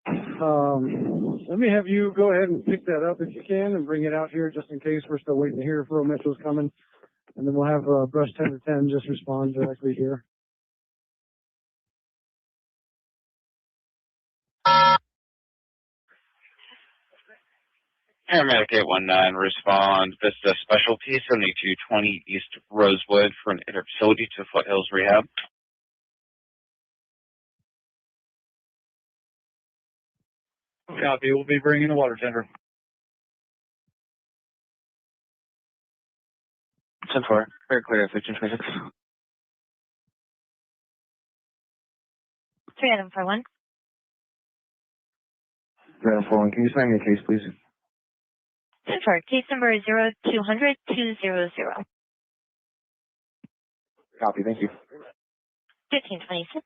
Let me have you go ahead and pick that up if you can and bring it out here just in case we're still waiting to hear if Rural Metro's coming. And then we'll have Brush 10 to 10 just respond directly here. Paramedic 819, respond. This is a specialty 7220 East Rosewood for an interfacility to Foothills Rehab. Copy. We'll be bringing a water tender. 10-4. Very clear, 1526. 3 Adam 41. 3 Adam 41. Can you sign me a case, please? 10-4. Case number 0200200. Copy. Thank you. 1526.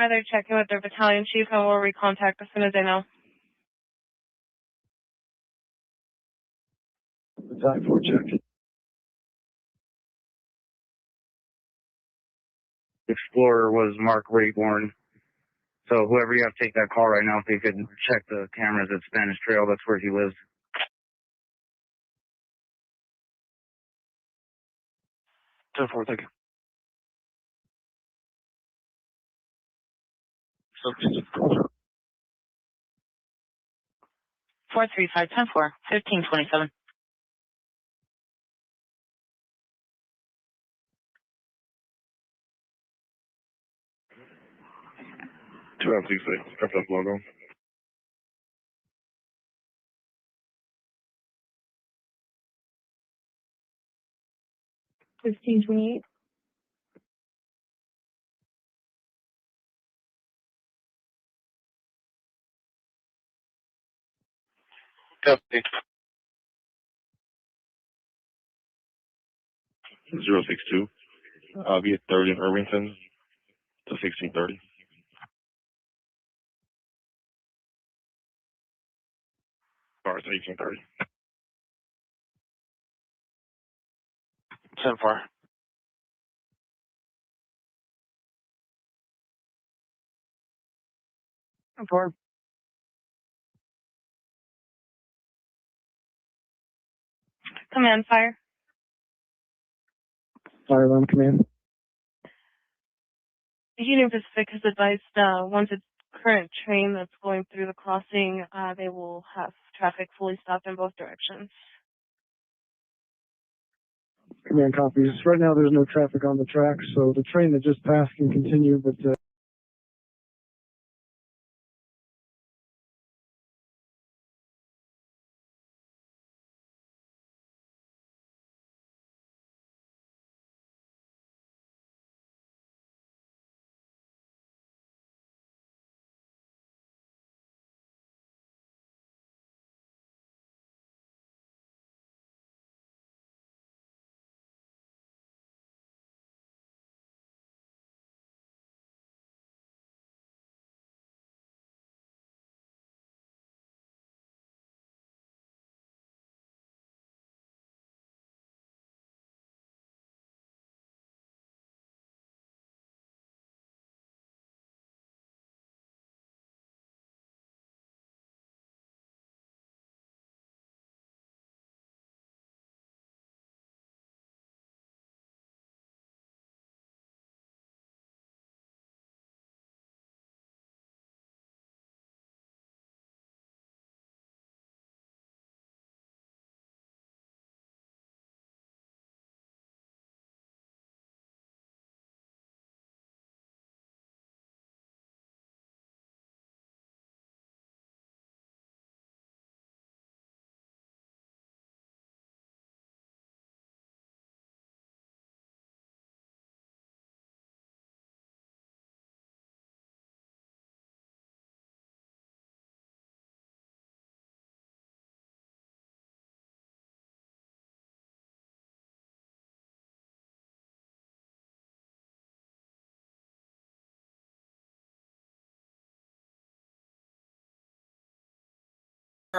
They're checking with their battalion chief and will recontact as soon as they know. Battalion 4 check. Explorer was Mark Rayborn. So whoever you have to take that call right now, if they could check the cameras at Spanish Trail, that's where he lives. 10-4, thank you. 435 10-4. 1527. Two out 6 F logo. 1528. Copy. 062. I'll be at 30 in Irvington to 1630. Sorry, it's 1830. 10-4. Four. Command fire. Fire alarm command. Union Pacific has advised once a current train that's going through the crossing, they will have traffic fully stopped in both directions. Command copies. Right now there's no traffic on the track, so the train that just passed can continue, but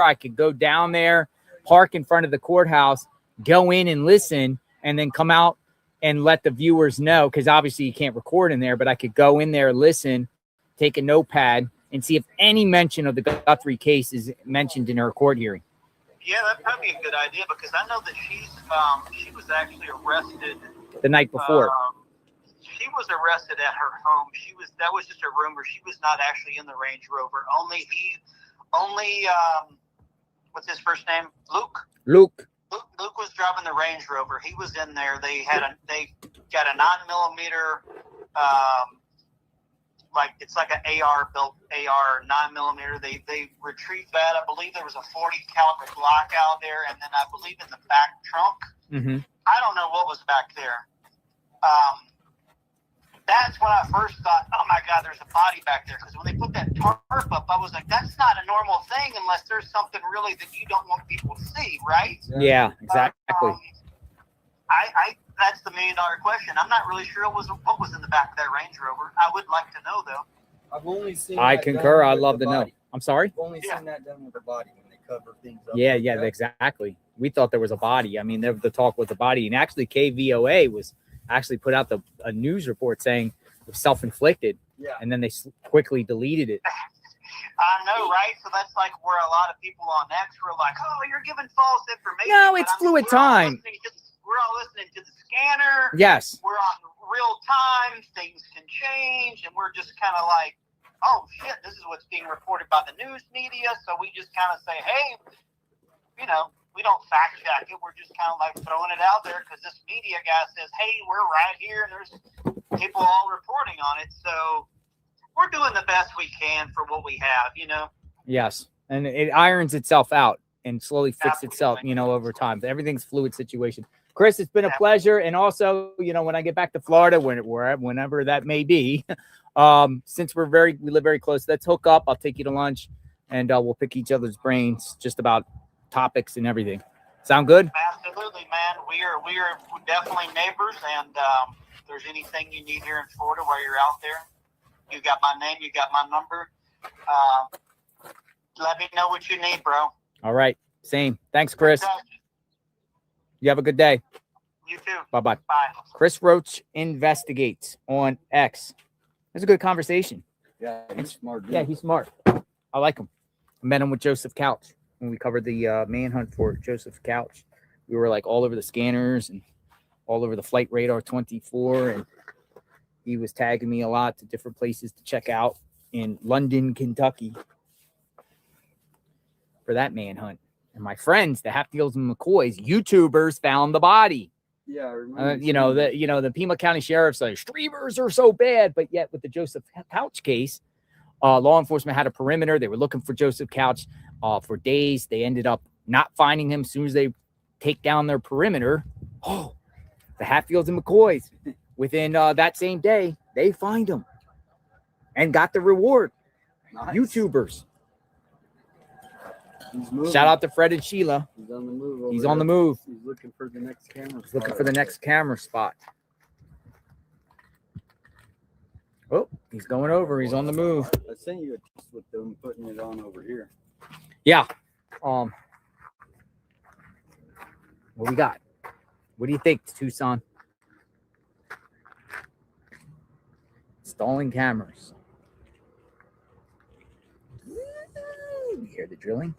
I could go down there, park in front of the courthouse, go in and listen, and then come out and let the viewers know, because obviously you can't record in there, but I could go in there, listen, take a notepad, and see if any mention of the Guthrie case is mentioned in her court hearing. Yeah, that'd probably be a good idea, because I know that she was actually arrested The night before. She was arrested at her home. That was just a rumor. She was not actually in the Range Rover. Only what's his first name? Luke was driving the Range Rover. He was in there. They got a 9mm, it's like an AR built AR 9mm. They retrieved that. I believe there was a 40 caliber Glock out there, and then I believe in the back trunk. Mm-hmm. I don't know what was back there. That's when I first thought, oh my God, there's a body back there. Because when they put that tarp up, I was like, that's not a normal thing unless there's something really that you don't want people to see, right? Yeah, exactly. That's the $1 million question. I'm not really sure what was in the back of that Range Rover. I would like to know, though. I've only seen. I concur. I'd love to know. I'm sorry? I've only seen that done with the body when they cover things up. Yeah, exactly. We thought there was a body. I mean, the talk was a body. And actually, KVOA was actually put out a news report saying it was self-inflicted. Yeah. And then they quickly deleted it. I know, right? So that's like where a lot of people on X were like, oh, you're giving false information. No, it's fluid time. We're all listening to the scanner. Yes. We're on real time. Things can change. And we're just kind of like, oh, shit, this is what's being reported by the news media. So we just kind of say, hey, we don't fact check it. We're just kind of like throwing it out there because this media guy says, hey, we're right here. And there's people all reporting on it. So we're doing the best we can for what we have, Yes. And it irons itself out and slowly fixes itself, Absolutely. over time. Everything's fluid situation. Chris, it's been a pleasure. And also, when I get back to Florida, whenever that may be, since we live very close, let's hook up. I'll take you to lunch and we'll pick each other's brains just about topics and everything. Sound good? Absolutely, man. We are definitely neighbors, and if there's anything you need here in Florida while you're out there, you got my name, you got my number. Let me know what you need, bro. All right. Same. Thanks, Chris. You have a good day. You too. Bye-bye. Bye. Chris Roach Investigates on X. It's a good conversation. Yeah, he's smart. Dude. Yeah, he's smart. I like him. I met him with Joseph Couch when we covered the manhunt for Joseph Couch. We were like all over the scanners and all over the Flight Radar 24, and he was tagging me a lot to different places to check out in London, Kentucky for that manhunt. And my friends, the Hatfields and McCoys, YouTubers, found the body. Yeah, I remember. The Pima County Sheriff's like, streamers are so bad, but yet with the Joseph Couch case, law enforcement had a perimeter. They were looking for Joseph Couch for days. They ended up not finding him. As soon as they take down their perimeter, the Hatfields and McCoys, within that same day, they find him and got the reward. Nice. YouTubers. He's moving. Shout out to Fred and Sheila. He's on the move. He's on the move. He's looking for the next camera. He's looking for the next camera spot. Oh, he's going over. He's on the move. I sent you a text with them putting it on over here. Yeah. What we got? What do you think, Tucson? Installing cameras. You hear the drilling?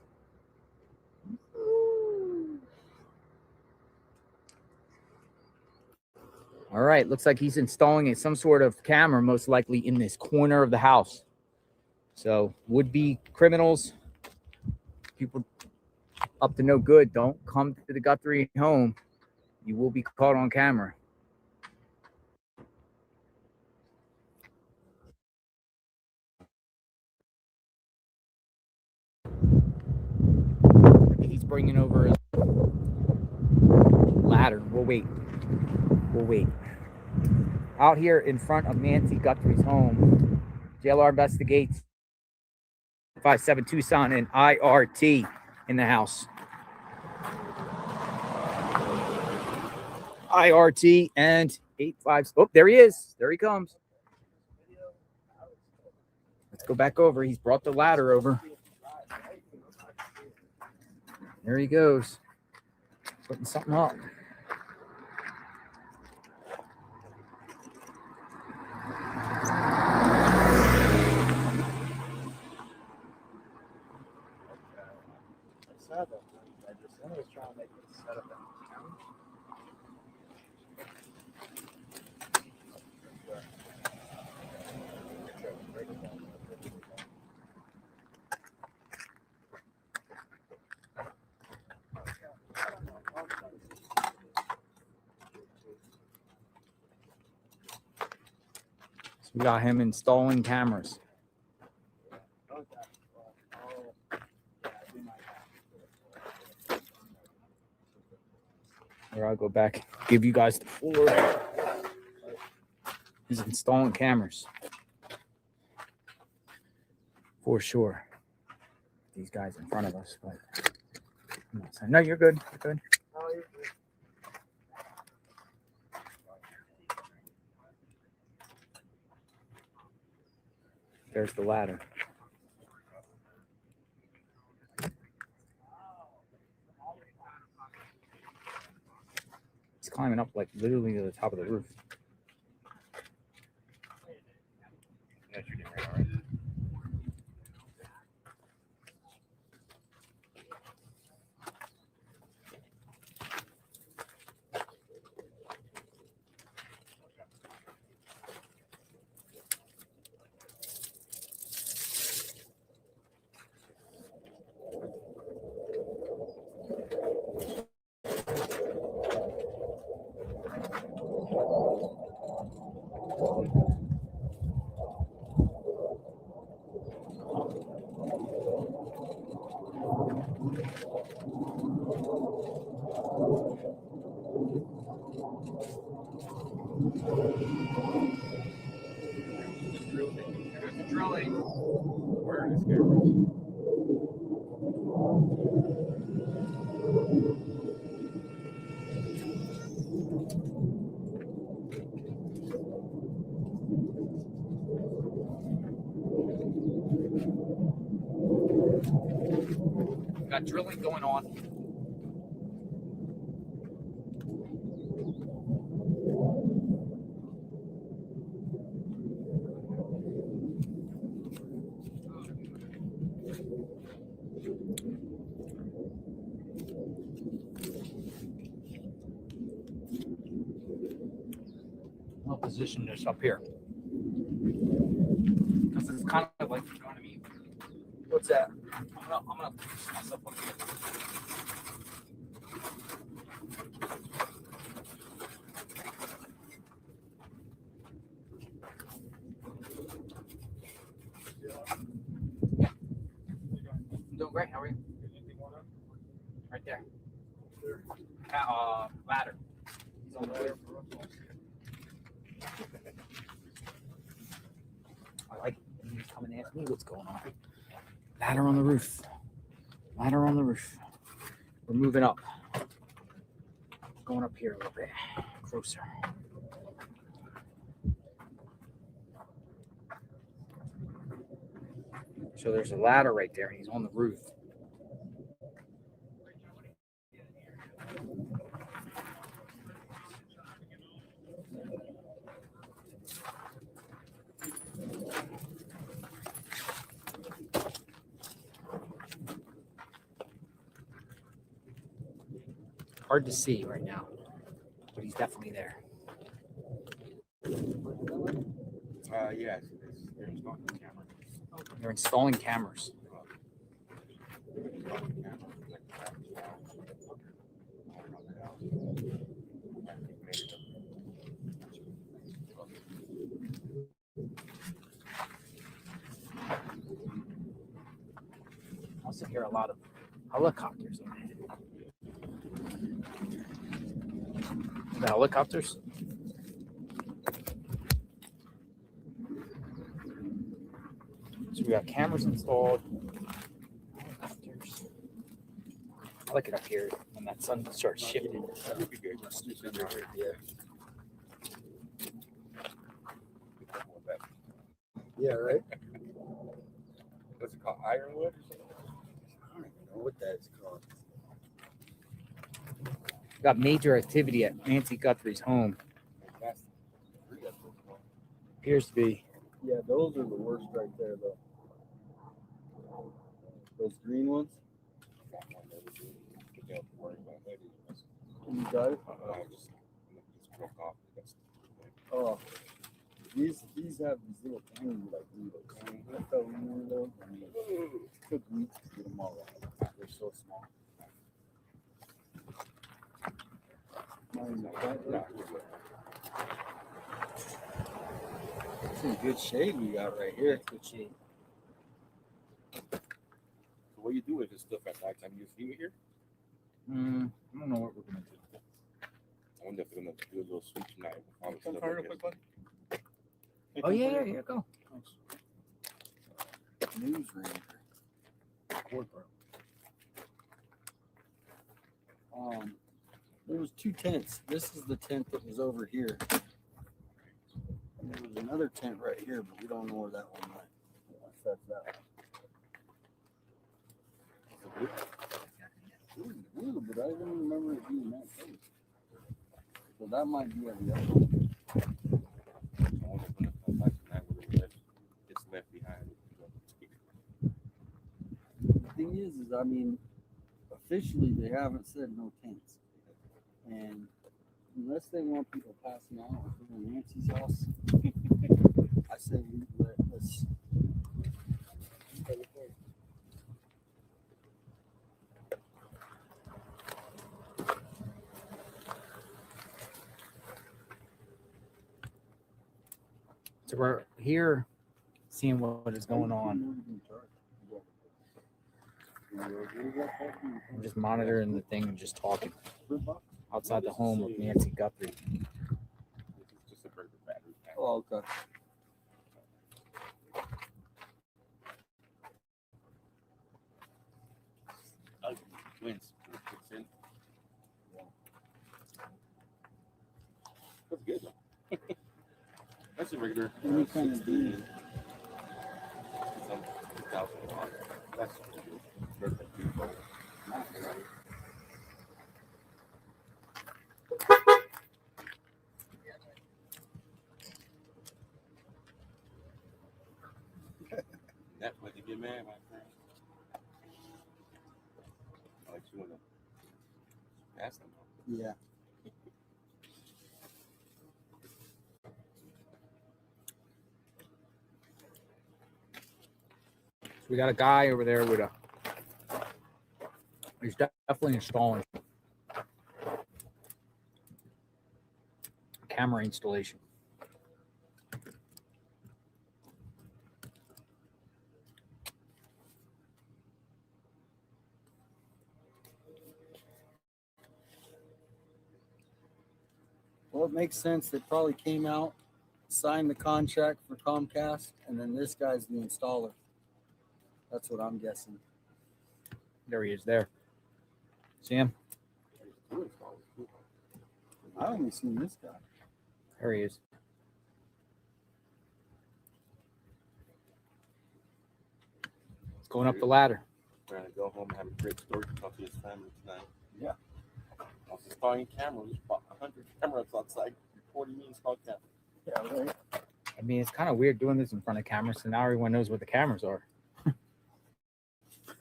All right, looks like he's installing some sort of camera, most likely in this corner of the house. So would-be criminals, people up to no good, don't come to the Guthrie home. You will be caught on camera. He's bringing over a ladder. We'll wait. Out here in front of Nancy Guthrie's home, JLR Investigates, 57 Tucson and IRT in the house. IRT and 85. Oh, there he is. There he comes. Let's go back over. He's brought the ladder over. Here he goes. Putting something up. So we got him installing cameras. Here, I'll go back, give you guys the floor. He's installing cameras. For sure. These guys in front of us, but I'm not saying, no, you're good. You're good. There's the ladder. He's climbing up like literally to the top of the roof. Got drilling going on. I'll position this up here because it's kind of like, you know what I mean? What's that? I'm gonna put myself up here. I'm doing great. How are you? Right there. Ladder. He's on the ladder. I like it. He's coming and ask me what's going on. Ladder on the roof. Ladder on the roof. We're moving up. Going up here a little bit closer. So there's a ladder right there, and he's on the roof. Hard to see right now, but he's definitely there. Yes, they're installing cameras. They're installing cameras. I also hear a lot of helicopters. The helicopters? So we got cameras installed. Helicopters. I like it up here when that sun starts shifting. Yeah. Yeah, right? What's it called? Ironwood or something? I don't even know what that's called. Got major activity at Nancy Guthrie's home. That's three of them. Appears to be. Yeah, those are the worst right there, though. Those green ones. Got one that was doing it. They don't worry about that. You got it? I just broke off. That's Oh, these have these little tiny like needles. I fell in one of those. I mean, it took weeks to get them all out. They're so small. Some good shade we got right here. Good shade. So what you do with this stuff at nighttime? You see me here? I don't know what we're gonna do. I wonder if they're gonna do a little sweep tonight. All the Come stuff fire like real this. quick, buddy. Oh yeah, here go. News Ranger. There was two tents. This is the tent that was over here. And there was another tent right here, but we don't know where that one went. That's that one. Blue, but I don't remember it being that close. So that might be at the other one. I wonder if when it comes back tonight, whether it's left behind. The thing is I mean, officially they haven't said no tents. And unless they want people passing out in Nancy's house, I say let's. So we're here seeing what is going on. I'm just monitoring the thing and just talking outside the home of Nancy Guthrie. It's just a burger battery pack. Oh, okay. Twins. Kicks in. That's good though. That's a regular. Any kind of deal. It's on 2,000 on. That's good. That's what you get mad, my friend. I like you want to ask them. Yeah. We got a guy over there with he's definitely installing a camera installation. Well, it makes sense. They probably came out, signed the contract for Comcast, and then this guy's the installer. That's what I'm guessing. There he is there. See him? I only seen this guy. There he is. It's going up the ladder. We're going to go home and have a great story to talk to his family tonight. Yeah. I was installing cameras, about 100 cameras outside, recording me install cameras. Yeah, right. I mean, it's kind of weird doing this in front of cameras, so now everyone knows what the cameras are.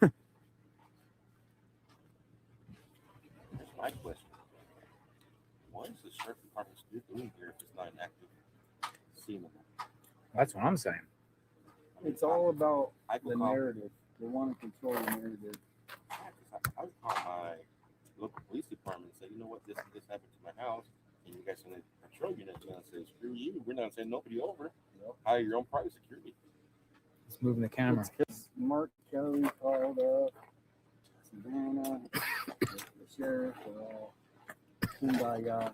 Here's my question. What is the sheriff department still doing here if it's not an active scene? That's what I'm saying. It's all about I the could call, narrative. They want to control the narrative. I would call my local police department and say, you know what, this happened to my house, and you guys are in a patrol unit. And I say, screw you, we're not sending nobody over. Hire your own private security. It's moving the camera. It's because Mark Kelly called up Savannah, the sheriff, they're all kumbaya.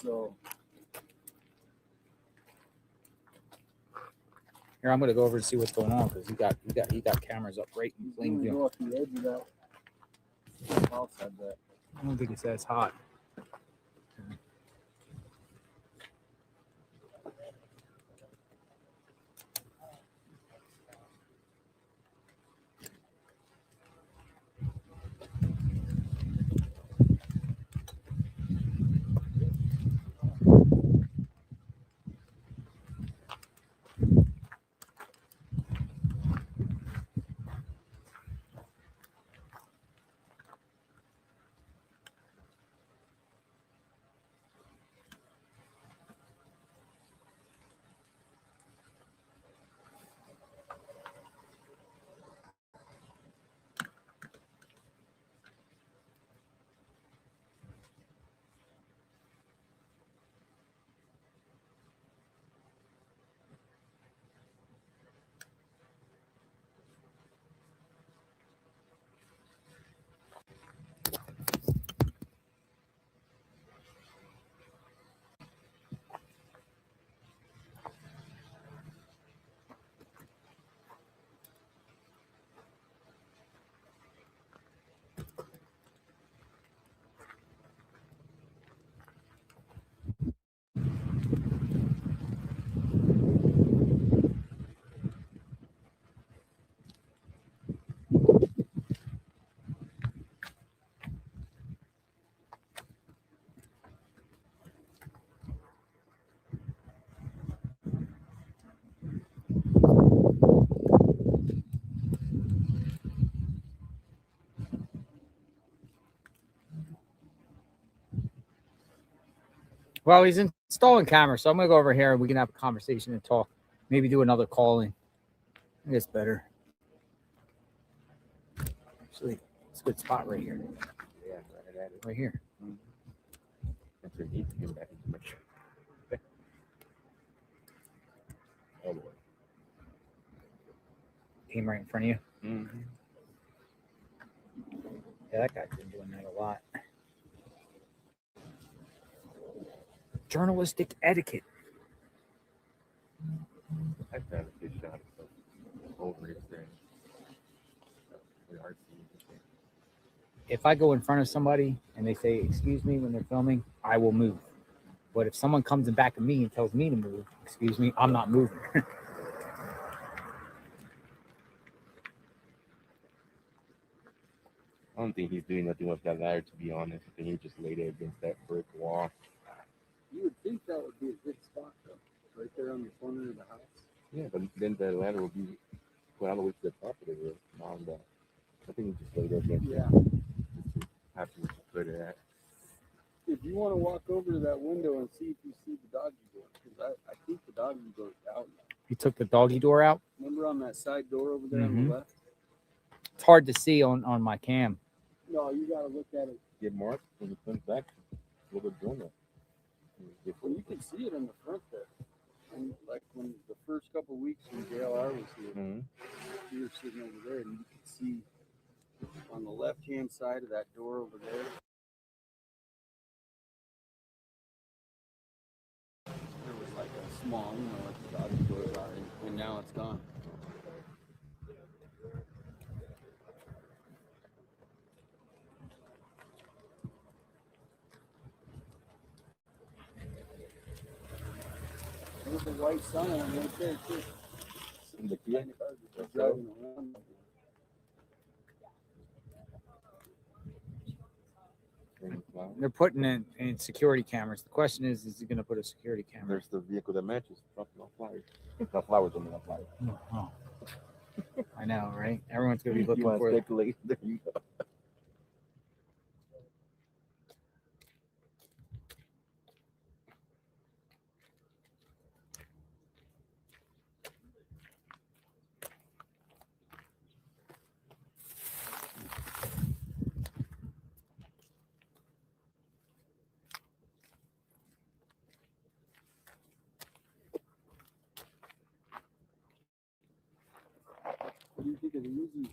So Here, I'm gonna go over to see what's going on because he got cameras up right in he's plain gonna view. go off the edge of that house, I bet. I don't think it says hot. Well, he's installing cameras, so I'm gonna go over here and we can have a conversation and talk. Maybe do another calling. I think it's better. Actually, it's a good spot right here. Yeah, Right here. that's what needs to get back into my truck. Oh, Lord. Came right in front of you. Mm-hmm. Yeah, that guy's been doing that a lot. Journalistic etiquette. I found a good shot of over his thing. If I go in front of somebody and they say, excuse me, when they're filming, I will move. But if someone comes in back of me and tells me to move, excuse me, I'm not moving. I don't think he's doing nothing with that ladder, to be honest. I think he just laid it against that brick wall. You would think that would be a good spot, though, right there on the corner of the house. Yeah, but then the ladder will be put all the way to the top of the roof. I think he just laid it against Yeah. it. Happy to put it at. If you want to walk over to that window and see if you see the doggy door, because I think the doggy door is out now. You took the doggy door out? Remember on that side door over there on the left? It's hard to see on my cam. No, you got to look at it. Get Mark when he comes back. Look at Jonah. Well, you can see it in the front there. And like when the first couple of weeks when JLR was here, we were sitting over there and you could see on the left-hand side of that door over there, there was like a small, like the doggy door are, and now it's gone. There's a white sun on it right there too. In the Kia? Driving around. They're putting in security cameras. The question is he going to put a security camera? There's the vehicle that matches. Dropping off flowers. Not flowers, I mean, not flowers. Oh. I know, right? Everyone's going to be looking you for it. speculate. There you go. What do you think of the Uzis?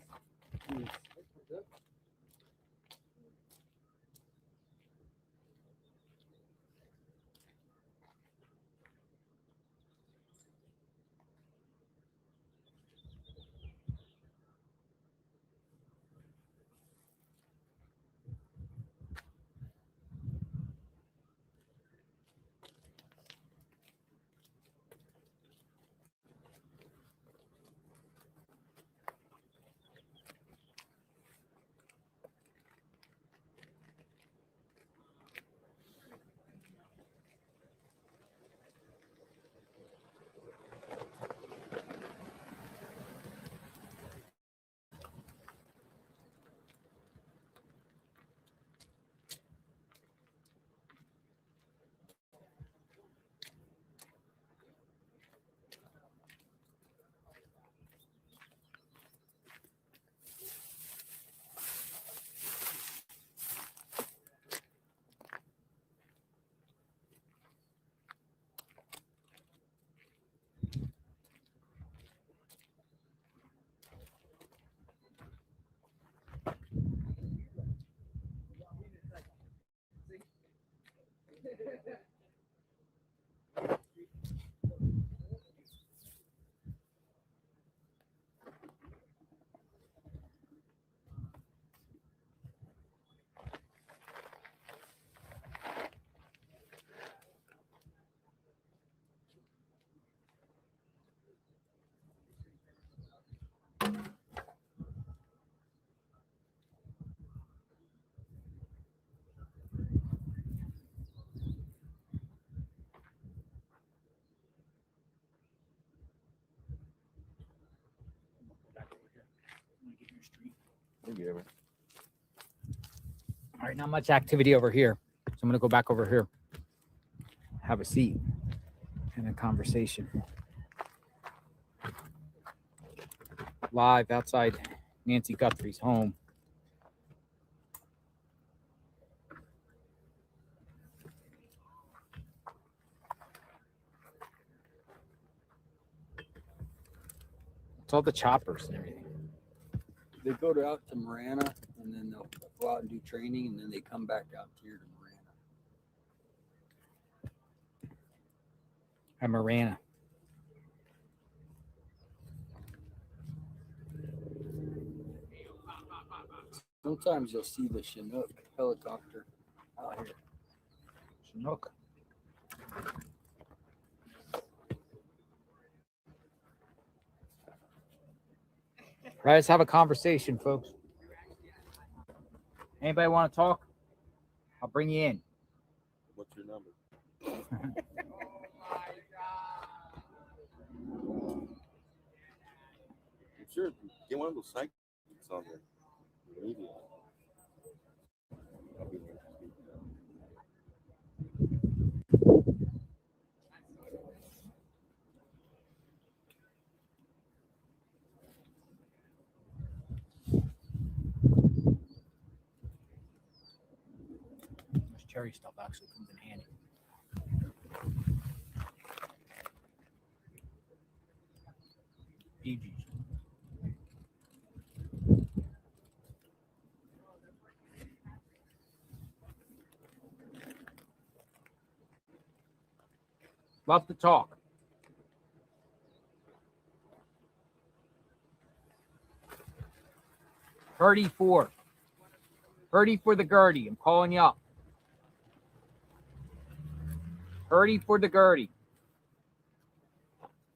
All right, not much activity over here. So I'm going to go back over here. have a seat and a conversation. Live outside Nancy Guthrie's home. It's all the choppers and everything. They go out to Marana, and then they'll go out and do training, and then they come back out here to Marana. At Marana. Sometimes you'll see the Chinook helicopter out here. Chinook. Right, let's have a conversation, folks. Anybody want to talk? I'll bring you in. What's your number? I'm sure get one of those psychics on there. Media. This cherry stuff actually comes in handy. PGs. Love to talk. Gertie for the Gertie. I'm calling you up. Gertie for the Gertie.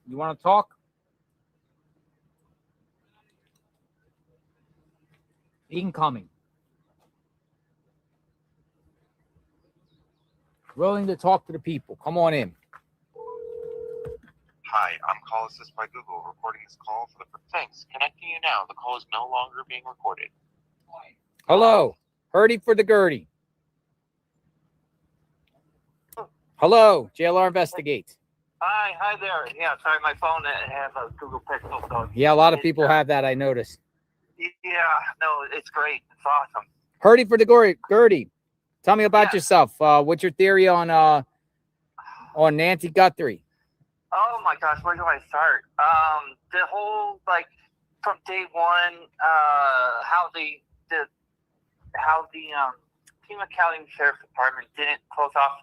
You want to talk? Incoming. Willing to talk to the people. Come on in. Hi, I'm Call Assist by Google, recording this call for the... Thanks. Connecting you now. The call is no longer being recorded. Hello. Gertie for the Gertie. Hello. JLR Investigates. Hi there. Yeah, sorry, my phone has a Google Pixel. So Yeah, a lot of people have that, I noticed. yeah, no, it's great. It's awesome. Gertie for the Gertie. Tell me about yourself. What's your theory on Nancy Guthrie? Oh my gosh, where do I start? The whole, like, from day one, how the Pima County Sheriff's Department didn't close off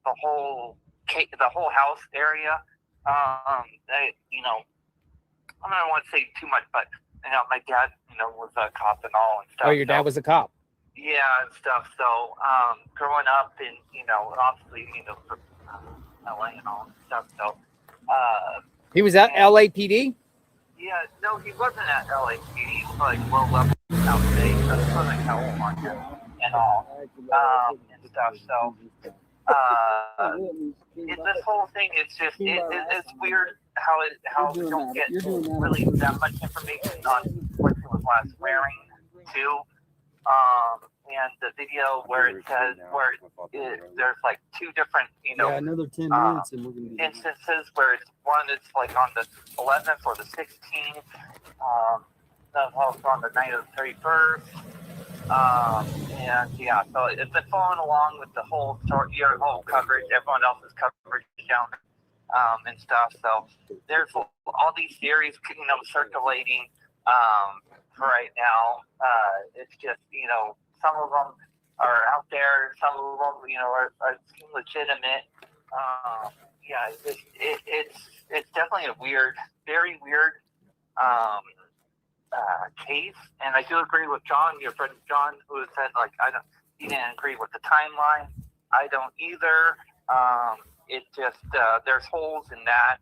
the whole house area. You know, I don't want to say too much, but you know, my dad, you know, was a cop and all and stuff. Oh, your dad was a cop. Yeah, and stuff. So, growing up in, you know, obviously, you know, from LA and all and stuff. So, He was at LAPD? yeah, no, he wasn't at LAPD. He was like low level outstate, Southern California and all, and stuff. So, this whole thing is just, it's weird how we don't get really that much information on what he was last wearing, too. And the video where it says there's like two different, you know, another 10 minutes and we're gonna be instances where it's one it's like on the 11th or the 16th, also on the night of the 31st. And yeah, so it's been following along with the whole your whole coverage, everyone else's coverage down, and stuff. So there's all these theories, you know, circulating for right now. It's just, you know, some of them are out there, some of them, you know, are legitimate. Yeah, it's definitely a weird, very weird case, and I do agree with John, your friend John, who said like he didn't agree with the timeline. I don't either. It just there's holes in that.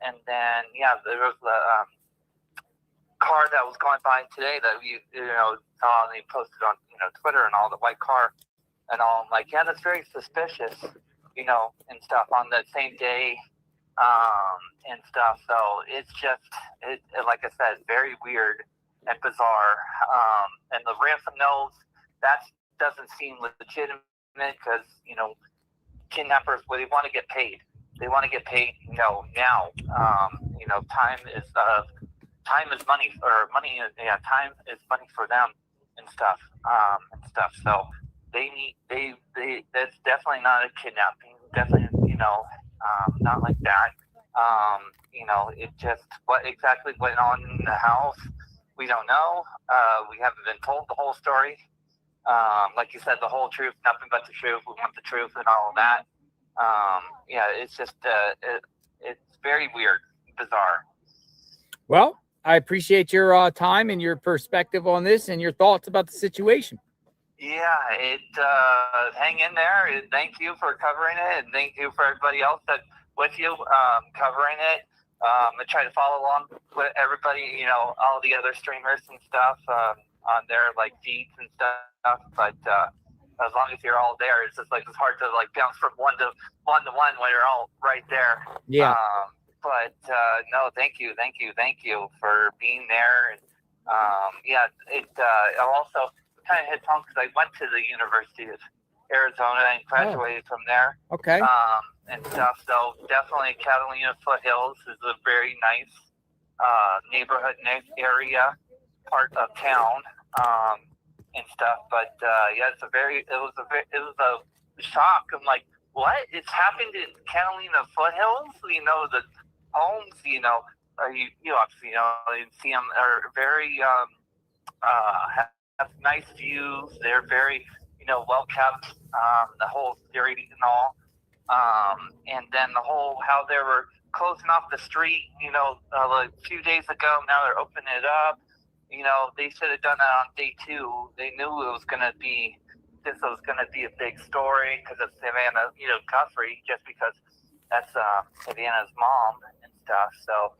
And then yeah, there was the car that was going by today that you know saw and he posted on, you know, Twitter and all, the white car and all. I'm like, yeah, that's very suspicious, you know, and stuff on that same day. And stuff. So it's just, like I said, very weird and bizarre. And the ransom notes, that doesn't seem legitimate because, you know, kidnappers, well, they want to get paid. They want to get paid, you know, now. You know, time is money, or money is, yeah, time is money for them and stuff. So that's definitely not a kidnapping. Definitely, you know, not like that. You know, it just, what exactly went on in the house, we don't know. We haven't been told the whole story. Like you said, the whole truth, nothing but the truth. We want the truth and all of that. Yeah, it's just, it's very weird, bizarre. Well, I appreciate your time and your perspective on this and your thoughts about the situation. Yeah, hang in there. Thank you for covering it, and thank you for everybody else that's with you covering it. I try to follow along with everybody, you know, all the other streamers and stuff on their like feeds and stuff. But as long as you're all there, it's just like it's hard to like bounce from one to one when you're all right there. Yeah. But no, thank you for being there. And yeah, I'll also kind of hit home because I went to the University of Arizona and graduated from there. Okay. And stuff. So definitely Catalina Foothills is a very nice neighborhood, nice area, part of town, and stuff. But yeah, it was a shock. I'm like, what? It's happened in Catalina Foothills? You know, the homes, you know, you obviously, you know, you see them are very have nice views. They're very, you know, well kept. The whole security and all. And then the whole, how they were closing off the street, you know, like a few days ago, now they're opening it up. You know, they should have done that on day 2. They knew it was going to be, this was going to be a big story because of Savannah, you know, Guthrie, just because that's Savannah's mom and stuff. So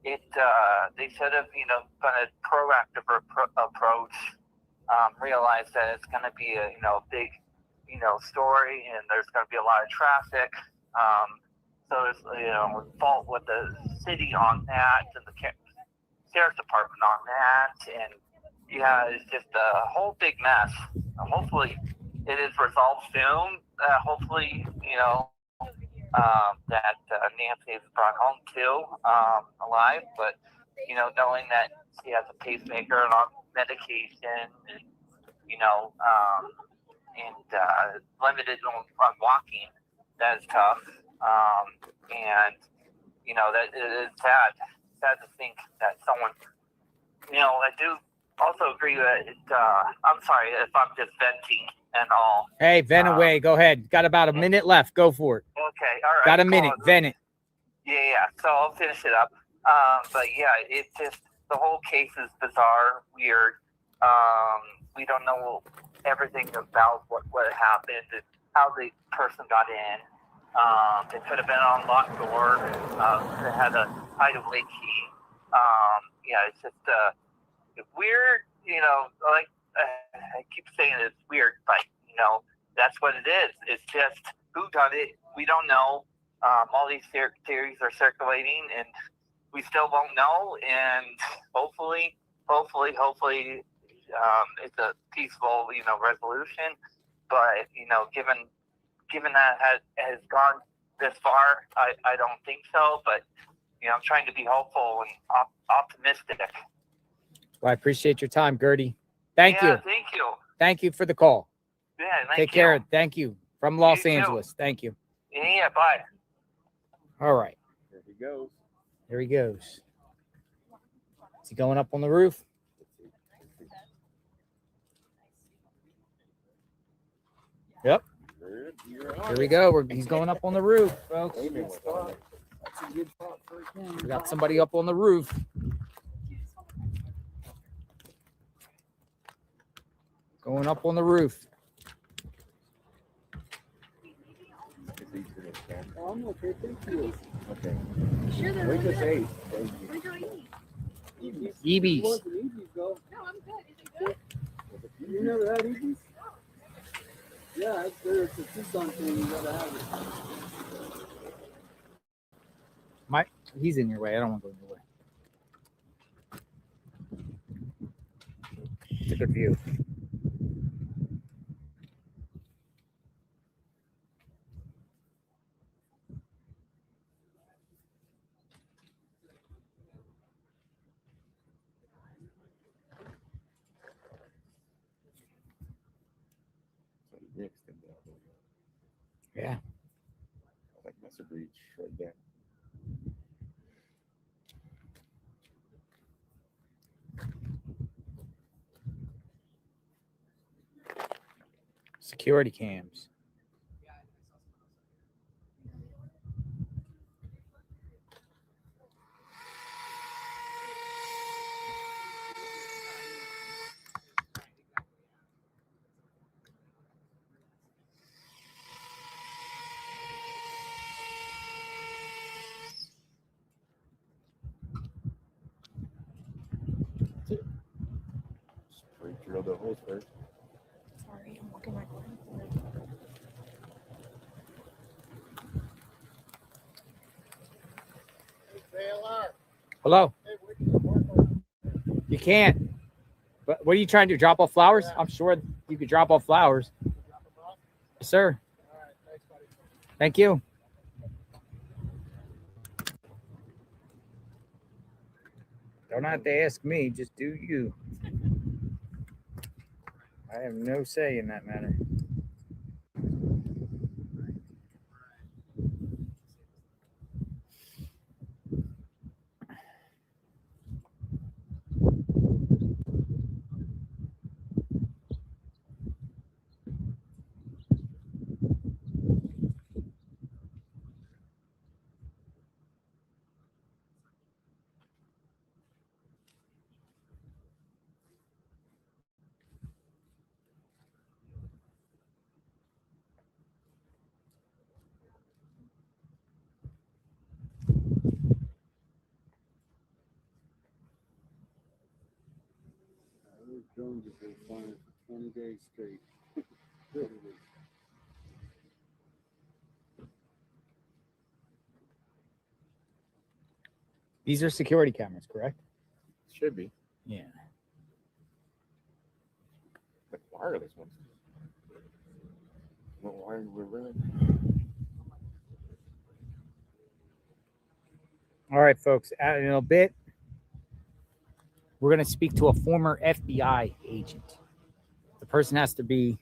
they should have, you know, done a proactive approach, realized that it's going to be a, you know, big, you know, story, and there's going to be a lot of traffic. So there's, you know, fault with the city on that, and the sheriff's department on that, and yeah, it's just a whole big mess. Hopefully, it is resolved soon. Hopefully, you know, that Nancy is brought home too, alive. But you know, knowing that she has a pacemaker and on medication, and you know, and limited on walking, that is tough. And you know, that it is sad to think that someone, you know, I do also agree that I'm sorry if I'm just venting and all. Hey, vent away. Go ahead. Got about a minute left. Go for it. Okay, all right. Got a minute. Vent it. Yeah. So I'll finish it up. But yeah, it just, the whole case is bizarre, weird. We don't know everything about what happened and how the person got in. It could have been on locked door. It had a hideaway key. Yeah, it's just weird. You know, like I keep saying it's weird, but you know, that's what it is. It's just who done it. We don't know. All these theories are circulating, and we still won't know. And hopefully, it's a peaceful, you know, resolution. But you know, given that has gone this far, I don't think so. But you know, I'm trying to be hopeful and optimistic. Well, I appreciate your time, Gertie. Thank you. Thank you. Thank you for the call. Yeah, thank Take you. care. Thank you. From Los You too. Angeles. Thank you. Yeah, bye. All right. There he goes. There he goes. Is he going up on the roof? Yep. Here we go. He's going up on the roof, folks. That's a good spot for a camera. We got somebody up on the roof. Going up on the roof. Oh, I'm okay, thank you. Okay. Sure, they're Wait really just good. ate. Thank you. Where'd you eat? EBs. You want some Eebies, go. No, I'm good. Is it good? You never had Eebies? Yeah, it's there. It's a Tucson thing. You gotta have it. He's in your way. I don't want to go in your way. It's a good view. Yeah. Like that's a breach right there. Security cams. Straight drill the holes first. Sorry, I'm looking at my Hello. You can't. But what are you trying to do? Drop off flowers? I'm sure you could drop off flowers. Yes, sir. Thank you. Don't have to ask me. Just do you. I have no say in that matter. Those drones have been flying for 20 days straight. Literally. These are security cameras, correct? Should be. Yeah. Like wireless ones. No wire we're running. All right, folks. In a bit, we're going to speak to a former FBI agent. The person has to be,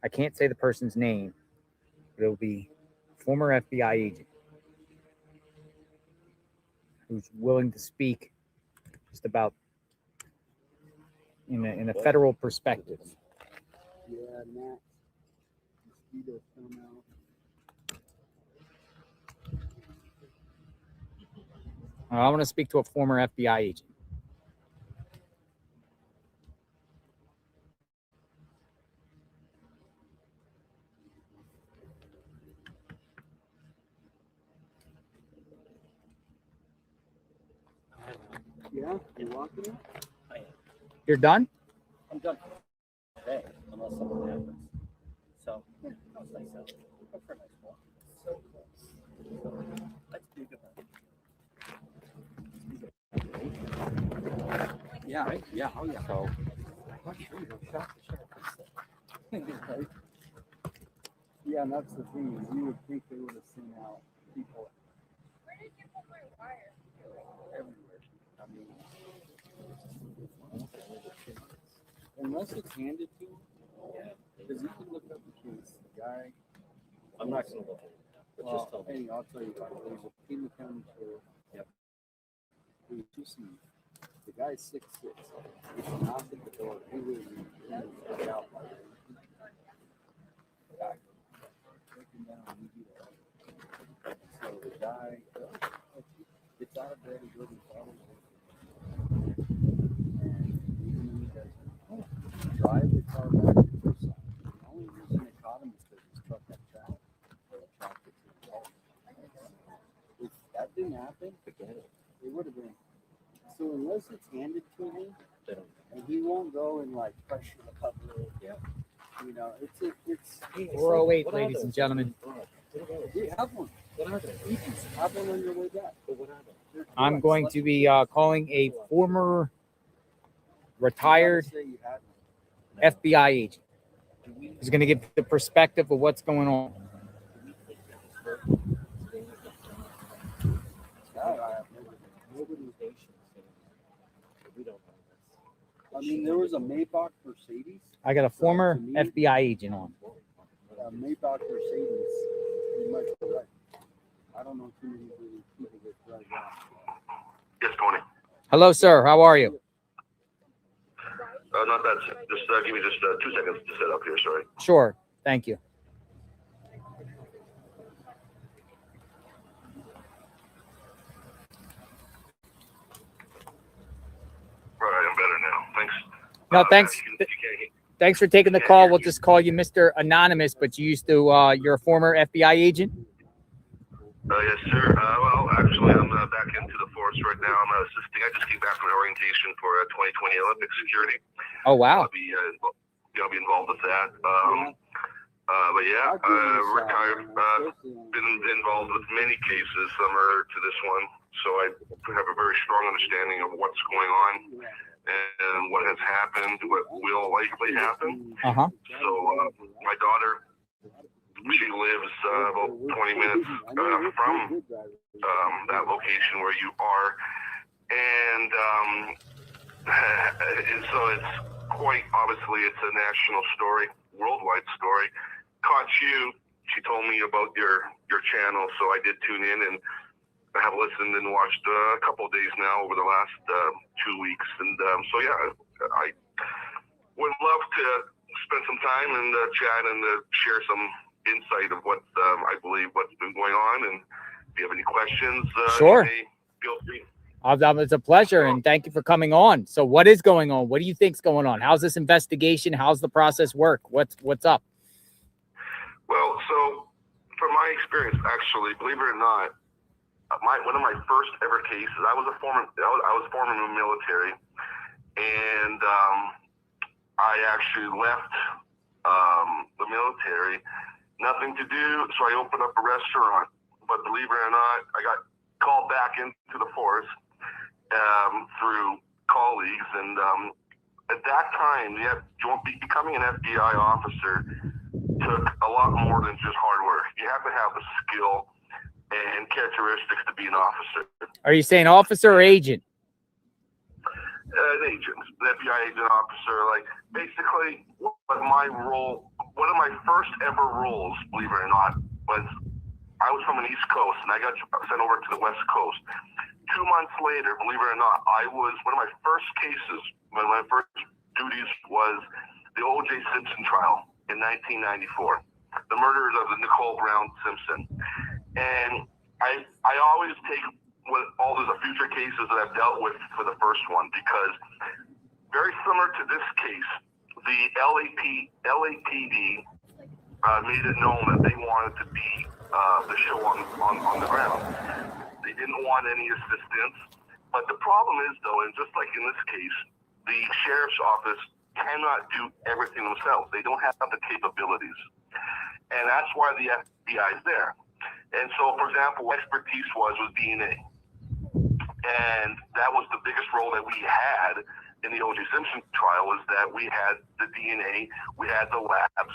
I can't say the person's name, but it'll be former FBI agent who's willing to speak just about in a federal perspective. Yeah, gnats, mosquitoes come out. I want to speak to a former FBI agent. Yeah, you're walking it? You're done? I'm done today, unless something happens. So, yeah, that was nice out. Go for a nice walk. So close. Let's do good. Yeah, right? Yeah, oh yeah. So, I'm not sure you don't shot the sheriff. Right? Yeah, and that's the thing is you would think they would have sent out people Where did you put my wire? everywhere. I mean, unless it's handed to him, because you can look up the case. The guy. I'm not going to look at it now, but just tell me. Hey, I'll tell you about it. There's a King County sheriff. Yep. Who's Tucson. The guy's 6'6". If you knock at the door, he would be out like that. Guy. Breaking down, you do that. So the guy gets out of bed, he goes and follows him. And even when he doesn't drive the car back to Tucson, the only reason they caught him is because his truck got trapped. Or trapped it to the wall. If that didn't happen, forget it. It would have been. So unless it's handed to him, and he won't go and like pressure the public. Yeah. You know, it's 408, ladies and gentlemen. You have one. What are they? You can have one on your way back. But what are they? I'm going to be calling a former retired FBI agent who's going to give the perspective of what's going on. I mean, there was a Maybach Mercedes. I got a former FBI agent on. Maybach Mercedes, you might be right. I don't know too many people that drive that. Yes, Tony. Hello, sir. How are you? Not bad. Just give me just 2 seconds to set up here. Sorry. Sure. Thank you. All right, I'm better now. Thanks. No, thanks. You can't hear. Thanks for taking the call. We'll just call you Mr. Anonymous, but you used to, you're a former FBI agent? Yes, sir. Well, actually, I'm back into the force right now. I'm assisting. I just came back from an orientation for 2020 Olympic security. Oh, wow. I'll be involved with that. But yeah, Rick, I've been involved with many cases similar to this one, so I have a very strong understanding of what's going on and what has happened, what will likely happen. Uh-huh. So my daughter, she lives about 20 minutes from that location where you are, and so it's quite obviously it's a national story, worldwide story. Caught you. She told me about your channel, so I did tune in and I have listened and watched a couple of days now over the last 2 weeks, and so yeah, I would love to spend some time and chat and share some insight of what I believe what's been going on, and if you have any questions, Sure. Feel free. It's a pleasure, and thank you for coming on. So what is going on? What do you think's going on? How's this investigation? How's the process work? What's up? Well, so from my experience, actually, believe it or not, one of my first ever cases, I was former in the military, and I actually left the military, nothing to do, so I opened up a restaurant. But believe it or not, I got called back into the force through colleagues, and at that time, becoming an FBI officer took a lot more than just hard work. You have to have the skill and characteristics to be an officer. Are you saying officer or agent? An agent, an FBI agent officer. Like, basically, what my role, one of my first ever roles, believe it or not, was I was from an East Coast, and I got sent over to the West Coast. 2 months later, believe it or not, I was, one of my first cases, one of my first duties was the O.J. Simpson trial in 1994, the murders of the Nicole Brown Simpson. And I always take all those future cases that I've dealt with for the first one, because very similar to this case, the LAPD made it known that they wanted to be the show on the ground. They didn't want any assistance. But the problem is, though, and just like in this case, the sheriff's office cannot do everything themselves. They don't have the capabilities. And that's why the FBI is there. And so, for example, what expertise was DNA. And that was the biggest role that we had in the O.J. Simpson trial, was that we had the DNA, we had the labs,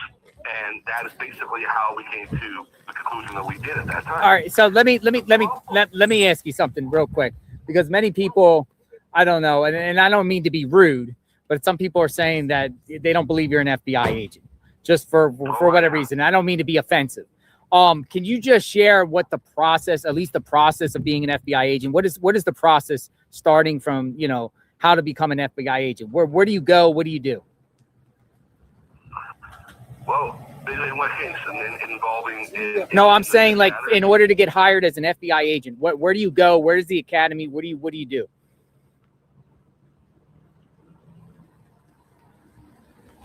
and that is basically how we came to the conclusion that we did at that time. All right, so let me ask you something real quick, because many people, I don't know, and I don't mean to be rude, but some people are saying that they don't believe you're an FBI agent, just for whatever reason. I don't mean to be offensive. Can you just share what the process, at least the process of being an FBI agent, what is the process starting from, how to become an FBI agent? Where do you go? What do you do? Well, in what case? Involving... No, I'm saying, like, in order to get hired as an FBI agent, where do you go? Where's the academy? What do you do?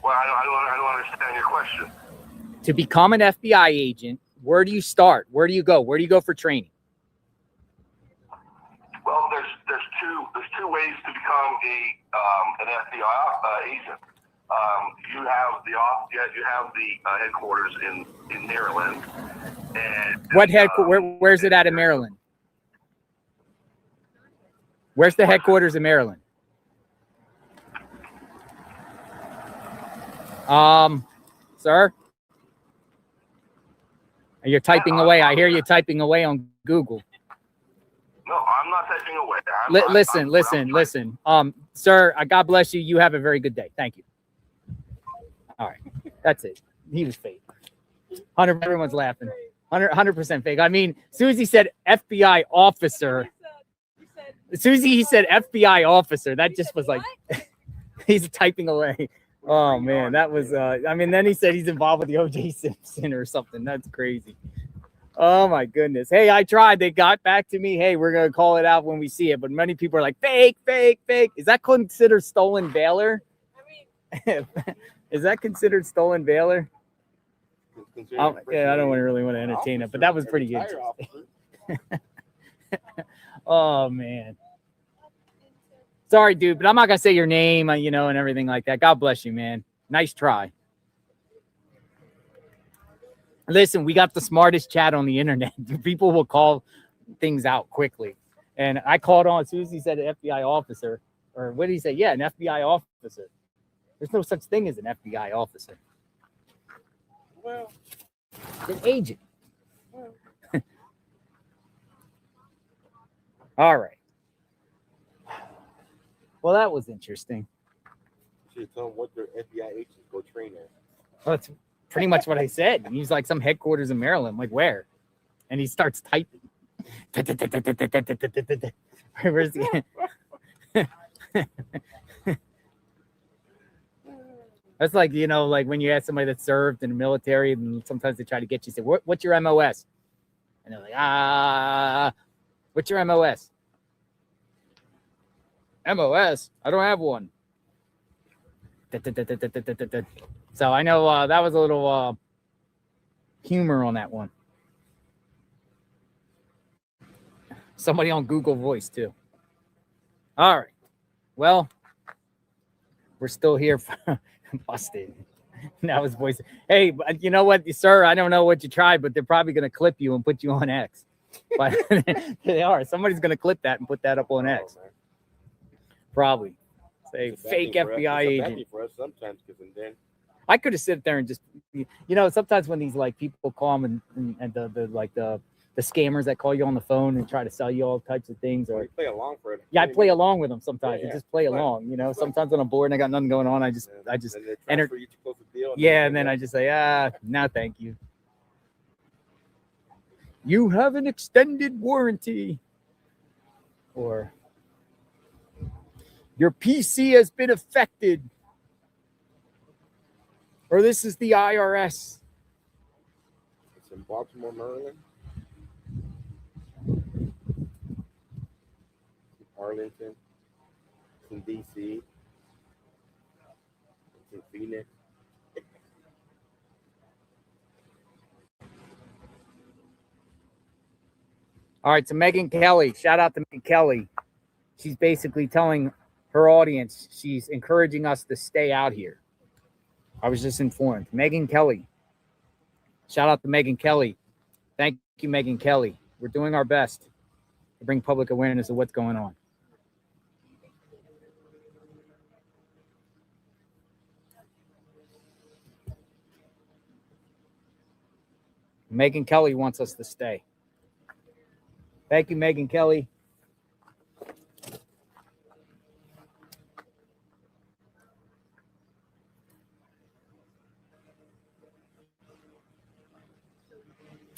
Well, I don't understand your question. To become an FBI agent, where do you start? Where do you go? Where do you go for training? Well, there's two ways to become an FBI agent. You have the headquarters in Maryland. And where's it at in Maryland? Where's the headquarters in Maryland? Sir? You're typing away. I hear you typing away on Google. No, I'm not typing away. Listen. Sir, God bless you. You have a very good day. Thank you. All right. That's it. He was fake. Everyone's laughing. 100% fake. I mean, Susie said FBI officer. Susie, he said FBI officer. That just was like, he's typing away. Oh man, that was. I mean, then he said he's involved with the O.J. Simpson or something. That's crazy. Oh my goodness. Hey, I tried. They got back to me. Hey, we're gonna call it out when we see it. But many people are like, fake, fake, fake. Is that considered stolen valor? Is that considered stolen valor? Yeah, I don't really want to entertain it, but that was pretty good. Oh man. Sorry, dude, but I'm not gonna say your name, and everything like that. God bless you, man. Nice try. Listen, we got the smartest chat on the internet. People will call things out quickly. And I called on, as soon as he said an FBI officer, or what did he say? Yeah, an FBI officer. There's no such thing as an FBI officer. Well, it's an agent. All right. Well, that was interesting. You should tell them what their FBI agents go train at. Well, that's pretty much what I said. He's like some headquarters in Maryland. Like, where? And he starts typing. Where's the... That's like, like when you ask somebody that served in the military, and sometimes they try to get you, say, what's your MOS? And they're like, what's your MOS? MOS? I don't have one. So I know that was a little humor on that one. Somebody on Google Voice, too. All right. Well, we're still here for busted. That was voice. Hey, you know what, sir? I don't know what you tried, but they're probably going to clip you and put you on X. But they are. Somebody's going to clip that and put that up on X. Probably. Say fake FBI agent. For us sometimes, because then I could have sit there and just, sometimes when these like people call them and the scammers that call you on the phone and try to sell you all types of things, or you play along for it. Yeah, I play along with them sometimes. Yeah, I just play along, Sometimes when I'm bored and I got nothing going on, I just enter. Yeah, and then I just say, no, thank you. You have an extended warranty, or your PC has been affected, or this is the IRS. It's in Baltimore, Maryland. Arlington, it's in DC, it's in Phoenix. All right, so Megan Kelly, shout out to Megan Kelly. She's basically telling her audience, she's encouraging us to stay out here. I was just informed. Megan Kelly. Shout out to Megan Kelly. Thank you, Megan Kelly. We're doing our best to bring public awareness of what's going on. Megan Kelly wants us to stay. Thank you, Megan Kelly.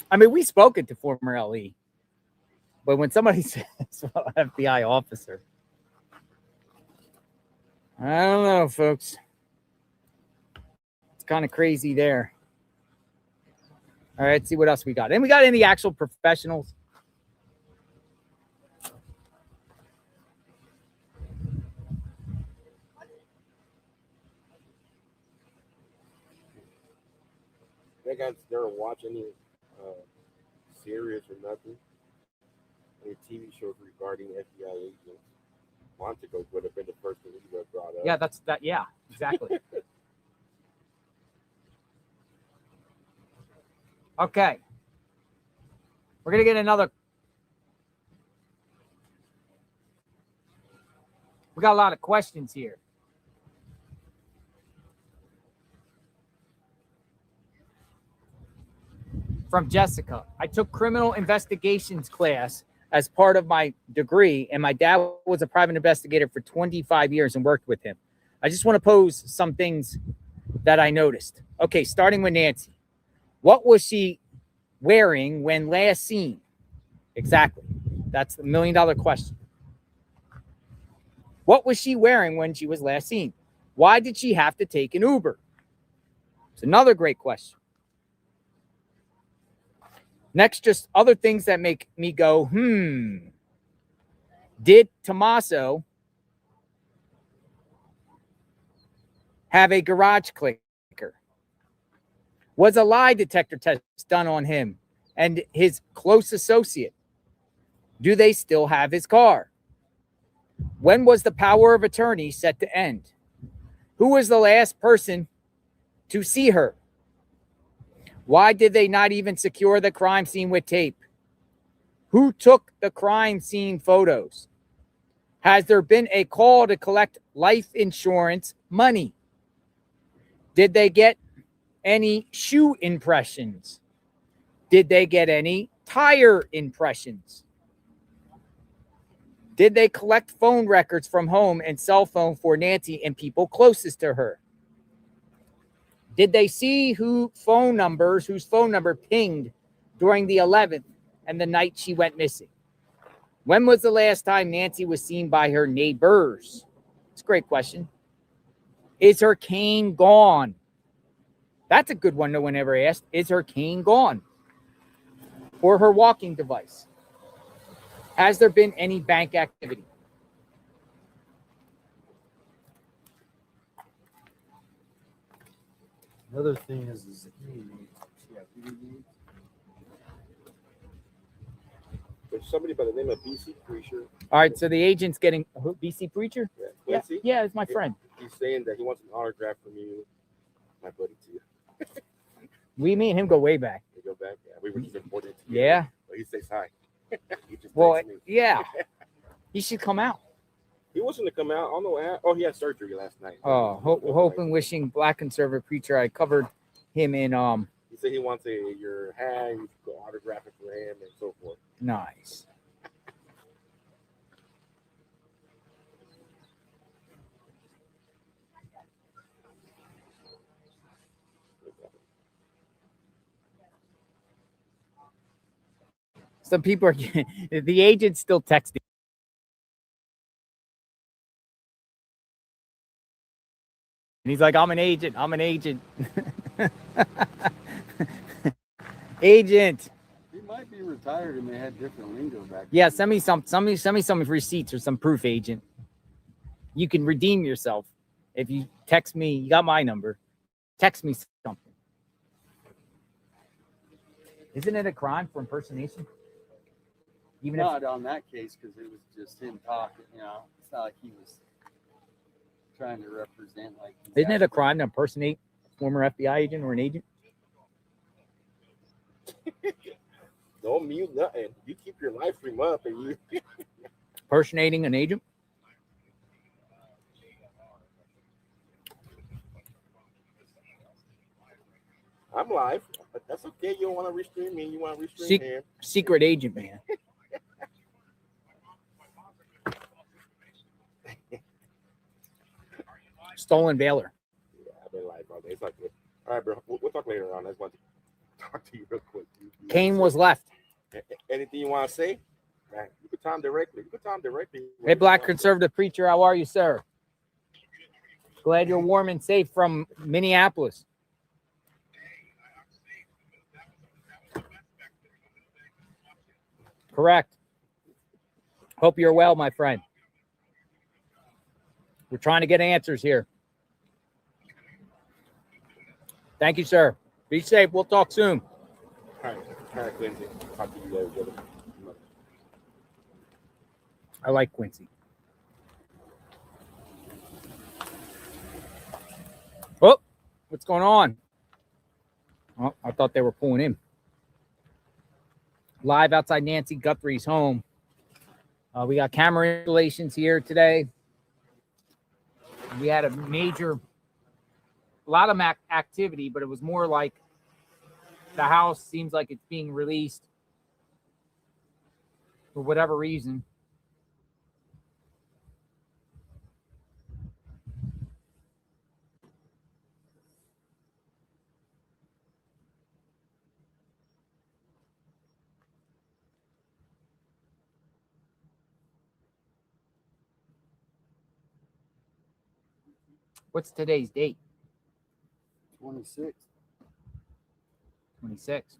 I mean, we spoke it to former LE, but when somebody says FBI officer, I don't know, folks. It's kind of crazy there. All right, let's see what else we got. And we got any actual professionals. They got there watch any series or nothing. Any TV shows regarding FBI agents. Montague would have been the first thing he would have brought up. Yeah, that's that. Yeah, exactly. Okay. We're going to get another. We got a lot of questions here. From Jessica. I took criminal investigations class as part of my degree, and my dad was a private investigator for 25 years and worked with him. I just want to pose some things that I noticed. Okay, starting with Nancy. What was she wearing when last seen? Exactly. That's the $1 million question. What was she wearing when she was last seen? Why did she have to take an Uber? It's another great question. Next, just other things that make me go, Did Tommaso have a garage clicker? Was a lie detector test done on him and his close associate? Do they still have his car? When was the power of attorney set to end? Who was the last person to see her? Why did they not even secure the crime scene with tape? Who took the crime scene photos? Has there been a call to collect life insurance money? Did they get any shoe impressions? Did they get any tire impressions? Did they collect phone records from home and cell phone for Nancy and people closest to her? Did they see whose phone number pinged during the 11th and the night she went missing? When was the last time Nancy was seen by her neighbors? It's a great question. Is her cane gone? That's a good one no one ever asked. Is her cane gone? Or her walking device? Has there been any bank activity? Another thing is the hearing aid. Yeah, hearing aid. There's somebody by the name of BC Preacher. All right, so the agent's getting BC Preacher? Yeah, Quincy? Yeah, it's my friend. He's saying that he wants an autograph from you, my buddy, to you. We, me and him go way back. We go back. Yeah, we were just reporting to Yeah. But he says hi. He just Well, texts me. yeah. He should come out. He wasn't to come out. I don't know how. Oh, he had surgery last night. Oh, hope and wishing black conservative preacher. I covered him in He said he wants your hand, you can autograph it for him and so forth. Nice. Some people are the agent's still texting. And he's like, I'm an agent. I'm an agent. Agent. He might be retired and they had different lingo back Yeah, send me some receipts or some proof, agent. You can redeem yourself if you text me. You got my number. Text me something. Isn't it a crime for impersonation? Even not on that case because it was just him talking. You know, it's not like he was trying to represent like. Isn't it a crime to impersonate a former FBI agent or an agent? Don't mute nothing. You keep your live stream up and you Impersonating an agent? I'm live, but that's okay. You don't want to restream me. You want to restream him. Secret agent, man. Stolen Baylor. Yeah, I've been live all day. It's like, all right, bro. We'll talk later on. I just want to talk to you real quick. Kane was left. Anything you want to say? Man, you can Tom directly. Hey, black conservative preacher, how are you, sir? Glad you're warm and safe from Minneapolis. Correct. Hope you're well, my friend. We're trying to get answers here. Thank you, sir. Be safe. We'll talk soon. All right, Lindsay. Talk to you later, brother. I like Quincy. Oh, what's going on? Oh, I thought they were pulling in. Live outside Nancy Guthrie's home. We got camera installations here today. We had a lot of activity, but it was more like the house seems like it's being released for whatever reason. What's today's date? 26. 26.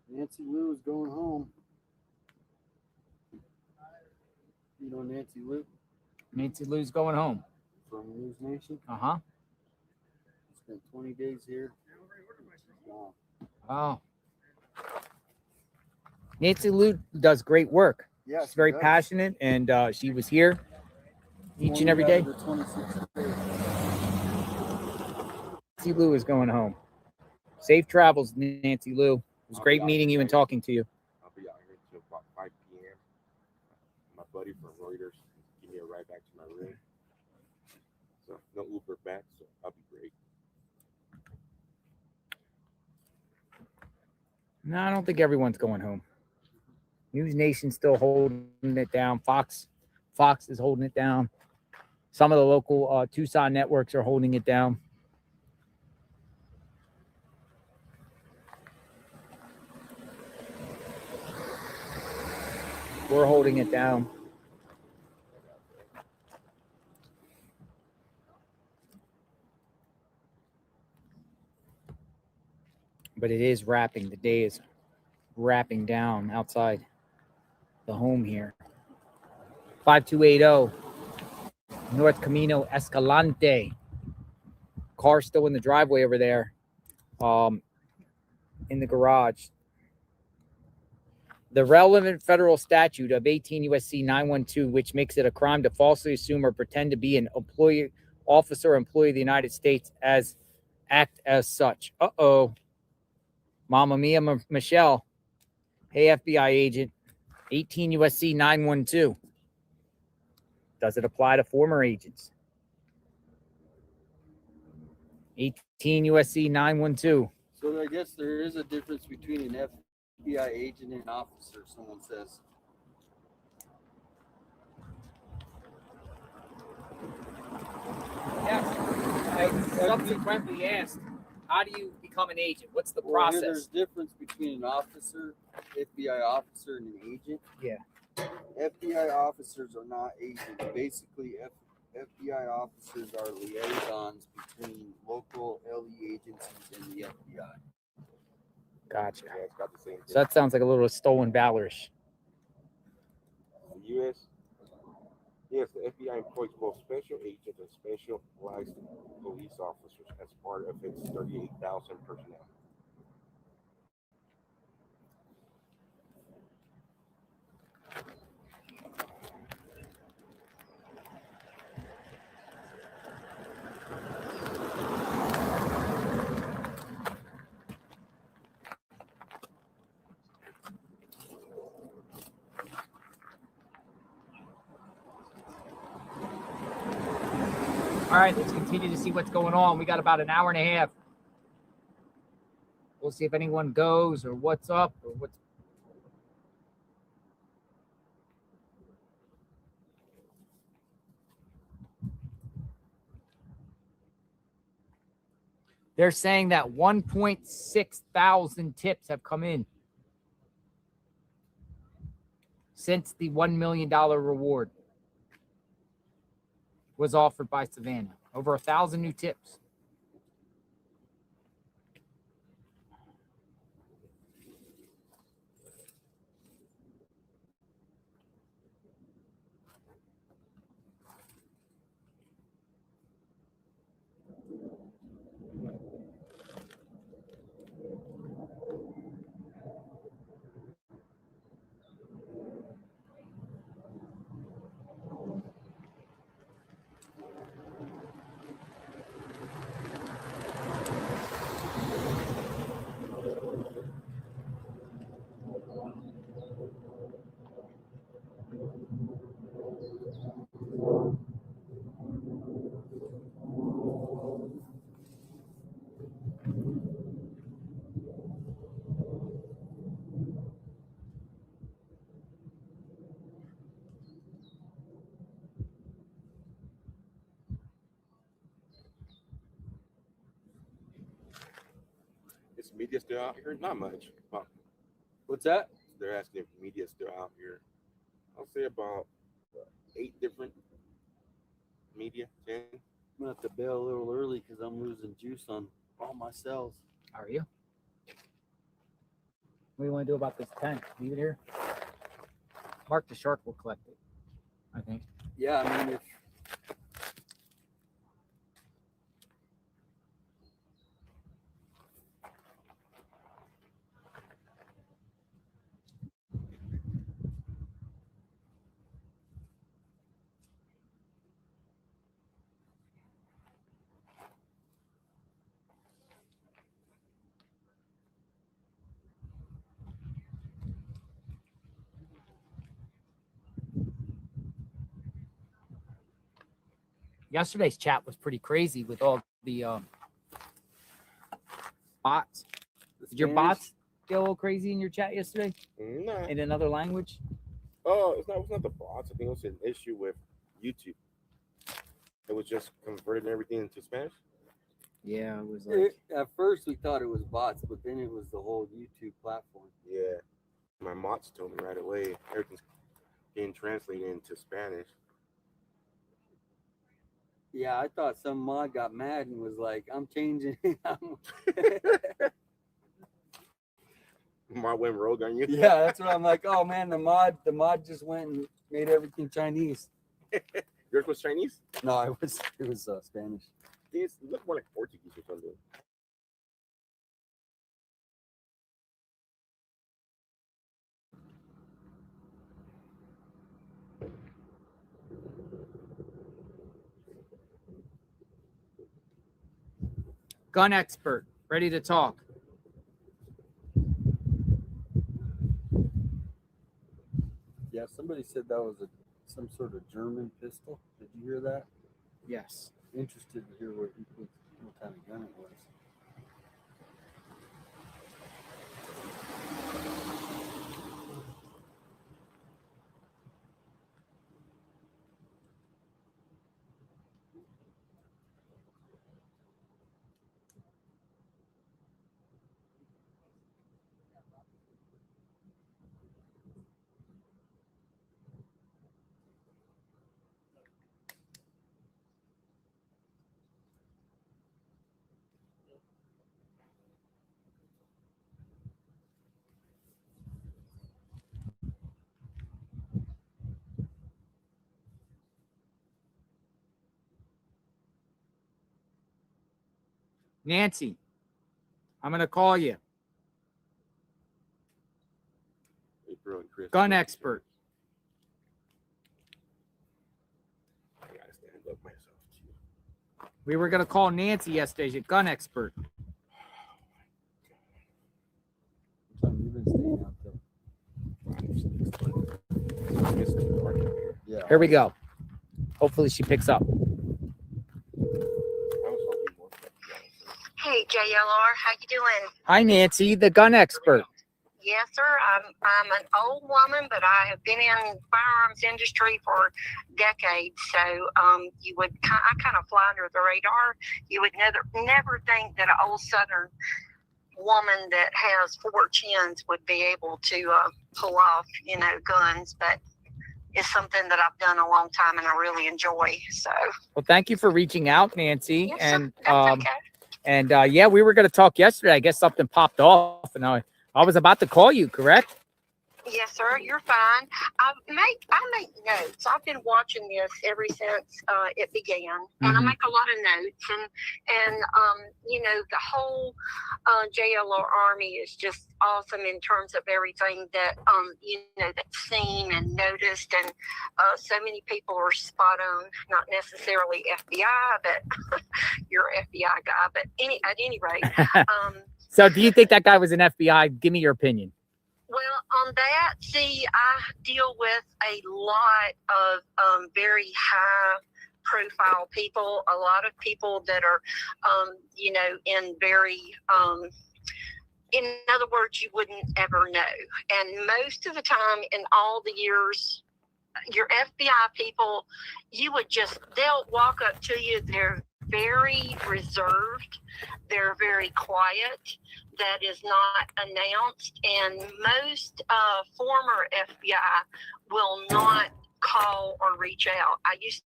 Nancy Lou is going home. You know Nancy Lou Nancy Lou's going home. from News Nation? Uh-huh. Spent 20 days here. Wow. Oh. Nancy Lou does great work. Yeah, She's very she does. passionate, and she was here each and every day. The 26th day. Nancy Lou is going home. Safe travels, Nancy Lou. It was great meeting you and talking to you. I'll be out here until about 5 p.m. My buddy from Reuters give me a ride back to my room. So no Uber back, so I'll be great. No, I don't think everyone's going home. News Nation's still holding it down. Fox is holding it down. Some of the local Tucson networks are holding it down. We're holding it down. But it is wrapping. The day is wrapping down outside the home here. 5280 North Camino Escalante. Car still in the driveway over there, in the garage. The relevant federal statute of 18 U.S.C. 912, which makes it a crime to falsely assume or pretend to be an employee, officer, or employee of the United States as act as such. Uh-oh. Mama Mia Michelle. Hey, FBI agent. 18 U.S.C. 912. Does it apply to former agents? 18 U.S.C. 912. So I guess there is a difference between an FBI agent and an officer, someone says. Yes. I subsequently asked, how do you become an agent? What's the Well, here process? there's difference between an officer, FBI officer, and an agent. Yeah. FBI officers are not agents. Basically, FBI officers are liaisons between local LE agencies and the FBI. Gotcha. Yeah, it's got the same thing. So that sounds like a little stolen valorish. The U.S. Yes, the FBI employs both special agents and specialized police officers as part of its 38,000 personnel. All right, let's continue to see what's going on. We got about an hour and a half. We'll see if anyone goes or what's up or what's. They're saying that 1.6 thousand tips have come in since the $1 million reward was offered by Savannah. Over 1,000 new tips. Media still out here? Not much. What's that? They're asking if media's still out here. I'll say about 8 different media. 10. I'm gonna have to bail a little early because I'm losing juice on all my cells. Are you? What do you want to do about this tent? Leave it here? Mark the Shark will collect it, I think. Yeah, I mean, if Yesterday's chat was pretty crazy with all the bots. Did your bots get a little crazy in your chat yesterday? Nah. In another language? Oh, it's not the bots. I think it was an issue with YouTube. It was just converting everything into Spanish. Yeah, it was like at first we thought it was bots, but then it was the whole YouTube platform. Yeah. My mods told me right away everything's being translated into Spanish. Yeah, I thought some mod got mad and was like, I'm changing it. Mod went rogue on you. Yeah, that's what I'm like. Oh man, the mod just went and made everything Chinese. Yours was Chinese? No, it was Spanish. It looked more like Portuguese or something. gun expert, ready to talk. Yeah, somebody said that was some sort of German pistol. Did you hear that? Yes. Interested to hear what kind of gun it was. Nancy, I'm going to call you. April and Chris. Gun expert. I gotta stand up myself too. We were going to call Nancy yesterday. She's a gun expert. You've been staying out there. Yeah. Here we go. Hopefully she picks up. Hey JLR, how you doing? Hi, Nancy, the gun expert. Yes, sir. I'm an old woman, but I have been in firearms industry for decades. So I kind of fly under the radar. You would never think that an old Southern woman that has 4 chins would be able to pull off, guns, but it's something that I've done a long time and I really enjoy. So. Well, thank you for reaching out, Nancy. Yes, and sir. That's okay. And yeah, we were going to talk yesterday. I guess something popped off, and I was about to call you, correct? Yes, sir. You're fine. I make notes. I've been watching this ever since it began, and I make a lot of notes. And the whole JLR Army is just awesome in terms of everything that that's seen and noticed. And so many people are spot on. Not necessarily FBI, but you're an FBI guy. But at any rate. So, do you think that guy was an FBI? Give me your opinion. Well, on that, see, I deal with a lot of very high profile people, a lot of people that are, in very, in other words, you wouldn't ever know. And most of the time in all the years, your FBI people, they'll walk up to you, they're very reserved. They're very quiet. That is not announced. And most former FBI will not call or reach out. I used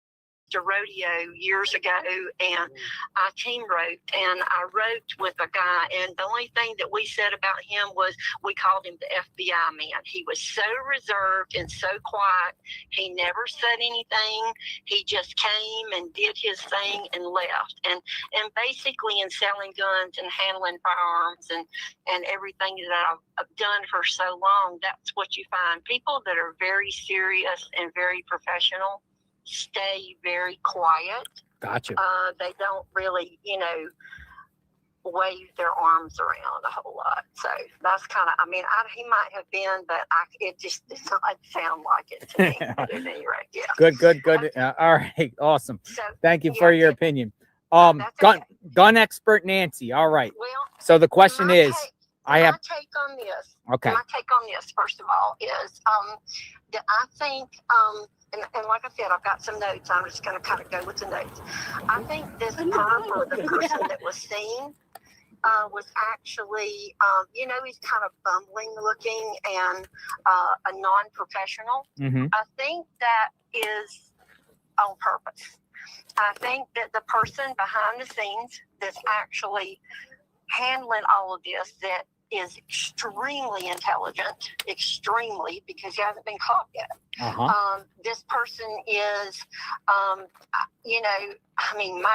to rodeo years ago, and I team wrote, and I wrote with a guy, and the only thing that we said about him was we called him the FBI man. He was so reserved and so quiet. He never said anything. He just came and did his thing and left. And basically in selling guns and handling firearms and everything that I've done for so long, that's what you find. People that are very serious and very professional stay very quiet. Gotcha. They don't really, wave their arms around a whole lot. So that's kind of, he might have been, but it doesn't sound like it to me. But at any rate, yeah. Good. All right. Awesome. So, thank you for your opinion. Gun expert Nancy. All right. Well, so the question is, my take on this. Okay. My take on this, first of all, is that I think, and like I said, I've got some notes. I'm just going to kind of go with the notes. I think this perp, or the person that was seen, was actually, he's kind of bumbling looking and a non-professional. Mm-hmm. I think that is on purpose. I think that the person behind the scenes that's actually handling all of this, that is extremely intelligent, because he hasn't been caught yet. This person is, my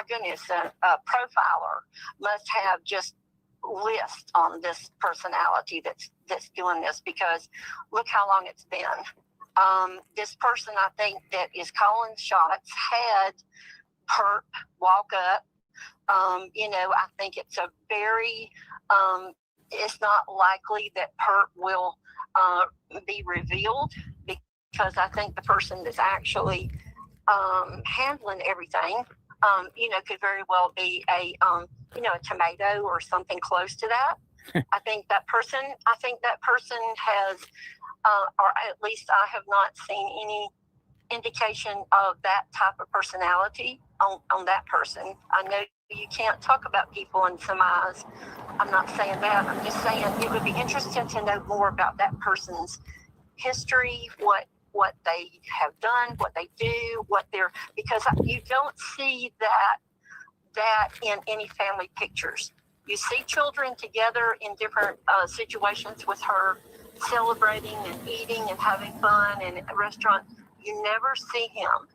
goodness, a profiler must have just lists on this personality that's doing this, because look how long it's been. This person, I think, that is calling shots had perp walk up. I think it's a very, it's not likely that perp will be revealed, because I think the person that's actually handling everything, could very well be a tomato or something close to that. I think that person has, or at least I have not seen any indication of that type of personality on that person. I know you can't talk about people in some eyes. I'm not saying that. I'm just saying it would be interesting to know more about that person's history, what they have done, what they do, because you don't see that in any family pictures. You see children together in different situations with her, celebrating and eating and having fun in a restaurant. You never see him.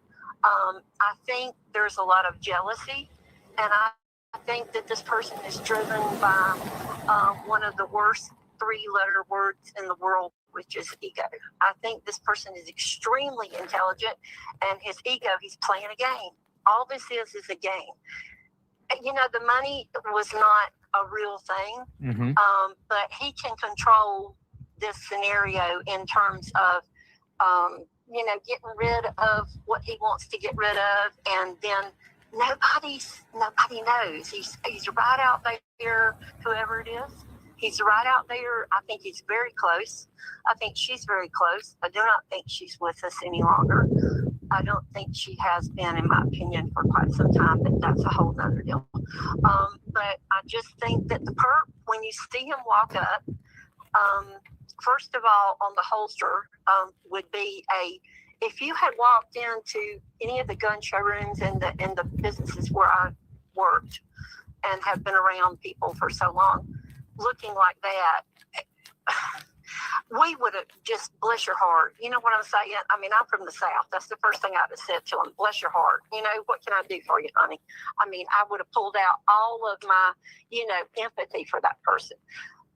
I think there's a lot of jealousy, and I think that this person is driven by one of the worst 3-letter words in the world, which is ego. I think this person is extremely intelligent, and his ego, he's playing a game. All this is a game. The money was not a real thing, but he can control this scenario in terms of, getting rid of what he wants to get rid of, and then nobody knows. He's right out there, whoever it is. He's right out there. I think he's very close. I think she's very close. I do not think she's with us any longer. I don't think she has been, in my opinion, for quite some time, but that's a whole nother deal. But I just think that the perp, when you see him walk up, first of all, on the holster, would be if you had walked into any of the gun showrooms and the businesses where I worked and have been around people for so long, looking like that, we would have just, bless your heart. You know what I'm saying? I'm from the South. That's the first thing I would have said to him. Bless your heart. What can I do for you, honey? I would have pulled out all of my, empathy for that person.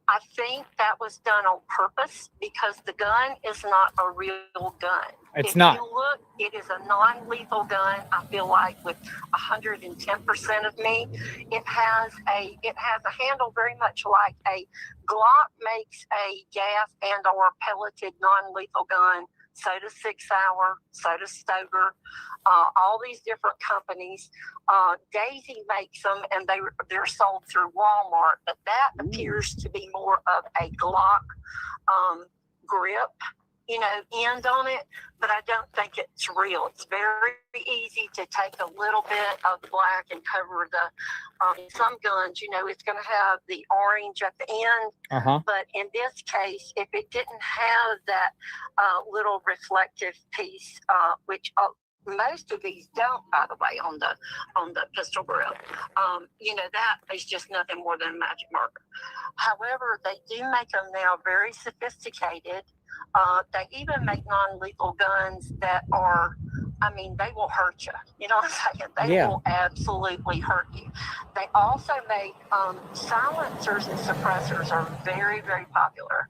I think that was done on purpose, because the gun is not a real gun. It's not. If you look, it is a non-lethal gun. I feel like with 110% of me, it has a handle very much like a Glock makes a gas and or pelleted non-lethal gun. So does 6 Hour, so does Stoker, all these different companies. Daisy makes them, and they're sold through Walmart, but that appears to be more of a Glock grip, end on it, but I don't think it's real. It's very easy to take a little bit of black and cover some guns, it's going to have the orange at the end. But in this case, if it didn't have that little reflective piece, which most of these don't, by the way, on the pistol grip, that is just nothing more than a magic marker. However, they do make them now very sophisticated. They even make non-lethal guns that are, they will hurt you. You know what I'm saying? They will absolutely hurt you. They also make silencers and suppressors are very, very popular.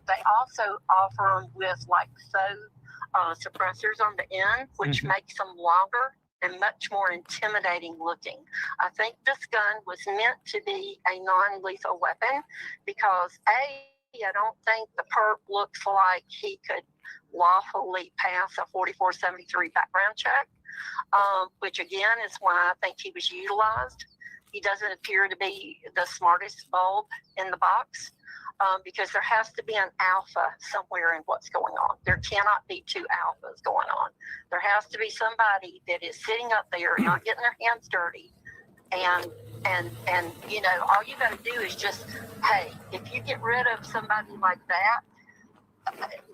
They also offer them with like faux suppressors on the end, which makes them longer and much more intimidating looking. I think this gun was meant to be a non-lethal weapon because I don't think the perp looks like he could lawfully pass a 4473 background check, which again is why I think he was utilized. He doesn't appear to be the smartest bulb in the box, because there has to be an alpha somewhere in what's going on. There cannot be two alphas going on. There has to be somebody that is sitting up there, not getting their hands dirty, and all you got to do is just, hey, if you get rid of somebody like that,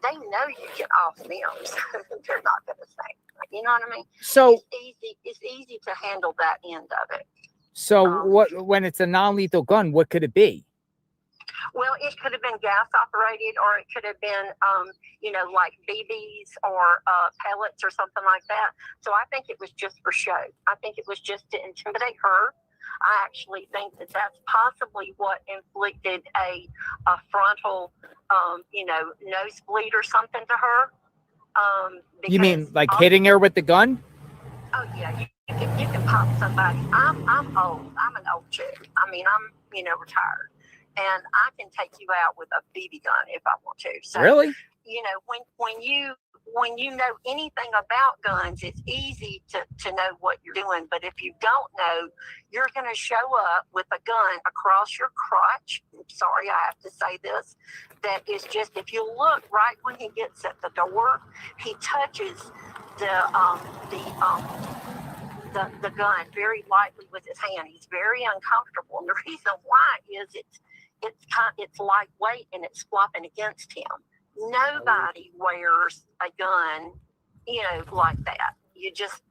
they know you get off them. They're not going to say, you know what I mean? So it's easy to handle that end of it. So when it's a non-lethal gun, what could it be? Well, it could have been gas operated, or it could have been, like BBs or pellets or something like that. So I think it was just for show. I think it was just to intimidate her. I actually think that that's possibly what inflicted a frontal, nosebleed or something to her. You mean like hitting her with the gun? Oh yeah, you can pop somebody. I'm old. I'm an old chick. I'm retired, and I can take you out with a BB gun if I want to. So, really? When you know anything about guns, it's easy to know what you're doing. But if you don't know, you're going to show up with a gun across your crotch. I'm sorry, I have to say this. That is just, if you look right when he gets at the door, he touches the gun very lightly with his hand. He's very uncomfortable, and the reason why is it's lightweight and it's flopping against him. Nobody wears a gun, like that.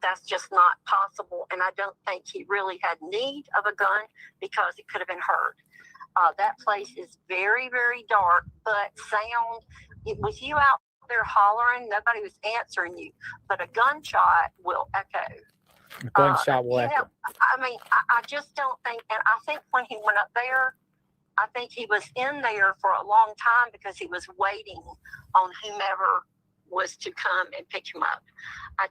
That's just not possible. And I don't think he really had need of a gun because it could have been heard. That place is very, very dark, but sound, with you out there hollering, nobody was answering you, but a gunshot will echo. A gunshot will echo. I just don't think, and I think when he went up there, I think he was in there for a long time because he was waiting on whomever was to come and pick him up. I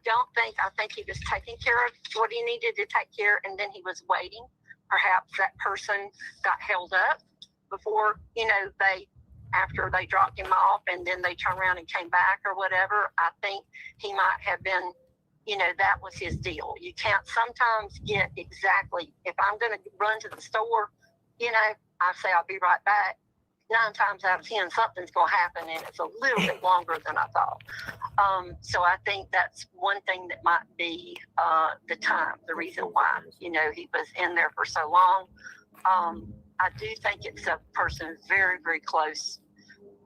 think he was taking care of what he needed to take care, and then he was waiting. Perhaps that person got held up before, after they dropped him off, and then they turned around and came back or whatever. I think he might have been, that was his deal. You can't sometimes get exactly, if I'm going to run to the store, I say I'll be right back. 9 times out of 10, something's going to happen, and it's a little bit longer than I thought. So I think that's one thing that might be the time, the reason why, he was in there for so long. I do think it's a person very, very close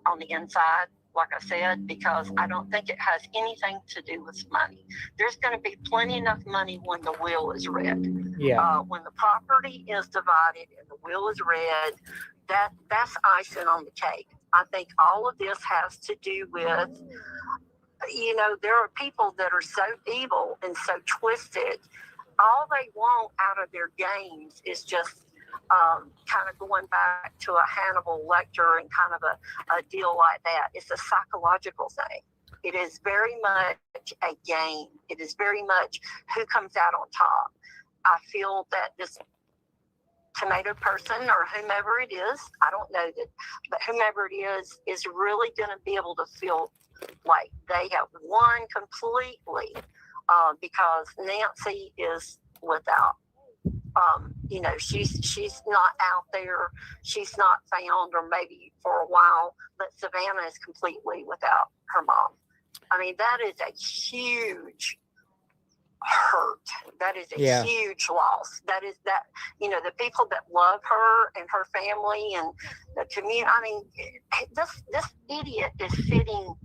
on the inside, like I said, because I don't think it has anything to do with money. There's going to be plenty enough money when the will is read. Yeah. When the property is divided and the will is read, that's icing on the cake. I think all of this has to do with, there are people that are so evil and so twisted. All they want out of their games is just kind of going back to a Hannibal Lecter and kind of a deal like that. It's a psychological thing. It is very much a game. It is very much who comes out on top. I feel that this tomato person or whomever it is, I don't know that, but whomever it is really going to be able to feel like they have won completely, because Nancy is without you know, she's not out there, she's not found, or maybe for a while, but Savannah is completely without her mom. I mean, that is a huge hurt. That is a huge loss. That is that, you know, the people that love her and her family and the community. I mean, this idiot is sitting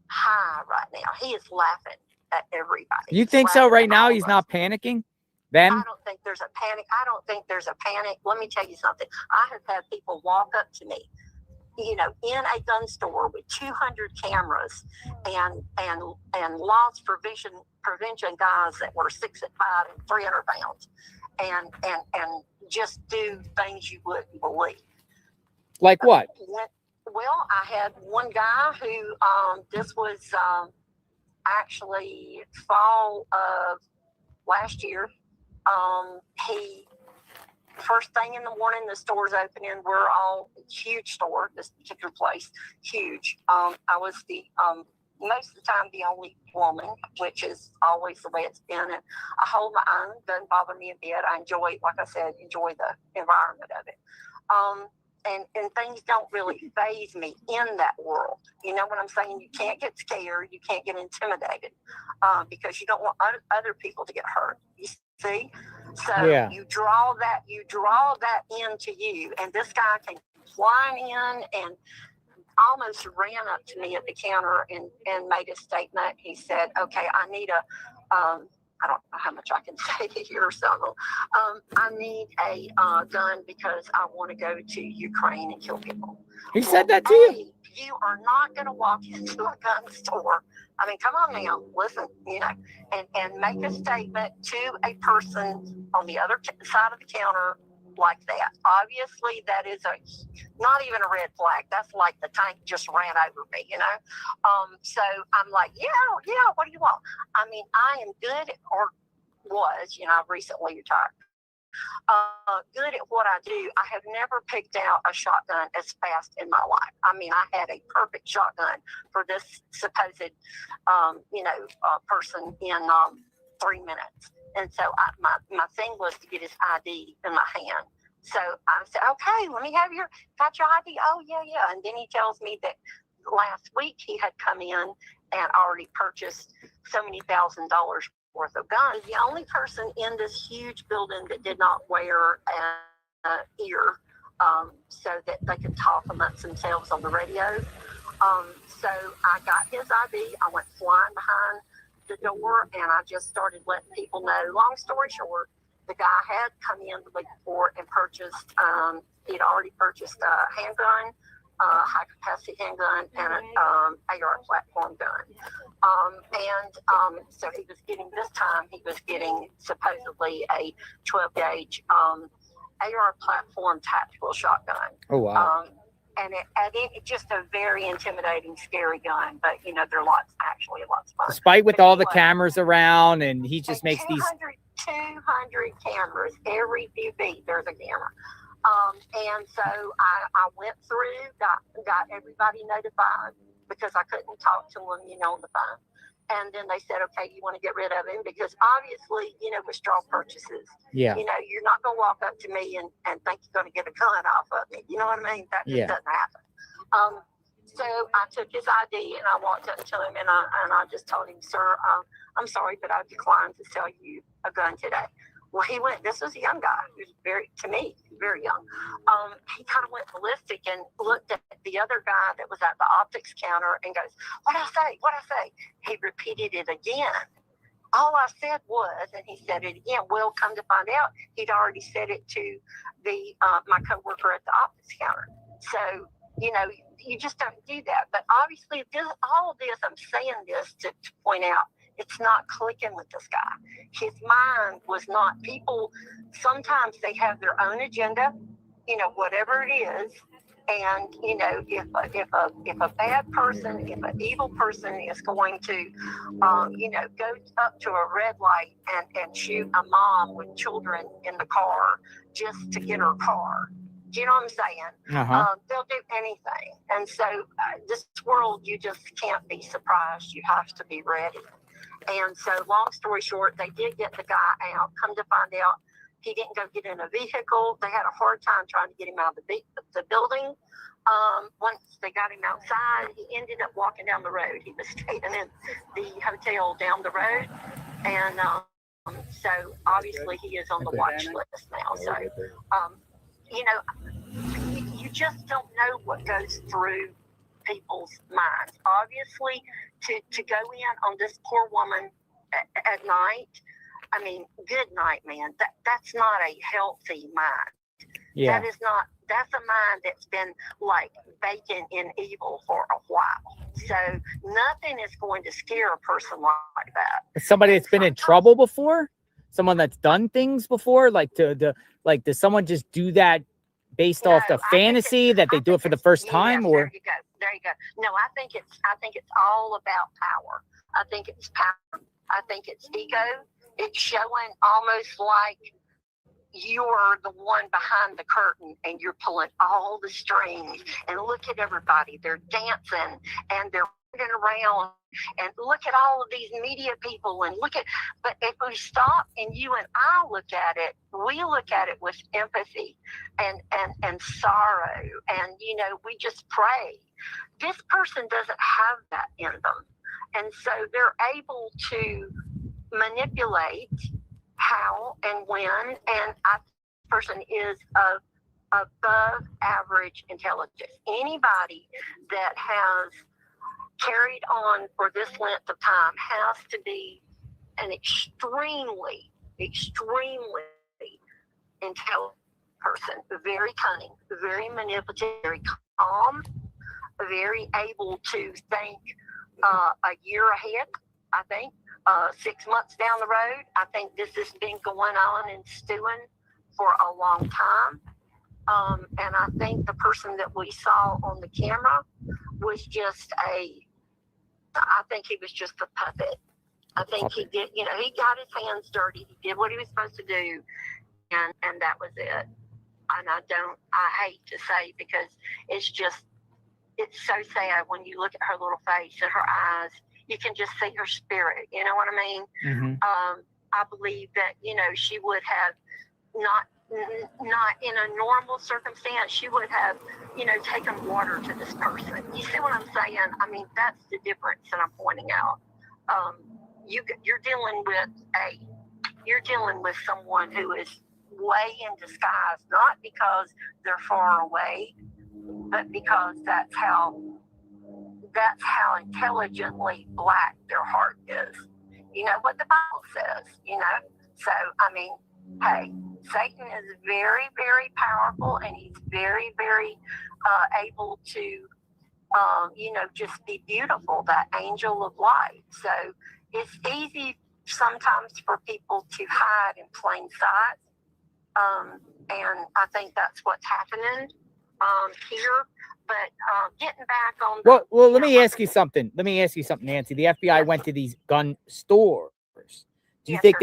high right now. He is laughing at everybody. You think so right now? He's not panicking? Them? I don't think there's a panic. I don't think there's a panic. Let me tell you something. I have had people walk up to me, you know, in a gun store with 200 cameras and loss prevention guys that were 6'5" and 300 pounds, and just do things you wouldn't believe. Like what? Well, I had one guy who this was actually fall of last year. He first thing in the morning, the store's opening. We're all huge store. This particular place, huge. I was the most of the time the only woman, which is always the way it's been. And I hold my own. Doesn't bother me a bit. I enjoy, like I said, enjoy the environment of it. And things don't really faze me in that world. You know what I'm saying? You can't get scared. You can't get intimidated because you don't want other people to get hurt. You see? So you draw that into you. And this guy came flying in and almost ran up to me at the counter and made a statement. He said, okay, I need I don't know how much I can say here, so I need a gun because I want to go to Ukraine and kill people. He said that to you? You are not going to walk into a gun store. I mean, come on now, listen, you know, and make a statement to a person on the other side of the counter like that. Obviously, that is not even a red flag. That's like the tank just ran over me, you know. So I'm like, yeah, what do you want? I mean, I am good or was, you know, I've recently retired. Good at what I do. I have never picked out a shotgun as fast in my life. I mean, I had a perfect shotgun for this supposed, person in 3 minutes. And so my thing was to get his ID in my hand. So I said, okay, let me have got your ID? Oh, yeah. And then he tells me that last week he had come in and already purchased so many $1,000s worth of guns. The only person in this huge building that did not wear an ear so that they could talk amongst themselves on the radio. So I got his ID. I went flying behind the door and I just started letting people know. Long story short, the guy had come in the week before and purchased, he'd already purchased a handgun, high capacity handgun, and an AR platform gun. So he was getting supposedly a 12 gauge AR platform tactical shotgun. Oh, wow. And it just a very intimidating, scary gun. But, you know, they're lots of fun. Despite with all the cameras around, and he just makes 200 cameras. Every few feet, there's a camera. And so I went through, got everybody notified because I couldn't talk to them, you know, on the phone. And then they said, okay, you want to get rid of him? Because obviously, you know, with straw purchases, you know, you're not going to walk up to me and think you're going to get a gun off of me. You know what I mean? That just doesn't happen. So I took his ID and I walked up to him and I just told him, sir, I'm sorry, but I declined to sell you a gun today. Well, this was a young guy. He was very young. He kind of went ballistic and looked at the other guy that was at the optics counter and goes, what'd I say? He repeated it again. All I said was, and he said it again, well, come to find out, he'd already said it to my coworker at the optics counter. So, you know, you just don't do that. But obviously, all of this, I'm saying this to point out, it's not clicking with this guy. His mind was not, people, sometimes they have their own agenda, you know, whatever it is. And, you know, if a bad person, if an evil person is going to, you know, go up to a red light and shoot a mom with children in the car just to get her car, do you know what I'm saying? They'll do anything. And so this world, you just can't be surprised. You have to be ready. And so long story short, they did get the guy out. Come to find out, He didn't go get in a vehicle. They had a hard time trying to get him out of the building. Once they got him outside, he ended up walking down the road. He was staying in the hotel down the road. And so obviously he is on the watch list now. So, you know, you just don't know what goes through people's minds. Obviously, to go in on this poor woman at night, I mean, good night, man. That's not a healthy mind. Yeah. That's a mind that's been like baking in evil for a while. So nothing is going to scare a person like that. Somebody that's been in trouble before, someone that's done things before, like does someone just do that based off the fantasy that they do it for the first time, or? There you go. No, I think it's all about power. I think it's power. I think it's ego. It's showing almost like you're the one behind the curtain and you're pulling all the strings, and look at everybody. They're dancing and they're running around, and look at all of these media people, and but if we stop and you and I look at it, we look at it with empathy and sorrow, and you know, we just pray. This person doesn't have that in them, and so they're able to manipulate how and when, and this person is of above average intelligence. Anybody that has carried on for this length of time has to be an extremely intelligent person, very cunning, very manipulative, very calm, very able to think a year ahead, I think. 6 months down the road. I think this has been going on and stewing for a long time. And I think the person that we saw on the camera was just I think he was just a puppet. I think he did, you know, he got his hands dirty. He did what he was supposed to do. And that was it. And I hate to say, because it's so sad when you look at her little face and her eyes. You can just see her spirit. You know what I mean? Mm-hmm. I believe that, you know, she would have not in a normal circumstance, she would have, you know, taken water to this person. You see what I'm saying? I mean, that's the difference that I'm pointing out. You're dealing with someone who is way in disguise, not because they're far away, but because that's how intelligently black their heart is. You know what the Bible says, you know? So, I mean, hey, Satan is very, very powerful, and he's very, very able to, you know, just be beautiful, that angel of light. So it's easy sometimes for people to hide in plain sight. And I think that's what's happening here. But getting back on the, well, let me ask you something. Nancy. The FBI went to these gun stores. Do you think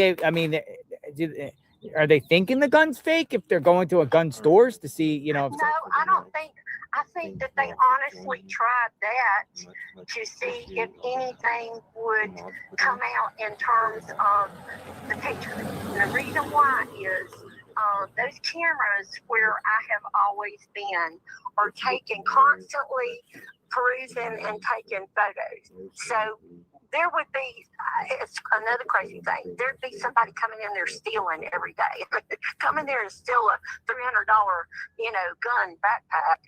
are they thinking the gun's fake if they're going to a gun stores to see, you know? No, I don't think. I think that they honestly tried that to see if anything would come out in terms of the picture. And the reason why is those cameras where I have always been are taken constantly, perusing and taking photos. So there would be, it's another crazy thing, there'd be somebody coming in there stealing every day. Come in there and steal a $300, you know, gun backpack.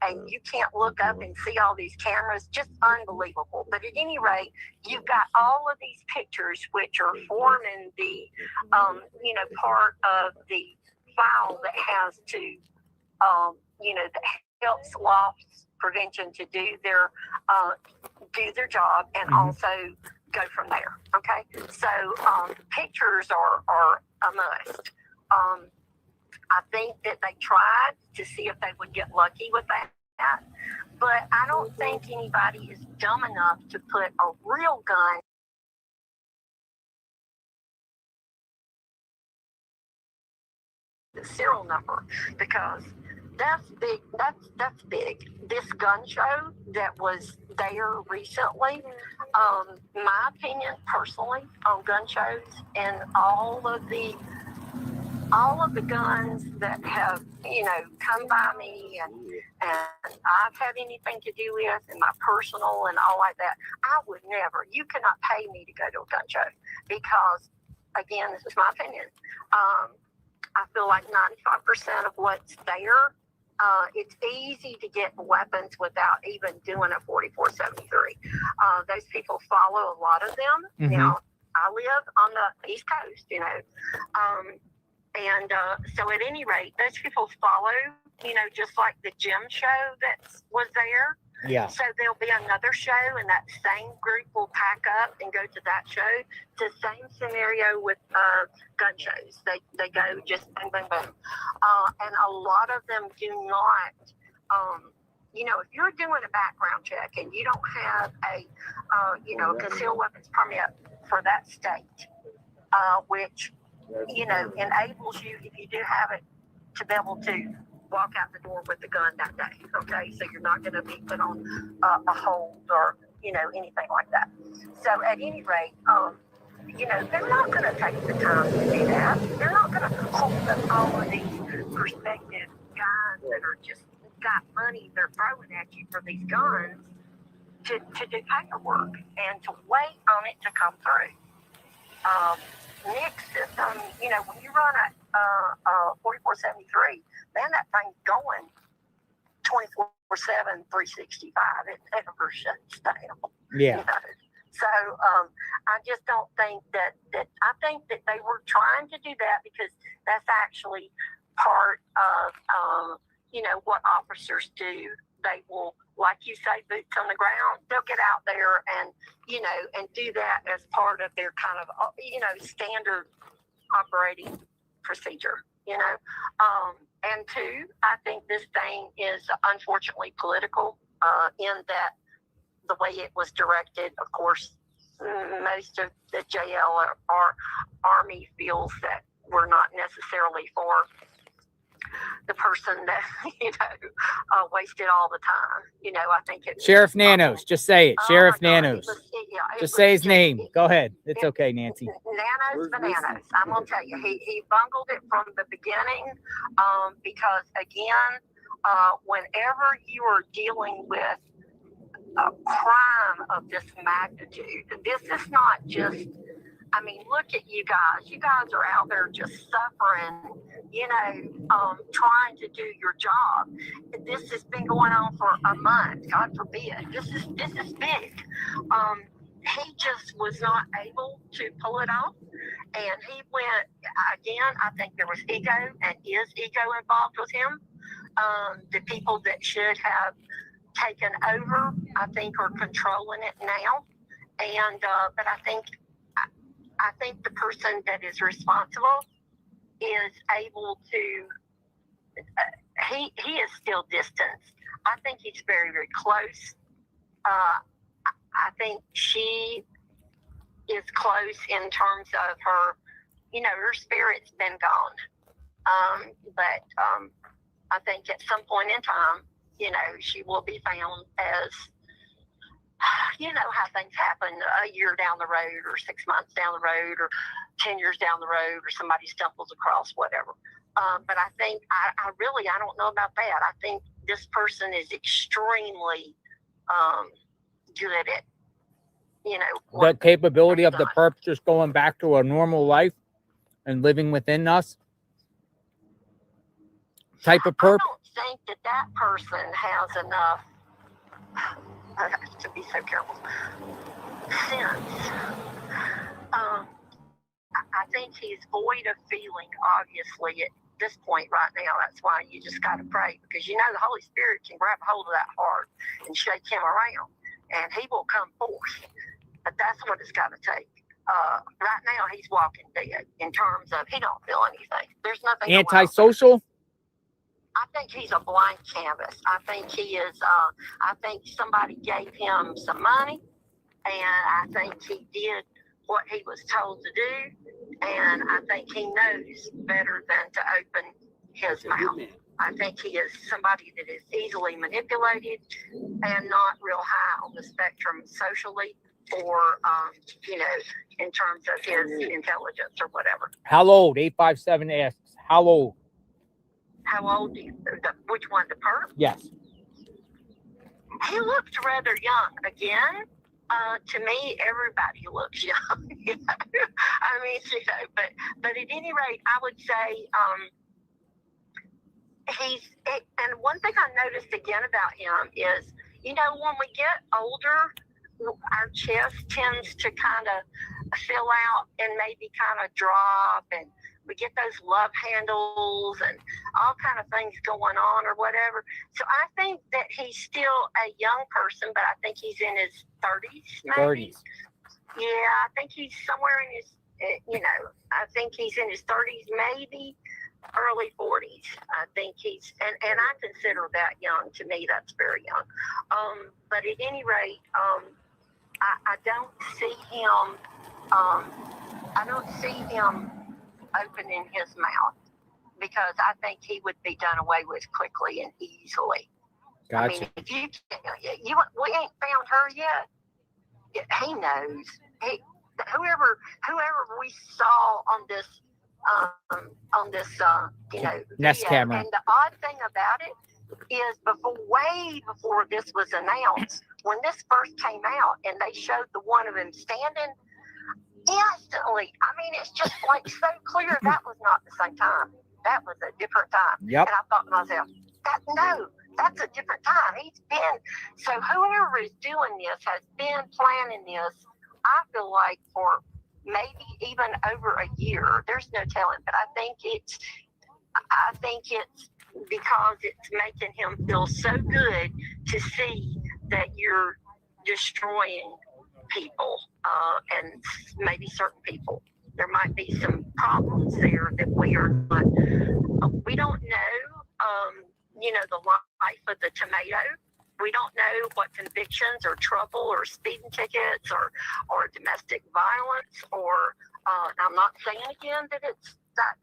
And you can't look up and see all these cameras, just unbelievable. But at any rate, you've got all of these pictures which are forming the, you know, part of the file that has to, you know, that helps loss prevention to do their job and also go from there. Okay, so pictures are a must. I think that they tried to see if they would get lucky with that, but I don't think anybody is dumb enough to put a real gun the serial number, because that's big. That's big. This gun show that was there recently, my opinion personally on gun shows and all of the all of the guns that have, come by me and I've had anything to do with in my personal and all like that, I would never. You cannot pay me to go to a gun show because, again, this is my opinion. I feel like 95% of what's there, it's easy to get weapons without even doing a 4473. Those people follow a lot of them. Mm-hmm. Now, I live on the East Coast, so at any rate, those people follow, just like the gym show that was there. Yeah. So there'll be another show, and that same group will pack up and go to that show. It's the same scenario with gun shows. They go just boom, boom, boom. And a lot of them do not, if you're doing a background check and you don't have a concealed weapons permit for that state, which, enables you, if you do have it, to be able to walk out the door with the gun that day. Okay, so you're not going to be put on a hold or anything like that. So at any rate, they're not going to take the time to do that. They're not going to hold up all of these prospective guys that are just got money they're throwing at you for these guns to do paperwork and to wait on it to come through. Nick's system, when you run a 4473, man, that thing's going 24/7, 365. It never shuts down. Yeah. So I just don't think that I think that they were trying to do that because that's actually part of what officers do. They will, like you say, boots on the ground. They'll get out there and and do that as part of their kind of standard operating procedure. And two, I think this thing is unfortunately political in that the way it was directed. Of course, most of the JLR Army feels that we're not necessarily for the person that wasted all the time. I think it. Sheriff Nanos, just say it. Sheriff Nanos. Just say his name. Go ahead. It's okay, Nancy. Nanos Bananas. I'm gonna tell you, he bungled it from the beginning. Because again, whenever you are dealing with a crime of this magnitude, this is not just. I mean, look at you guys. You guys are out there just suffering, trying to do your job. This has been going on for a month. God forbid. This is big. He just was not able to pull it off, and he went again. I think there was ego and is ego involved with him. The people that should have taken over, I think, are controlling it now. And but I think the person that is responsible is able to, he is still distanced. I think he's very, very close. I think she is close in terms of her, her spirit's been gone. But I think at some point in time, she will be found as, how things happen a year down the road or 6 months down the road or 10 years down the road or somebody stumbles across whatever. But I think I don't know about that. I think this person is extremely good at, the capability of the perp just going back to a normal life and living within us type of perp. I don't think that person has enough. I have to be so careful. Sense. I think he's void of feeling, obviously, at this point right now. That's why you just got to pray, because the Holy Spirit can grab hold of that heart and shake him around, and he will come forth. But that's what it's got to take. Right now, he's walking dead in terms of he don't feel anything. There's nothing. Antisocial? I think he's a blank canvas. I think he is. I think somebody gave him some money, and I think he did what he was told to do, and I think he knows better than to open his mouth. I think he is somebody that is easily manipulated and not real high on the spectrum socially or, in terms of his intelligence or whatever. How old? 857 asks, How old? How old? Which one? The perp? Yes. He looks rather young. Again, to me, everybody looks young. You know? I mean, you know, but at any rate, I would say and one thing I noticed again about him is, you know, when we get older, our chest tends to kind of fill out and maybe kind of drop, and we get those love handles and all kind of things going on or whatever. So I think that he's still a young person, but I think he's in his 30s, maybe. 30s. Yeah, I think he's somewhere in his, you know, I think he's in his 30s, maybe early 40s. I think he's, and I consider that young. To me, that's very young. But at any rate, I don't see him, opening his mouth, because I think he would be done away with quickly and easily. Gotcha. I mean, if we ain't found her yet. He knows. Whoever we saw on this, you know, Nest video. camera. And the odd thing about it is, way before this was announced, when this first came out and they showed the one of him standing, instantly, I mean, it's just like so clear that was not the same time. That was a different time. Yep. And I thought to myself, that's a different time. So whoever is doing this has been planning this, I feel like, for maybe even over a year. There's no telling, but I think it's because it's making him feel so good to see that you're destroying people, and maybe certain people. There might be some problems there that we don't know, you know, the life of the tomato. We don't know what convictions or trouble or speeding tickets or domestic violence or, I'm not saying again that it's that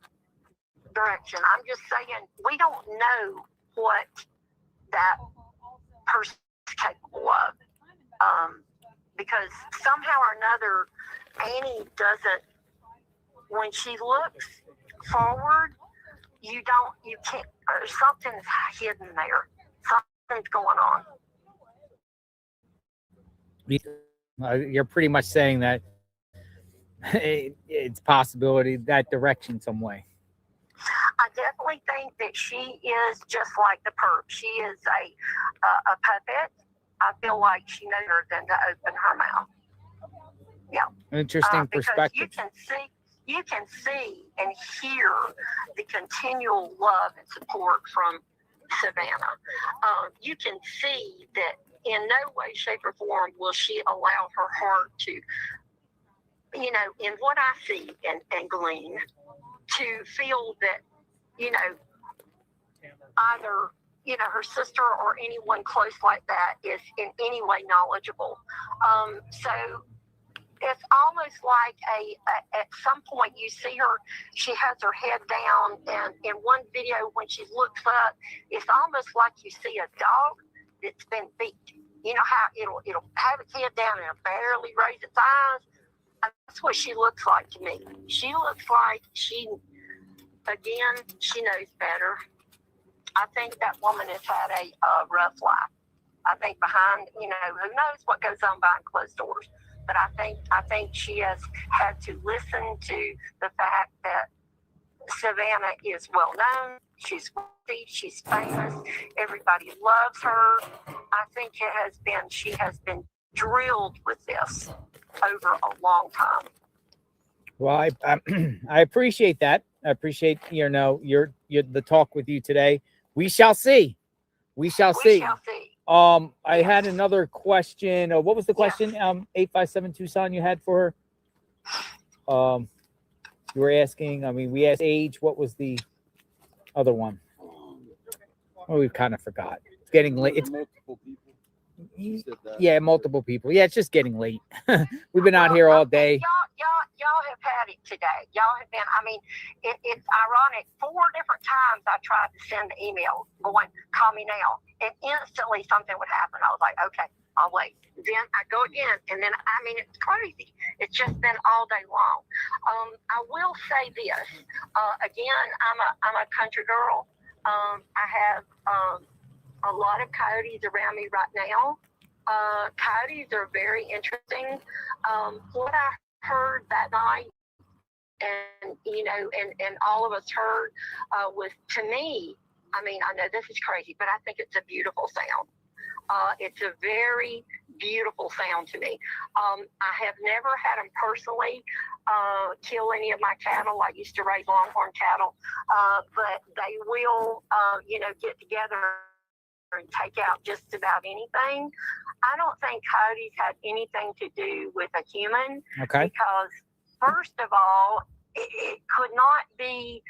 direction. I'm just saying we don't know what that person's capable of. Because somehow or another, Annie doesn't, when she looks forward, you can't, something's hidden there. Something's going on. You're pretty much saying that it's possibility that direction some way. I definitely think that she is just like the perp. She is a puppet. I feel like she knows better than to open her mouth. Yeah. Interesting Because perspective. you can see and hear the continual love and support from Savannah. You can see that in no way, shape, or form will she allow her heart to, you know, in what I see and glean, to feel that, you know, either, you know, her sister or anyone close like that is in any way knowledgeable. So it's almost like at some point you see her, she has her head down, and in one video when she looks up, it's almost like you see a dog that's been beat. You know how it'll have its head down and barely raise its eyes? That's what she looks like to me. She looks like she knows better. I think that woman has had a rough life. I think behind, you know, who knows what goes on behind closed doors. But I think she has had to listen to the fact that Savannah is well known. She's wealthy. She's famous. Everybody loves her. I think she has been drilled with this over a long time. Well, I appreciate that. I appreciate, you know, your the talk with you today. We shall see. We shall see. I had another question. What was the question? 857 Tucson you had for her? You were asking, I mean, we asked age. What was the other one? Well, we kind of forgot. It's getting late. It's multiple people. Yeah, multiple people. Yeah, it's just getting late. We've been out here all day. Y'all have had it today. Y'all have been, I mean, it's ironic. 4 different times I tried to send the email going, call me now. And instantly something would happen. I was like, okay, I'll wait. Then I go again, and then I mean it's crazy. It's just been all day long. I will say this again. I'm a country girl. I have a lot of coyotes around me right now. Coyotes are very interesting. What I heard that night, and you know, and all of us heard, was, to me, I mean, I know this is crazy, but I think it's a beautiful sound. It's a very beautiful sound to me. I have never had them personally kill any of my cattle. I used to raise longhorn cattle, but they will, you know, get together and take out just about anything. I don't think coyotes had anything to do with a human. Okay. Because first of all, it could not be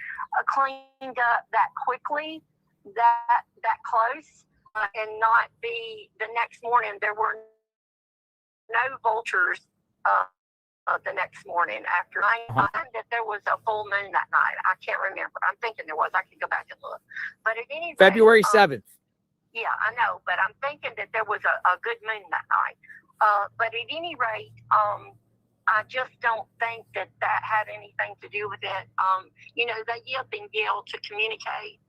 cleaned up that quickly, that close, and not be the next morning. There were no vultures the next morning after I find that there was a full moon that night. I can't remember. I'm thinking there was. I could go back and look. But at any rate, February 7th. Yeah, I know, but I'm thinking that there was a good moon that night. But at any rate, I just don't think that had anything to do with it. You know, they yip and yell to communicate,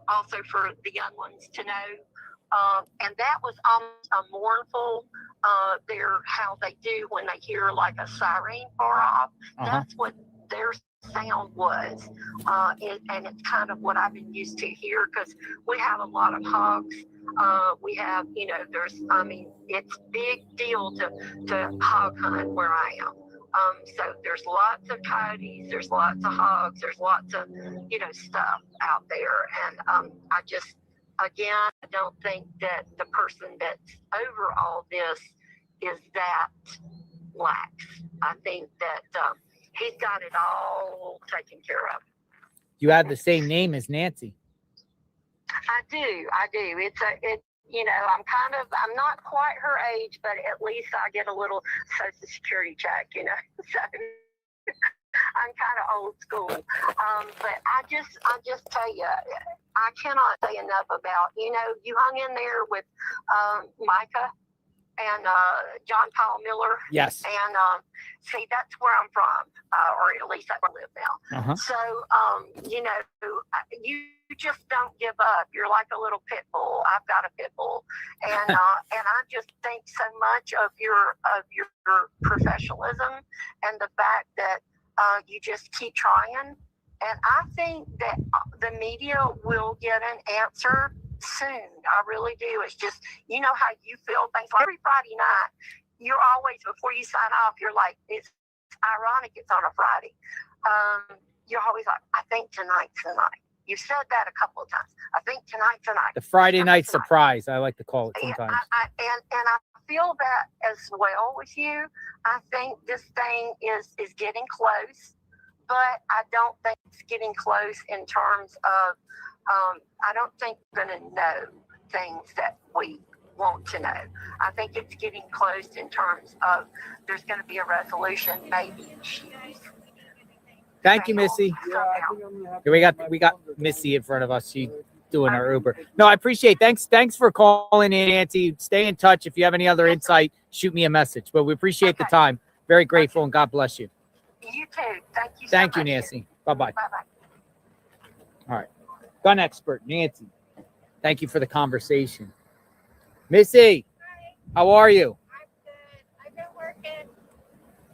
also for the young ones to know. And that was almost a mournful, how they do when they hear like a siren far off. That's what their sound was. And it's kind of what I've been used to here, because we have a lot of hogs. We have, you know, I mean, it's big deal to hog hunt where I am. So there's lots of coyotes, there's lots of hogs, there's lots of, you know, stuff out there. And I just, again, I don't think that the person that's over all this is that lax. I think that he's got it all taken care of. You have the same name as Nancy. I do. It's you know, I'm not quite her age, but at least I get a little Social Security check, you know. So I'm kind of old school. But I just tell you, I cannot say enough about, you know, you hung in there with Micah and John Paul Miller. Yes. And see, that's where I'm from, or at least that's where I live now. So, you know, you just don't give up. You're like a little pit bull. I've got a pit bull, and and I just think so much of your professionalism and the fact that you just keep trying. And I think that the media will get an answer soon. I really do. It's just, you know how you feel things. Like every Friday night, you're always, before you sign off, you're like, it's ironic it's on a Friday. You're always like, I think tonight's the night. You've said that a couple of times. I think tonight's the night. The Friday night surprise, I like to call it sometimes. And I feel that as well with you. I think this thing is getting close, but I don't think it's getting close in terms of, I don't think we're going to know things that we want to know. I think it's getting close in terms of there's going to be a resolution, maybe issues. Thank you, Missy. We got Missy in front of us. She's doing our Uber. No, I appreciate it. Thanks for calling in, Nancy. Stay in touch. If you have any other insight, shoot me a message. But we appreciate the time. Very grateful, and God bless you. You too. Thank you so Thank you, much. Nancy. Bye-bye. Bye-bye. All right. Gun expert, Nancy. Thank you for the conversation. Missy, how are you? I'm good. I've been working.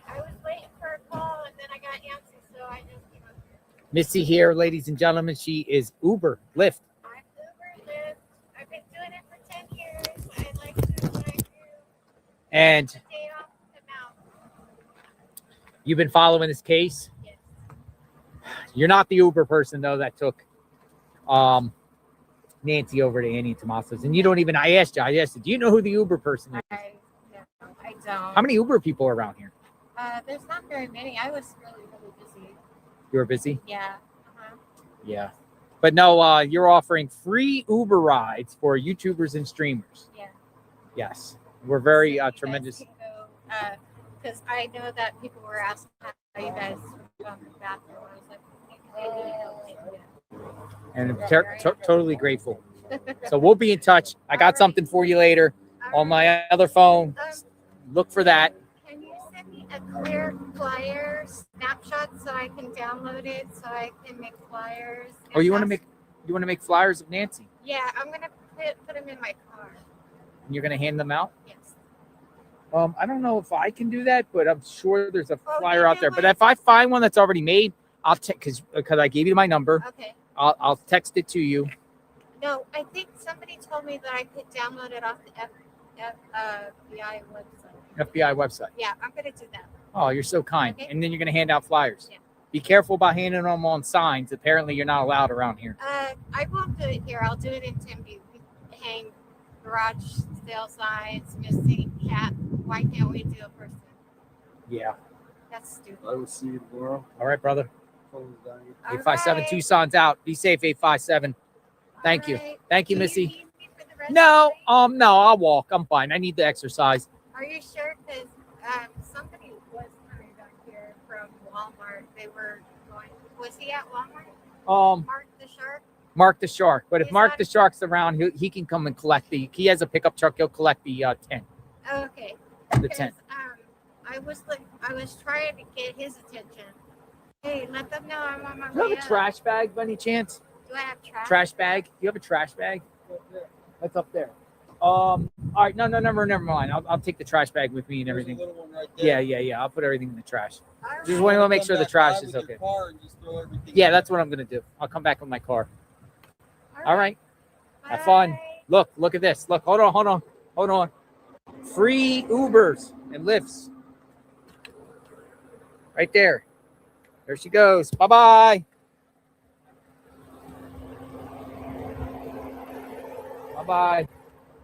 I was waiting for a call, and then I got Nancy, so I just came up here. Missy here, ladies and gentlemen. She is Uber, Lyft. I'm Uber, Lyft. I've been doing it for 10 years. I like to do what I do. And Day off, come out. you've been following this case? Yes. You're not the Uber person, though, that took Nancy over to Annie Tomaso's. And you don't even, I asked you, do you know who the Uber person is? No, I don't. How many Uber people are around here? There's not very many. I was really busy. You were busy? Yeah. Yeah. But no, you're offering free Uber rides for YouTubers and streamers. Yeah. Yes. We're very tremendous. Because I know that people were asking how you guys were going to the bathroom. I was like, And I'm totally grateful. So we'll be in touch. I got something for you later. on my other phone. Look for that. Can you send me a clear flyer snapshot so I can download it so I can make flyers? Oh, you want to make flyers of Nancy? Yeah, I'm gonna put them in my car. And you're going to hand them out? Yes. I don't know if I can do that, but I'm sure there's a Oh, flyer out there. But if I find one that's already made, I'll because I gave you my number. Okay. I'll text it to you. No, I think somebody told me that I could download it off the FBI website. FBI website. Yeah, I'm gonna do that. Oh, you're so kind. Okay. And then you're going to hand out flyers. Yeah. Be careful about handing them on signs. Apparently, you're not allowed around here. I won't do it here. I'll do it in Tempe. We hang garage sale signs, missing cat. Why can't we do a person? Yeah. That's stupid. I will see you tomorrow. All right, brother. Phone's dying. 857 Tucson's out. Be safe, 857. Thank you. right. Thank you, Do Missy. need me for the rest No, of the night? no, I'll walk. I'm fine. I need the exercise. Are you sure? Because somebody was coming back here from Walmart. They were going. Was he at Walmart? Mark the Shark. Mark the Shark. But if He's Mark not- the Shark's around, he can come and collect he has a pickup truck. He'll collect the tent. Okay. The Because tent. I was trying to get his attention. Hey, let them know I'm on my Do you way have a up. trash bag by any chance? Do I have trash? Trash bag? Do you have a trash bag? That's up there. All right, no, never mind. I'll take the trash bag with me and everything. There's a little one right there. Yeah. I'll put everything in the trash. All right. Just want to make sure the trash is With okay. your car and just throw everything Yeah, in. that's what I'm gonna do. I'll come back with my car. All right. Have fun. Bye. Look at this. Look, hold on. Free Ubers and Lyfts. Right there. There she goes. Bye-bye. Bye-bye.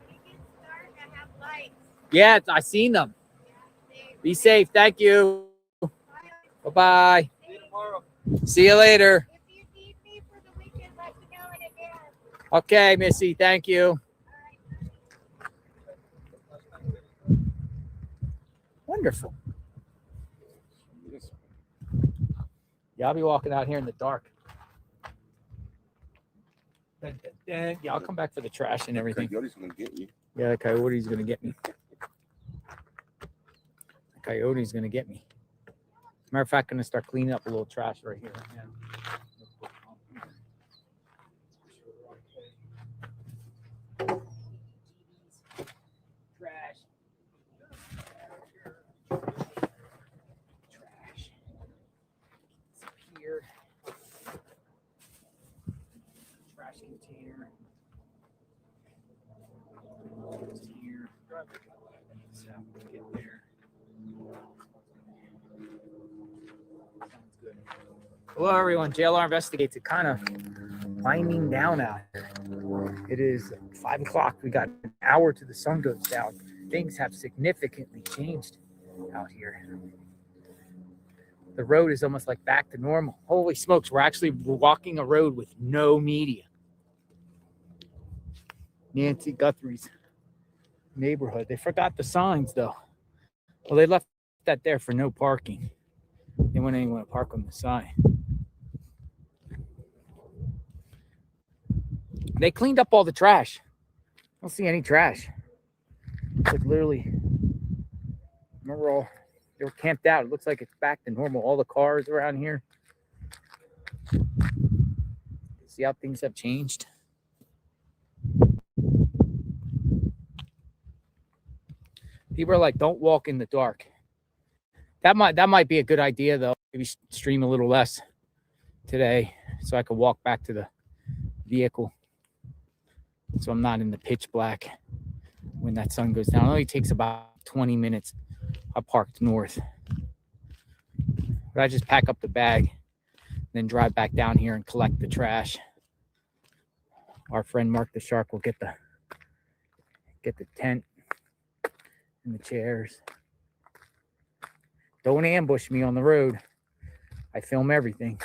When it gets dark, I have lights. Yeah, I seen them. Be safe. Thank you. Bye-bye. See you tomorrow. See you later. If you need me for the weekend, let me know in advance. Okay, Missy. Thank you. Wonderful. Yeah, I'll be walking out here in the dark. Yeah, I'll come back for the trash and everything. Coyote's gonna get you. Yeah, the coyote's gonna get me. The coyote's gonna get me. Matter of fact, I'm gonna start cleaning up a little trash right here. Right now. Trash. Trash. Here. Trash container. Here. So get there. Sounds good. Hello, everyone. JLR Investigates. It kind of winding down out here. It is 5 o'clock. We got an hour to the sun goes down. Things have significantly changed out here. The road is almost like back to normal. Holy smokes, we're walking a road with no media. Nancy Guthrie's neighborhood. They forgot the signs, though. Well, they left that there for no parking. They wouldn't even want to park on the side. They cleaned up all the trash. I don't see any trash. It's like literally, remember they were camped out. It looks like it's back to normal. All the cars around here. See how things have changed? People are like, don't walk in the dark. That might be a good idea, though. Maybe stream a little less today so I can walk back to the vehicle. So I'm not in the pitch black when that sun goes down. It only takes about 20 minutes. I parked north. But I just pack up the bag, then drive back down here and collect the trash. Our friend Mark the Shark will get the tent and the chairs. Don't ambush me on the road. I film everything.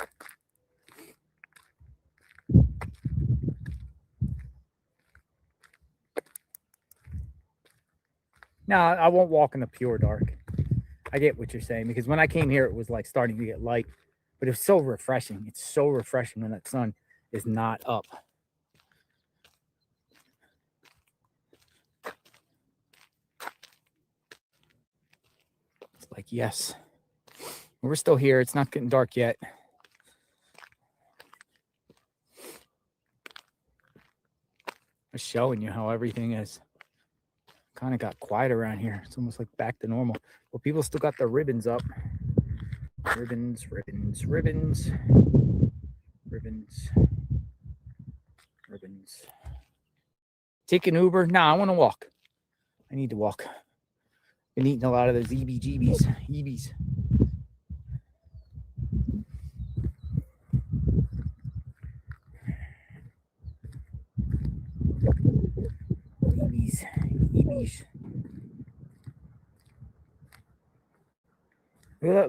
No, I won't walk in the pure dark. I get what you're saying, because when I came here, it was like starting to get light, but it's so refreshing. It's so refreshing when that sun is not up. Like, yes. We're still here. It's not getting dark yet. Just showing you how everything is kind of got quiet around here. It's almost like back to normal. Well, people still got their ribbons up. Ribbons, ribbons, ribbons, ribbons, ribbons. Take an Uber? Nah, I want to walk. I need to walk. Been eating a lot of those EBGBs. EBs. EBs. EBs.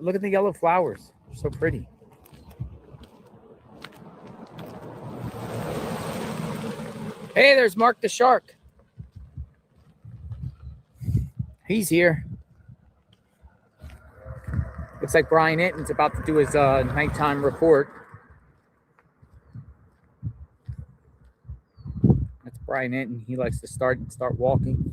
Look at the yellow flowers. They're so pretty. Hey, there's Mark the Shark. He's here. Looks like Brian Itten's about to do his nighttime report. That's Brian Itten. He likes to start walking.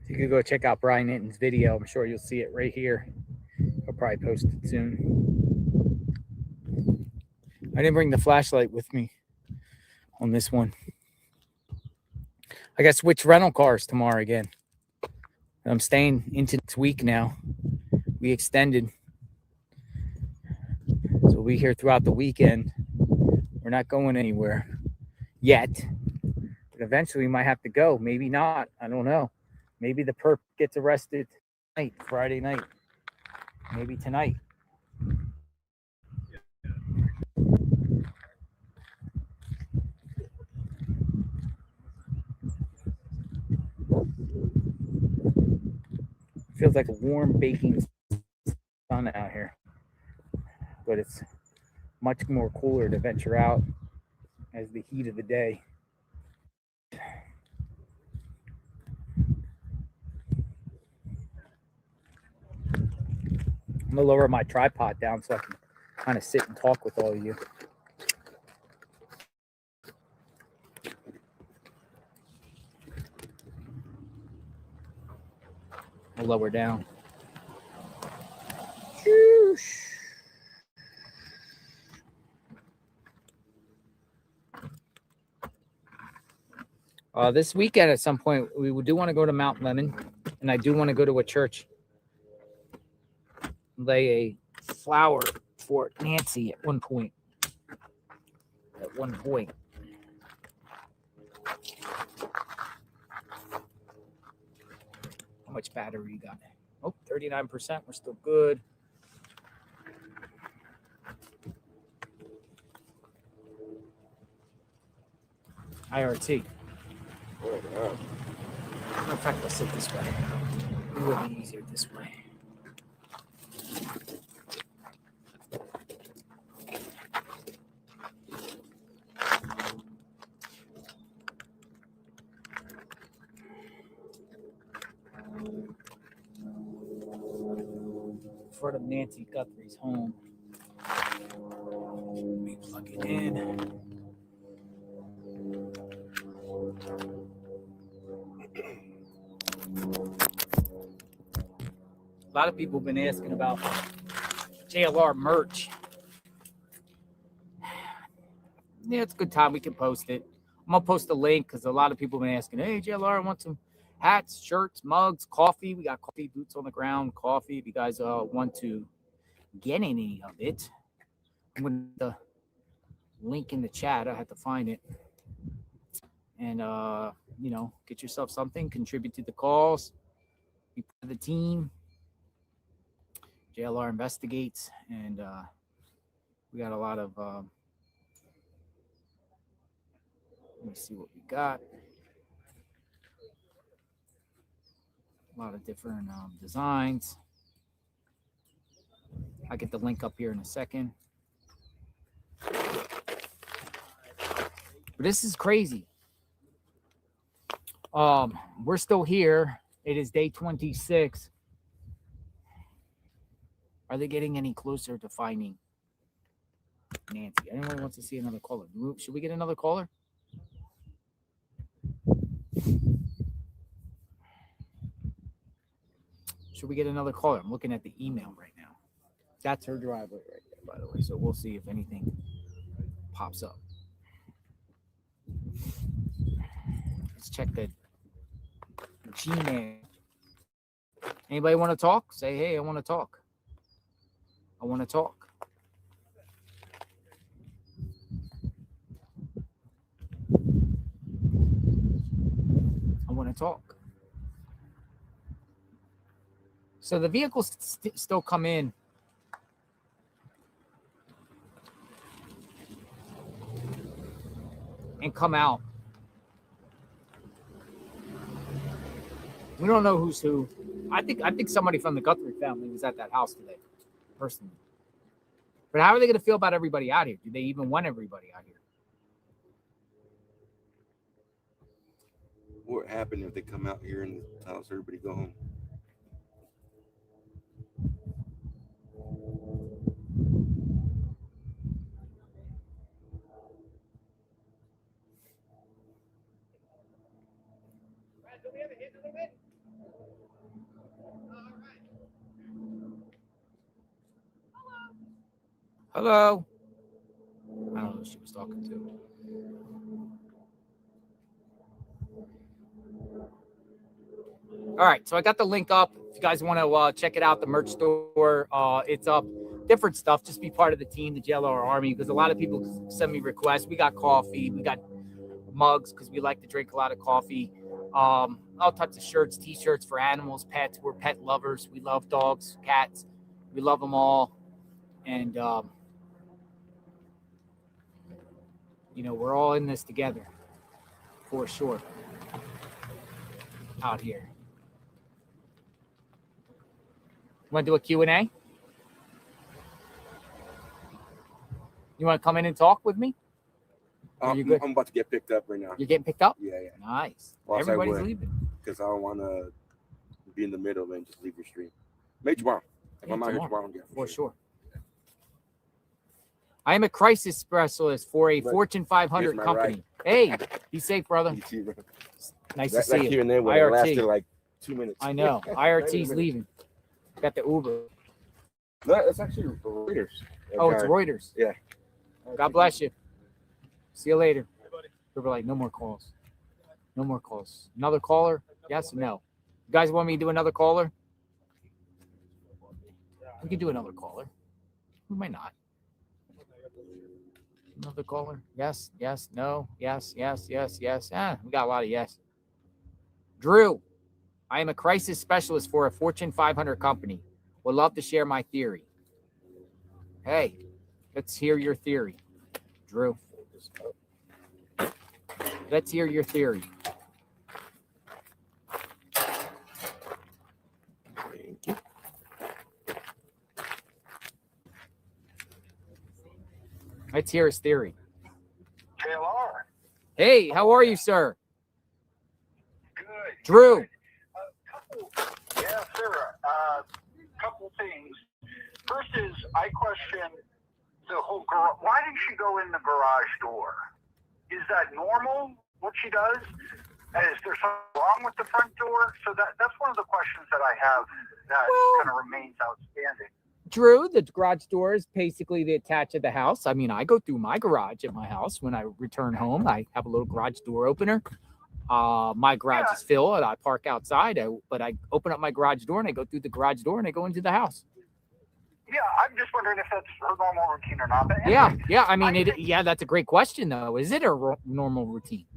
You can go check out Brian Itten's video. I'm sure you'll see it right here. I'll probably post it soon. I didn't bring the flashlight with me on this one. I got to switch rental cars tomorrow again. I'm staying into this week now. We extended. So we'll be here throughout the weekend. We're not going anywhere yet. But eventually we might have to go. Maybe not. I don't know. Maybe the perp gets arrested tonight, Friday night. Maybe tonight. Feels like a warm baking sun out here. But it's much more cooler to venture out as the heat of the day. I'm gonna lower my tripod down so I can kind of sit and talk with all of you. I'll lower down. This weekend at some point, we do want to go to Mount Lemon, and I do want to go to a church. Lay a flower for Nancy at one point. How much battery you got? Oh, 39%. We're still good. IRT. Matter of fact, let's sit this way. It will be easier this way. In front of Nancy Guthrie's home. Let me plug it in. A lot of people have been asking about JLR merch. Yeah, it's a good time. We can post it. I'm going to post a link because a lot of people have been asking, hey, JLR, I want some hats, shirts, mugs, coffee. We got coffee, boots on the ground, coffee. If you guys want to get any of it, I'm going to put the link in the chat. I have to find it. And, get yourself something, contribute to the calls, be part of the team. JLR Investigates, and we got a lot of, let me see what we got. A lot of different designs. I'll get the link up here in a second. But this is crazy. We're still here. It is day 26. Are they getting any closer to finding Nancy? Anyone wants to see another caller? Should we get another caller? Should we get another caller? I'm looking at the email right now. That's her driveway right there, by the way. So we'll see if anything pops up. Let's check the Gmail. Anybody want to talk? Say, hey, I want to talk. I want to talk. I want to talk. So the vehicles still come in. And come out. We don't know who's who. I think somebody from the Guthrie family was at that house today, personally. But how are they going to feel about everybody out here? Do they even want everybody out here? What happened if they come out here and tell us everybody go home? Hello. I don't know who she was talking to. All right, so I got the link up. If you guys want to check it out, the merch store, it's up. Different stuff. Just be part of the team, the JLR Army, because a lot of people send me requests. We got coffee. We got mugs because we like to drink a lot of coffee. All types of shirts, T-shirts for animals, pets. We're pet lovers. We love dogs, cats. We love them all. And, you know, we're all in this together for sure out here. Want to do a Q&A? You want to come in and talk with me? I'm about to get picked up right now. You're getting picked up? Yeah. Nice. Well, everybody's leaving. Because I don't want to be in the middle and just leave Restream. Maybe tomorrow. If I'm out here tomorrow, yeah. For sure. I am a crisis specialist for a Fortune 500 company. Hey, be safe, brother. You too, bro. Nice to see you. Q&A IRT. lasted like 2 minutes. I know. IRT's leaving. Got the Uber. No, it's actually Reuters. Oh, it's Reuters. Yeah. God bless you. See you later. We were like, no more calls. No more calls. Another caller? Yes or no? You guys want me to do another caller? We can do another caller. We might not. Another caller? Yes, yes, no, yes, yes, yes, yes. We got a lot of yes. Drew, I am a crisis specialist for a Fortune 500 company. Would love to share my theory. Hey, let's hear your theory, Drew. Let's hear your theory. Let's hear his theory. JLR. Hey, how are you, sir? Good. Drew. Yeah, sir. Couple things. First is, I question the whole garage. Why did she go in the garage door? Is that normal, what she does? Is there something wrong with the front door? So that's one of the questions that I have that kind of remains outstanding. Drew, the garage door is basically the attached to the house. I mean, I go through my garage at my house when I return home. I have a little garage door opener. My garage is filled. I park outside, but I open up my garage door and I go through the garage door and I go into the house. Yeah, I'm just wondering if that's her normal routine or not. But Yeah. I mean, that's a great question, though. Is it a normal routine?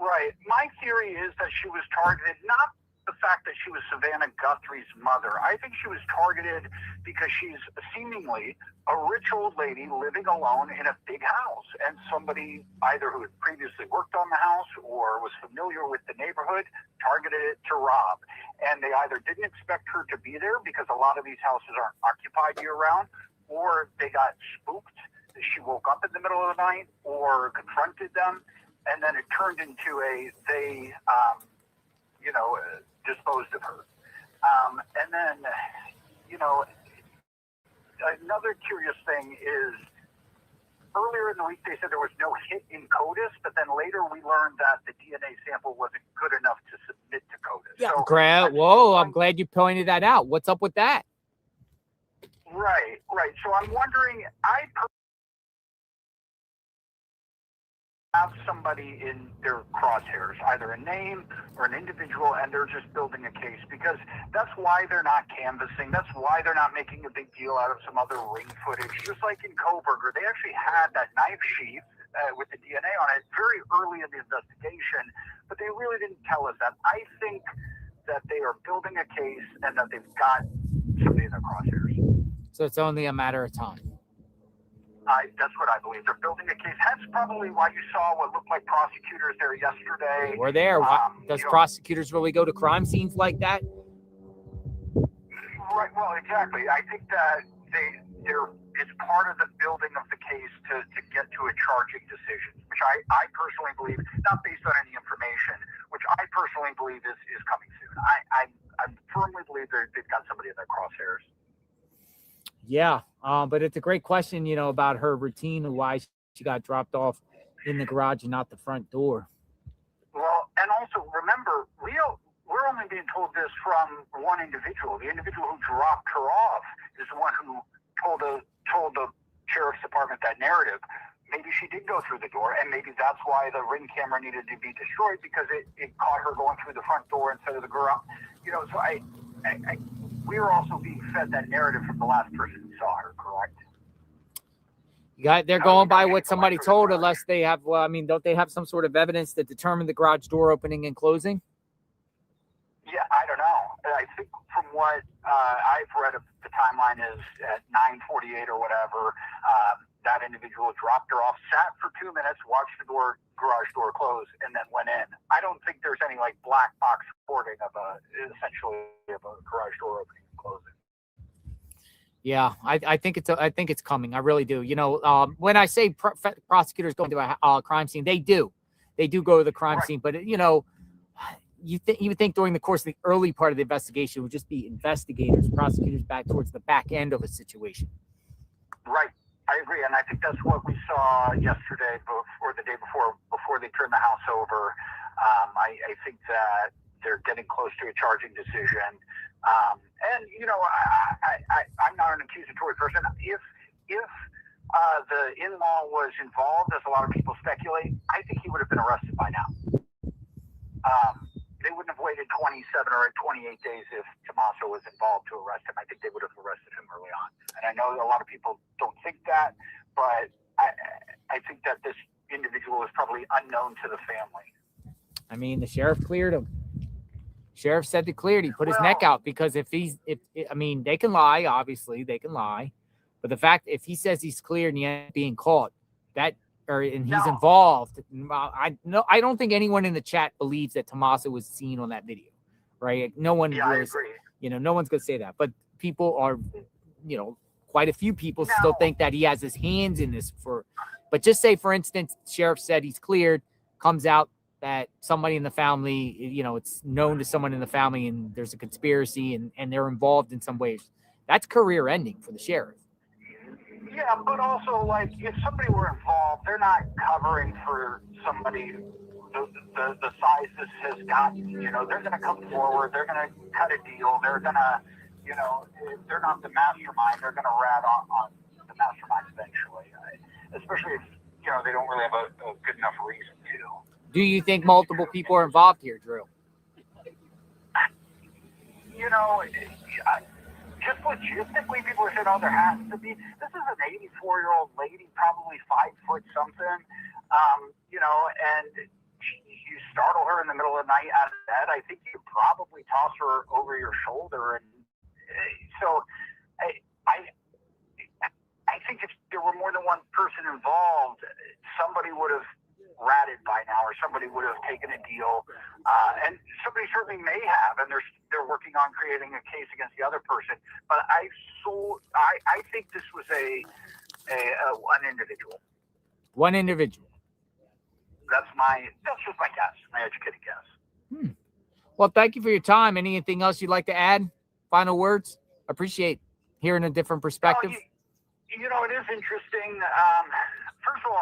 Right. My theory is that she was targeted not the fact that she was Savannah Guthrie's mother. I think she was targeted because she's seemingly a rich old lady living alone in a big house, and somebody either who had previously worked on the house or was familiar with the neighborhood targeted it to rob. And they either didn't expect her to be there because a lot of these houses aren't occupied year round, or they got spooked. She woke up in the middle of the night or confronted them, and then it turned into disposed of her. And then, another curious thing is earlier in the week they said there was no hit in CODIS, but then later we learned that the DNA sample wasn't good enough to submit to CODIS. Yeah, So, I'm glad you pointed that out. What's up with that? Right. So I'm wondering, I have somebody in their crosshairs, either a name or an individual, and they're just building a case, because that's why they're not canvassing. That's why they're not making a big deal out of some other ring footage. Just like in Koberger, they actually had that knife sheath with the DNA on it very early in the investigation, but they really didn't tell us that. I think that they are building a case and that they've got somebody in their crosshairs. So it's only a matter of time. That's what I believe. They're building a case. That's probably why you saw what looked like prosecutors there yesterday. We're there. Does prosecutors really go to crime scenes like that? Right. Well, exactly. I think that it's part of the building of the case to get to a charging decision, which I personally believe, not based on any information, which I personally believe is coming soon. I firmly believe they've got somebody in their crosshairs. Yeah, but it's a great question, about her routine and why she got dropped off in the garage and not the front door. Well, and also remember, we're only being told this from one individual. The individual who dropped her off is the one who told the sheriff's department that narrative. Maybe she did go through the door, and maybe that's why the ring camera needed to be destroyed, because it caught her going through the front door instead of the garage. So we were also being fed that narrative from the last person who saw her, correct? They're going by what somebody told, unless they have, don't they have some sort of evidence that determined the garage door opening and closing? Yeah, I don't know. I think from what I've read, the timeline is at 9:48 or whatever, that individual dropped her off, sat for 2 minutes, watched the garage door close, and then went in. I don't think there's any black box recording of a garage door opening and closing. Yeah, I think it's coming. I really do. When I say prosecutors go to a crime scene, they do go to the crime scene, but you would think during the course of the early part of the investigation, it would just be investigators, prosecutors back towards the back end of a situation. Right. I agree, and I think that's what we saw yesterday or the day before they turned the house over. I think that they're getting close to a charging decision. And I'm not an accusatory person. If the in-law was involved, as a lot of people speculate, I think he would have been arrested by now. They wouldn't have waited 27 or 28 days if Tommaso was involved to arrest him. I think they would have arrested him early on. And I know a lot of people don't think that, but I think that this individual is probably unknown to the family. The sheriff cleared him. Sheriff said they cleared. He put his neck out, because they can lie. Obviously, they can lie, but the fact if he says he's cleared and he ends up being caught, he's involved. I don't think anyone in the chat believes that Tommaso was seen on that video, right? No one. Yeah, really, I agree. No one's gonna say that, but people are, quite a few people still think that he has his hands in this. But just say, for instance, sheriff said he's cleared, comes out that somebody in the family, it's known to someone in the family, and there's a conspiracy, and they're involved in some ways. That's career ending for the sheriff. Yeah, but also, if somebody were involved, they're not covering for somebody the size this has gotten. They're going to come forward. They're going to cut a deal. They're going to, they're not the mastermind. They're going to rat on the mastermind eventually, especially if, they don't really have a good enough reason to. Do you think multiple people are involved here, Drew? Just logistically, people are saying, there has to be. This is an 84-year-old lady, probably 5 foot something, and you startle her in the middle of the night out of bed, I think you probably toss her over your shoulder. And so I think if there were more than one person involved, somebody would have ratted by now, or somebody would have taken a deal, and somebody certainly may have, and they're working on creating a case against the other person. But I think this was an individual. One individual. That's just my guess, my educated guess. Well, thank you for your time. Anything else you'd like to add? Final words? Appreciate hearing a different perspective. Well, you know, it is interesting. First of all,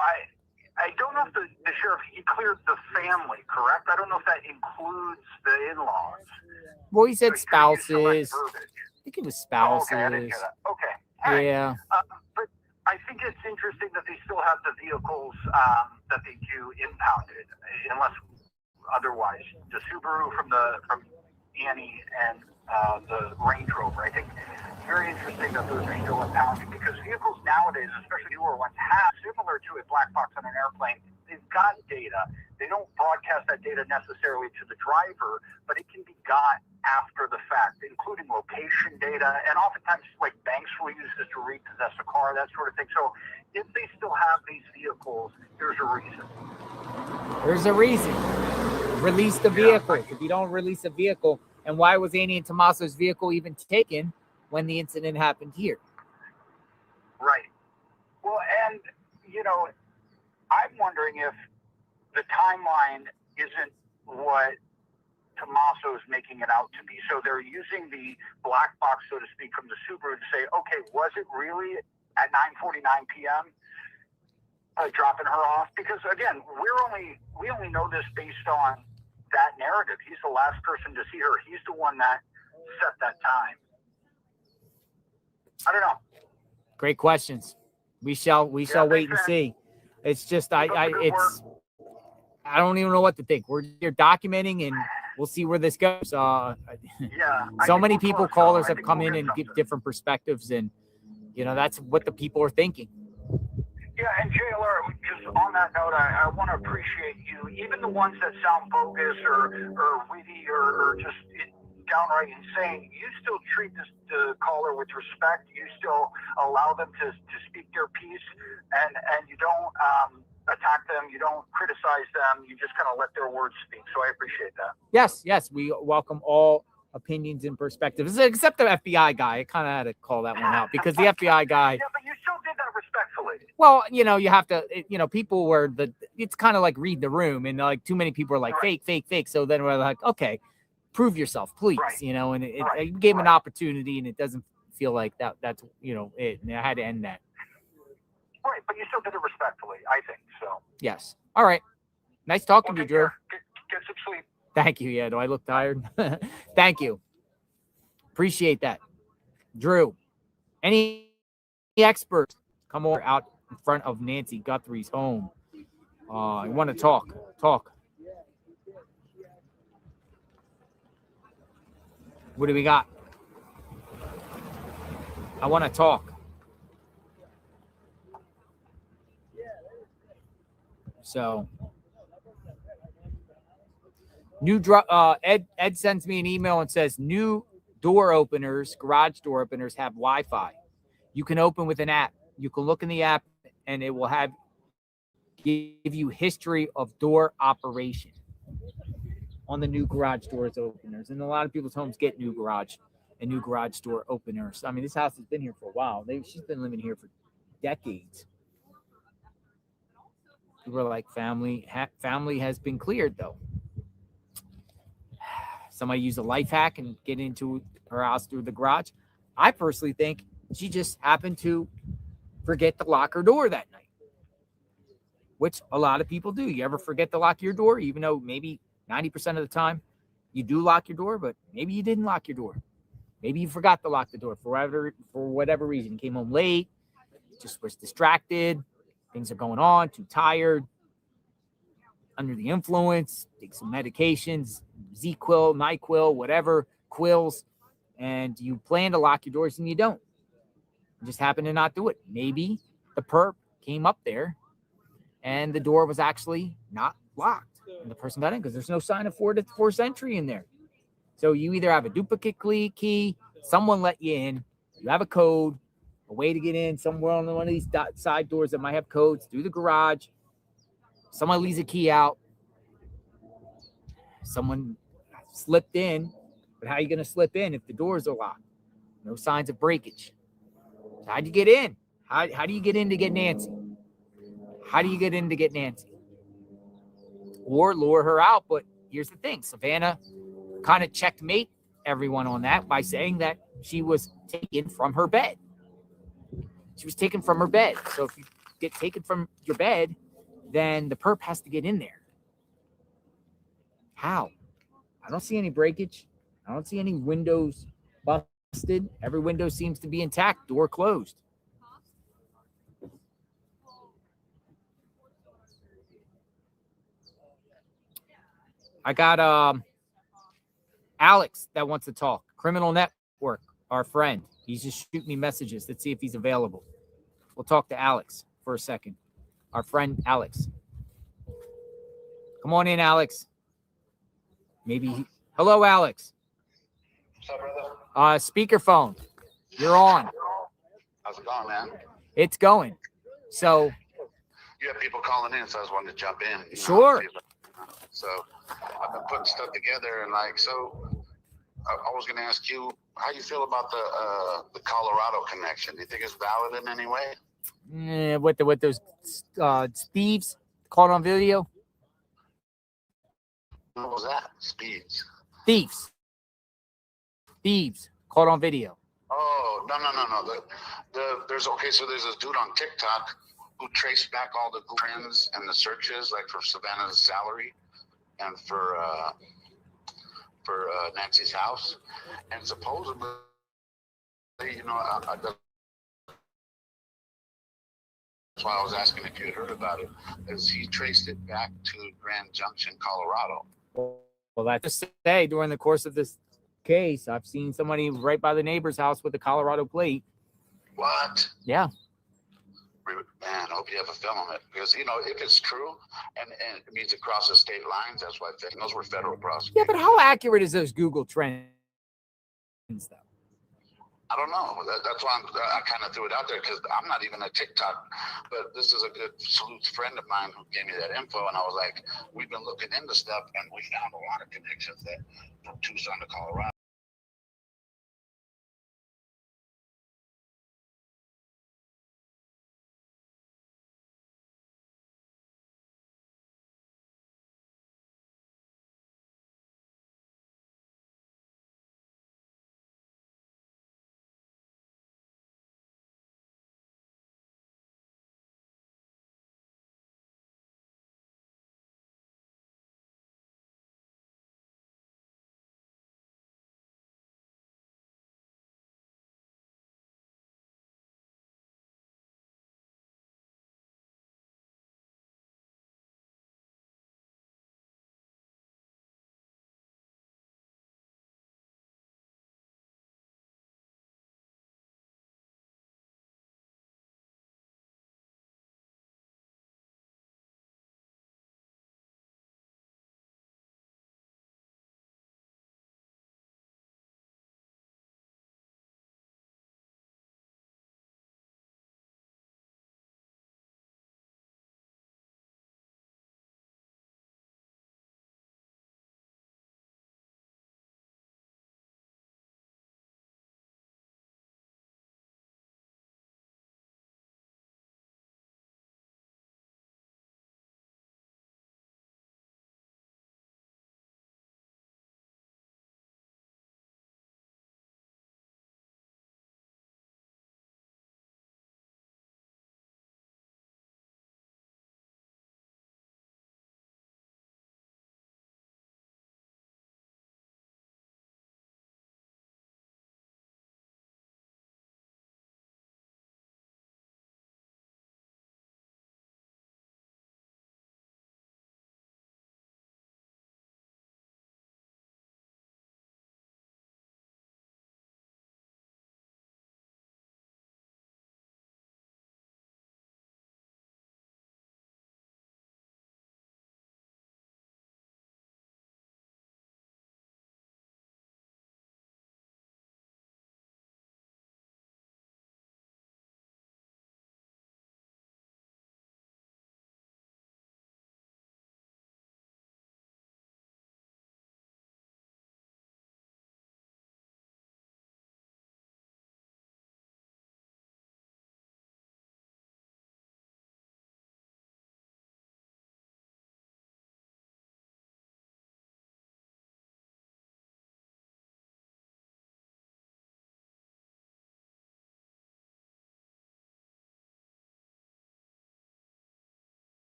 I don't know if the sheriff, he cleared the family, correct? I don't know if that includes the in-laws. Well, he said So spouses. I think it was spouses. Oh, okay, I didn't hear that. Okay. All right. Yeah. But I think it's interesting that they still have the vehicles that they do impounded, unless otherwise. The Subaru from Annie and the Range Rover. I think it's very interesting that those are still impounded, because vehicles nowadays, especially newer ones, have, similar to a black box on an airplane, they've got data. They don't broadcast that data necessarily to the driver, but it can be got after the fact, including location data, and oftentimes like banks will use this to repossess a car, that sort of thing. So if they still have these vehicles, there's a reason. There's a reason. Release the vehicle. If you don't release a vehicle, and why was Annie and Tommaso's vehicle even taken when the incident happened here? Right. Well, and, you know, I'm wondering if the timeline isn't what Tommaso's making it out to be. So they're using the black box, so to speak, from the Subaru to say, okay, was it really at 9:49 p.m. Dropping her off? Because again, we only know this based on that narrative. He's the last person to see her. He's the one that set that time. I don't know. Great questions. We shall wait and see. It's just I don't even know what to think. We're here documenting, and we'll see where this goes. So many people, callers have come in and give different perspectives, and you know that's what the people are thinking. Yeah, and JLR, just on that note, I want to appreciate you, even the ones that sound bogus or witty or just downright insane. You still treat the caller with respect. You still allow them to speak their piece, and you don't attack them. You don't criticize them. You just kind of let their words speak. So I appreciate that. Yes, we welcome all opinions and perspectives, except the FBI guy. I kind of had to call that one out because the FBI guy. Yeah, but you still did that respectfully. Well, you know, you have to, people were it's kind of like read the room, and like too many people are like fake. So then we're like, okay, prove yourself, please, and I gave him an opportunity, and it doesn't feel like that's, it. And I had to end that. Right, but you still did it respectfully, I think, so. Yes. All right. Nice talking to you, Drew. Get some sleep. Thank you. Yeah, do I look tired? Thank you. Appreciate that. Drew, any experts come over out in front of Nancy Guthrie's home? I want to talk. What do we got? I want to talk. So, Ed sends me an email and says new door openers, garage door openers have Wi-Fi. You can open with an app. You can look in the app, and it will give you history of door operation on the new garage doors openers. And a lot of people's homes get new garage door openers. I mean, this house has been here for a while. She's been living here for decades. People are like, family has been cleared, though. Somebody used a life hack and get into her house through the garage. I personally think she just happened to forget to lock her door that night, which a lot of people do. You ever forget to lock your door, even though maybe 90% of the time you do lock your door, but maybe you didn't lock your door. Maybe you forgot to lock the door for whatever reason. You came home late, just was distracted. Things are going on, too tired, under the influence, take some medications, Z-Quil, NyQuil, whatever, quills, and you plan to lock your doors and you don't. You just happen to not do it. Maybe the perp came up there and the door was actually not locked. And the person got in because there's no sign of forced entry in there. So you either have a duplicate key, someone let you in, you have a code, a way to get in somewhere on one of these side doors that might have codes through the garage. Someone leaves a key out. Someone slipped in, but how are you going to slip in if the doors are locked? No signs of breakage. So how'd you get in? How do you get in to get Nancy? How do you get in to get Nancy? Or lure her out? But here's the thing. Savannah kind of checkmate everyone on that by saying that she was taken from her bed. She was taken from her bed. So if you get taken from your bed, then the perp has to get in there. How? I don't see any breakage. I don't see any windows busted. Every window seems to be intact, door closed. I got Alex that wants to talk. Criminal Network, our friend. He's just shooting me messages. Let's see if he's available. We'll talk to Alex for a second. Our friend Alex. Come on in, Alex. Hello, Alex. What's up, brother? Speakerphone. You're on. How's it going, man? It's going. So You have people calling in, so I just wanted to jump in. Sure. So I've been putting stuff together, and I was going to ask you how you feel about the Colorado connection. Do you think it's valid in any way? With those thieves caught on video? What was that? Speeds. Thieves caught on video. Oh, no. There's this dude on TikTok who traced back all the trends and the searches, like for Savannah's salary and for Nancy's house, and supposedly, that's why I was asking if you had heard about it, is he traced it back to Grand Junction, Colorado. Well, that's just say during the course of this case, I've seen somebody right by the neighbor's house with a Colorado plate. What? Yeah. Man, I hope you have a film on it, because if it's true and it means it crosses state lines, that's why those were federal prosecutors. Yeah, but how accurate is those Google trends, though? I don't know. That's why I kind of threw it out there, because I'm not even a TikTok, but this is a good salute friend of mine who gave me that info, and I was like, we've been looking into stuff, and we found a lot of connections that from Tucson to Colorado.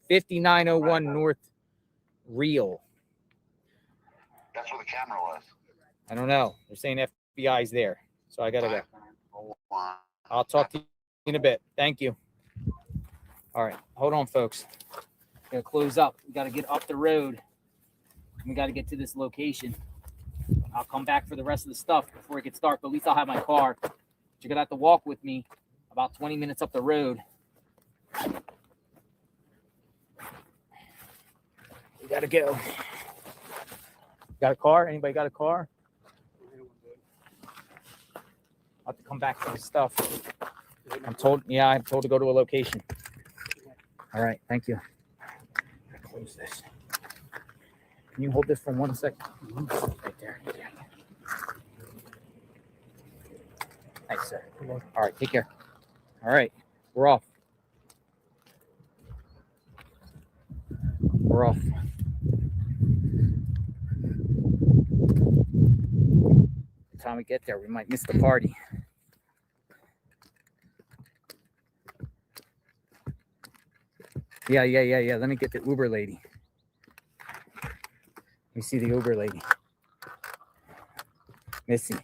5901 North Real. That's where the camera was. I don't know. They're saying FBI's there. So I got to go. I'll talk to you in a bit. Thank you. All right. Hold on, folks. Gonna close up. We got to get up the road. We got to get to this location. I'll come back for the rest of the stuff before it gets dark, but at least I'll have my car. But you're gonna have to walk with me about 20 minutes up the road. We gotta go. Got a car? Anybody got a car? I'll have to come back for the stuff. I'm told to go to a location. All right, thank you. Close this. Can you hold this for 1 second? Right there. Yeah. Thanks, sir. All right, take care. All right, we're off. We're off. By the time we get there, we might miss the party. Yeah. Let me get the Uber lady. Let me see the Uber lady. Missy.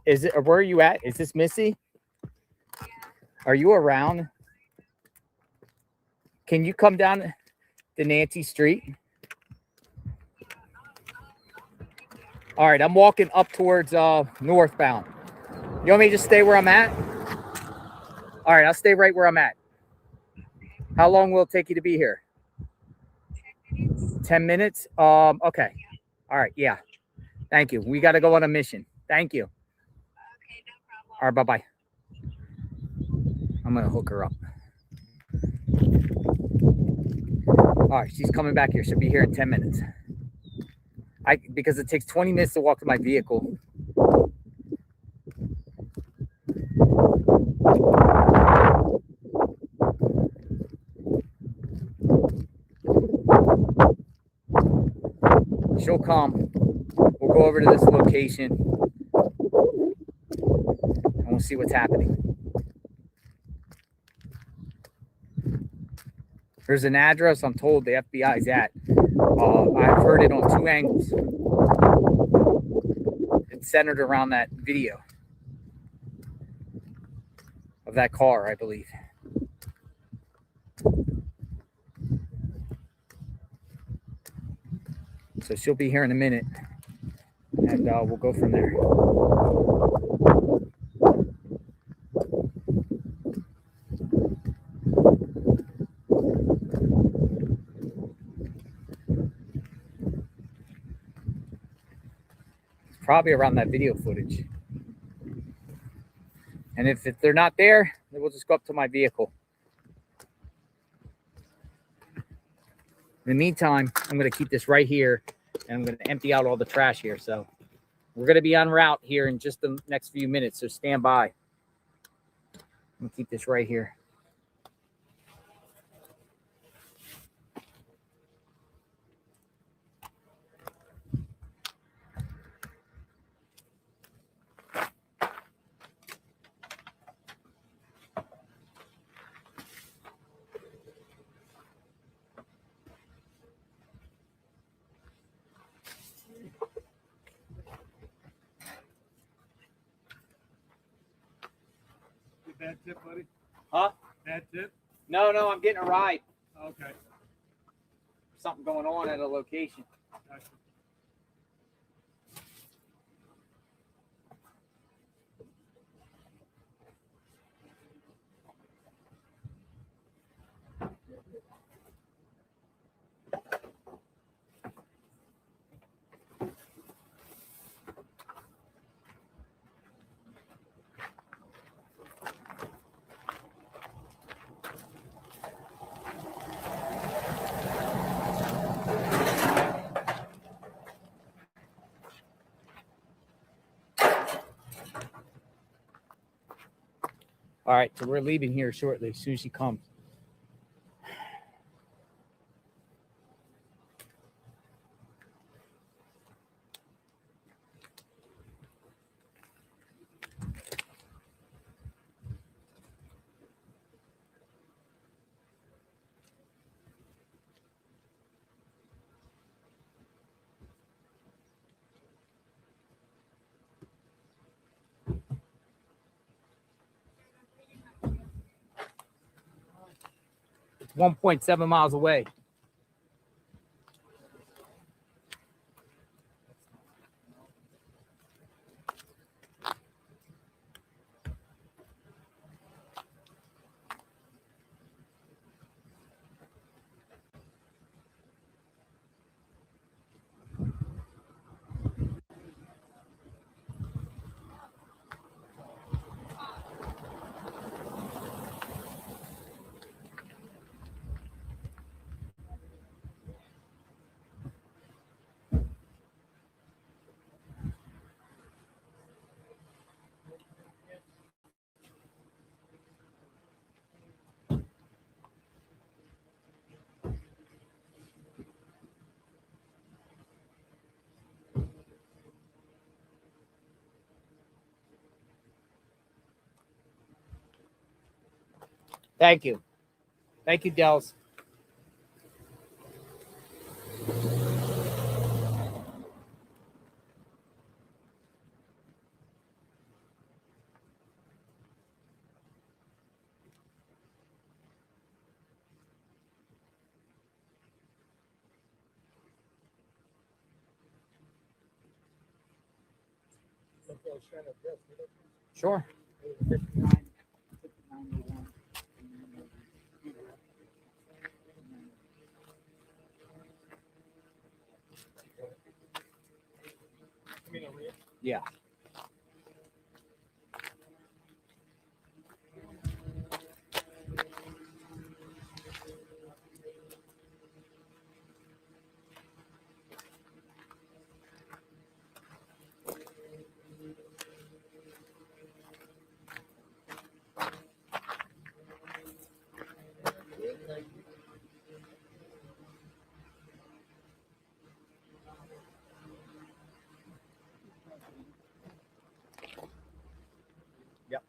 Is it where are you at? Is this Missy? Are you around? Can you come down the Nancy Street? All right, I'm walking up towards northbound. You want me to just stay where I'm at? All right, I'll stay right where I'm at. How long will it take you to be here? 10 minutes? Okay. All right, yeah. Thank you. We got to go on a mission. Thank you. Okay, no problem. All right, bye-bye. I'm going to hook her up. All right, she's coming back here. She'll be here in 10 minutes. Because it takes 20 minutes to walk to my vehicle. She'll come. We'll go over to this location. And we'll see what's happening. There's an address I'm told the FBI's at. I've heard it on 2 angles. It's centered around that video of that car, I believe. So she'll be here in a minute, and we'll go from there. Probably around that video footage. And if they're not there, then we'll just go up to my vehicle. In the meantime, I'm going to keep this right here, and I'm going to empty out all the trash here. So we're going to be en route here in just the next few minutes, so stand by. I'm going to keep this right here. Bad tip, buddy? Huh? Bad tip? No, I'm getting a ride. Okay. Something going on at a location. Gotcha. All right, so we're leaving here shortly as soon as she comes. It's 1.7 miles away. Thank you. Thank you, Dels. Sure. Yeah. Yep.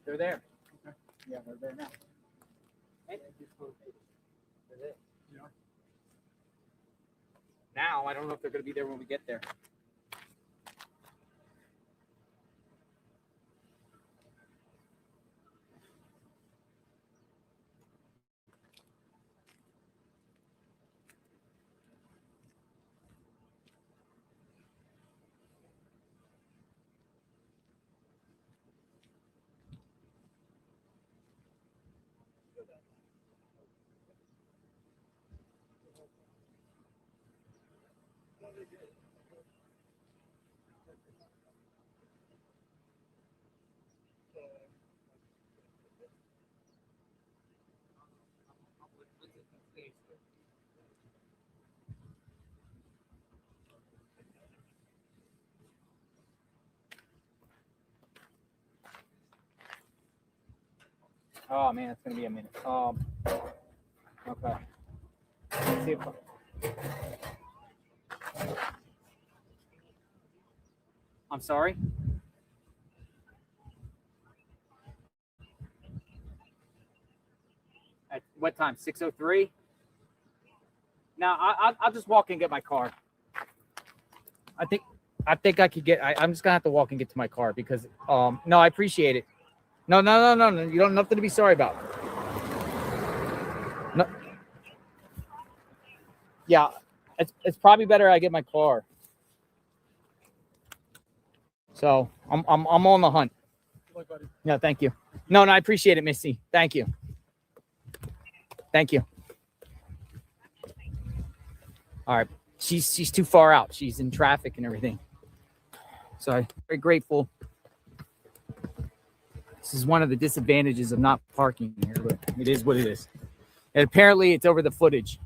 They're there. Okay. Yeah, they're there now. They're there. Now, I don't know if they're going to be there when we get there. Oh man, it's gonna be a minute. Okay. Let's see if I'm sorry. At what time? 6:03. No, I'll just walk and get my car. I think I could get. I'm just gonna have to walk and get to my car because no, I appreciate it. No. You don't have nothing to be sorry about. No. Yeah, it's probably better I get my car. So I'm on the hunt. Yeah, thank you. No, I appreciate it, Missy. Thank you. Thank you. All right. She's too far out. She's in traffic and everything. So I'm very grateful. This is one of the disadvantages of not parking here, but it is what it is. And apparently it's over the footage.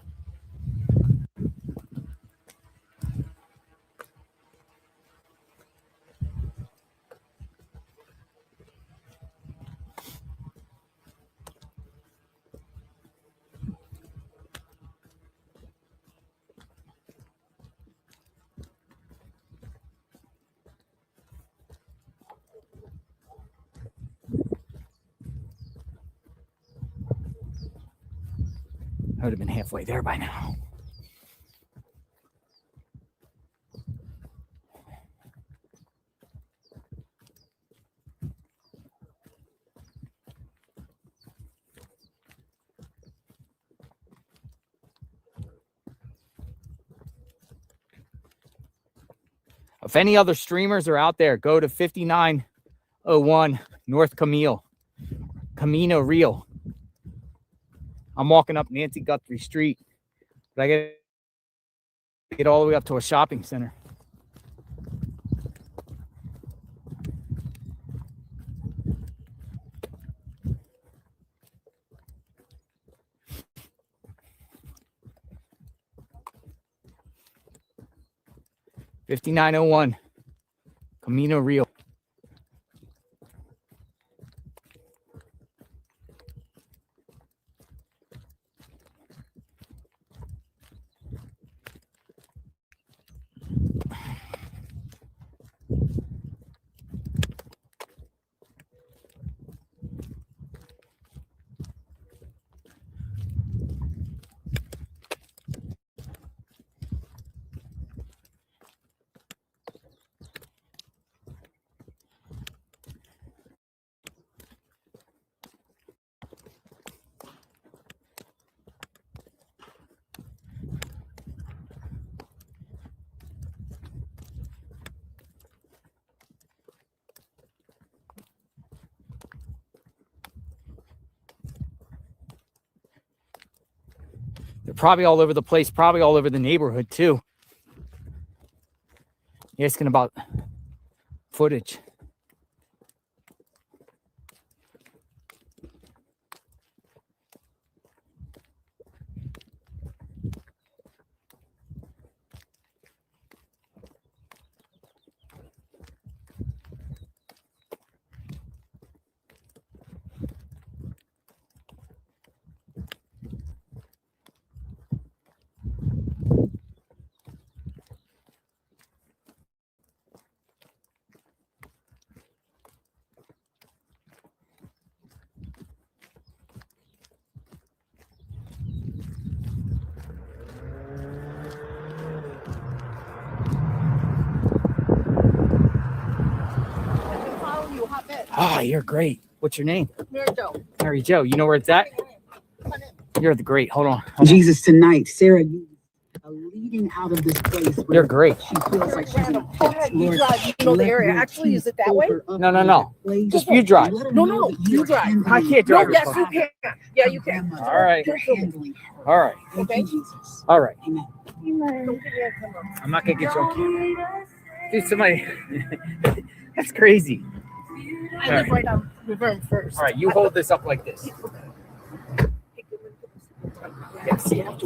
I would have been halfway there by now. If any other streamers are out there, go to 5901 North Camino Real. I'm walking up Nancy Guthrie Street, but I get all the way up to a shopping center. $59.01 Camino Real. They're probably all over the place, probably all over the neighborhood too. You're asking about footage. Ah, you're great. What's your name? Mary Jo. Mary Jo. You know where it's at? You're the great. Hold on. Jesus, tonight, Sarah, you are leading out of this place. You're great. She feels like she's in a Go ahead, you drive. You know the area. Actually, is it that way? No. Just you drive. No, you drive. I can't drive. No, yes, you can. Yeah, you can. All right. All right. Okay. All right. Don't give me a camera. I'm not gonna get you on camera. Dude, somebody. That's crazy. I live right on River first. All right, you hold this up like this.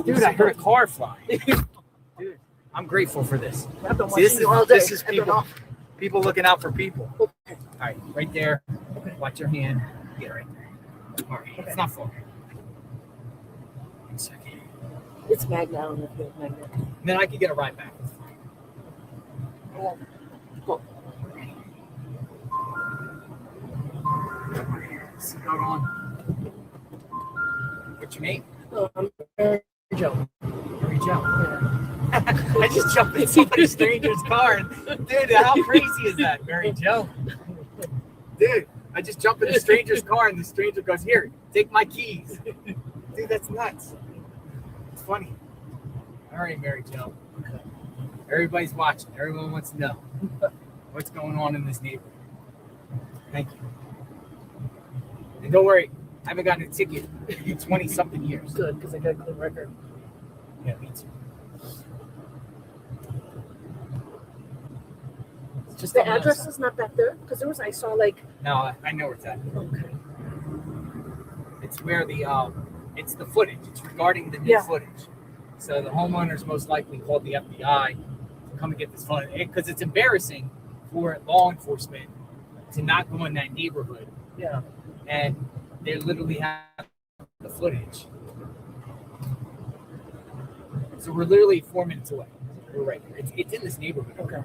Dude, I heard a car fly. Dude, I'm grateful for this. See, this is people looking out for people. All right, right there. Watch your hand. Get right there. All right, it's not far. 1 second. It's Magna. I don't know if it's Magna. Then I can get a ride back. Cool. Cigar on. What's your name? Mary Jo. Mary Jo. Yeah. I just jumped in somebody's stranger's car. Dude, how crazy is that, Mary Jo? Dude, I just jumped in a stranger's car and the stranger goes, "Here, take my keys." Dude, that's nuts. It's funny. All right, Mary Jo. Everybody's watching. Everyone wants to know what's going on in this neighborhood. Thank you. And don't worry, I haven't gotten a ticket in 20-something years. Good, because I got a clean record. Yeah, me too. It's just The on other address side. is not back there? Because there was, I saw like. No, I know where it's at. Okay. It's where it's the footage. It's regarding the new footage. So the homeowners most likely called the FBI to come and get this footage because it's embarrassing for law enforcement to not go in that neighborhood. Yeah. And they literally have the footage. So we're literally 4 minutes away. We're right here. It's in this neighborhood. Okay.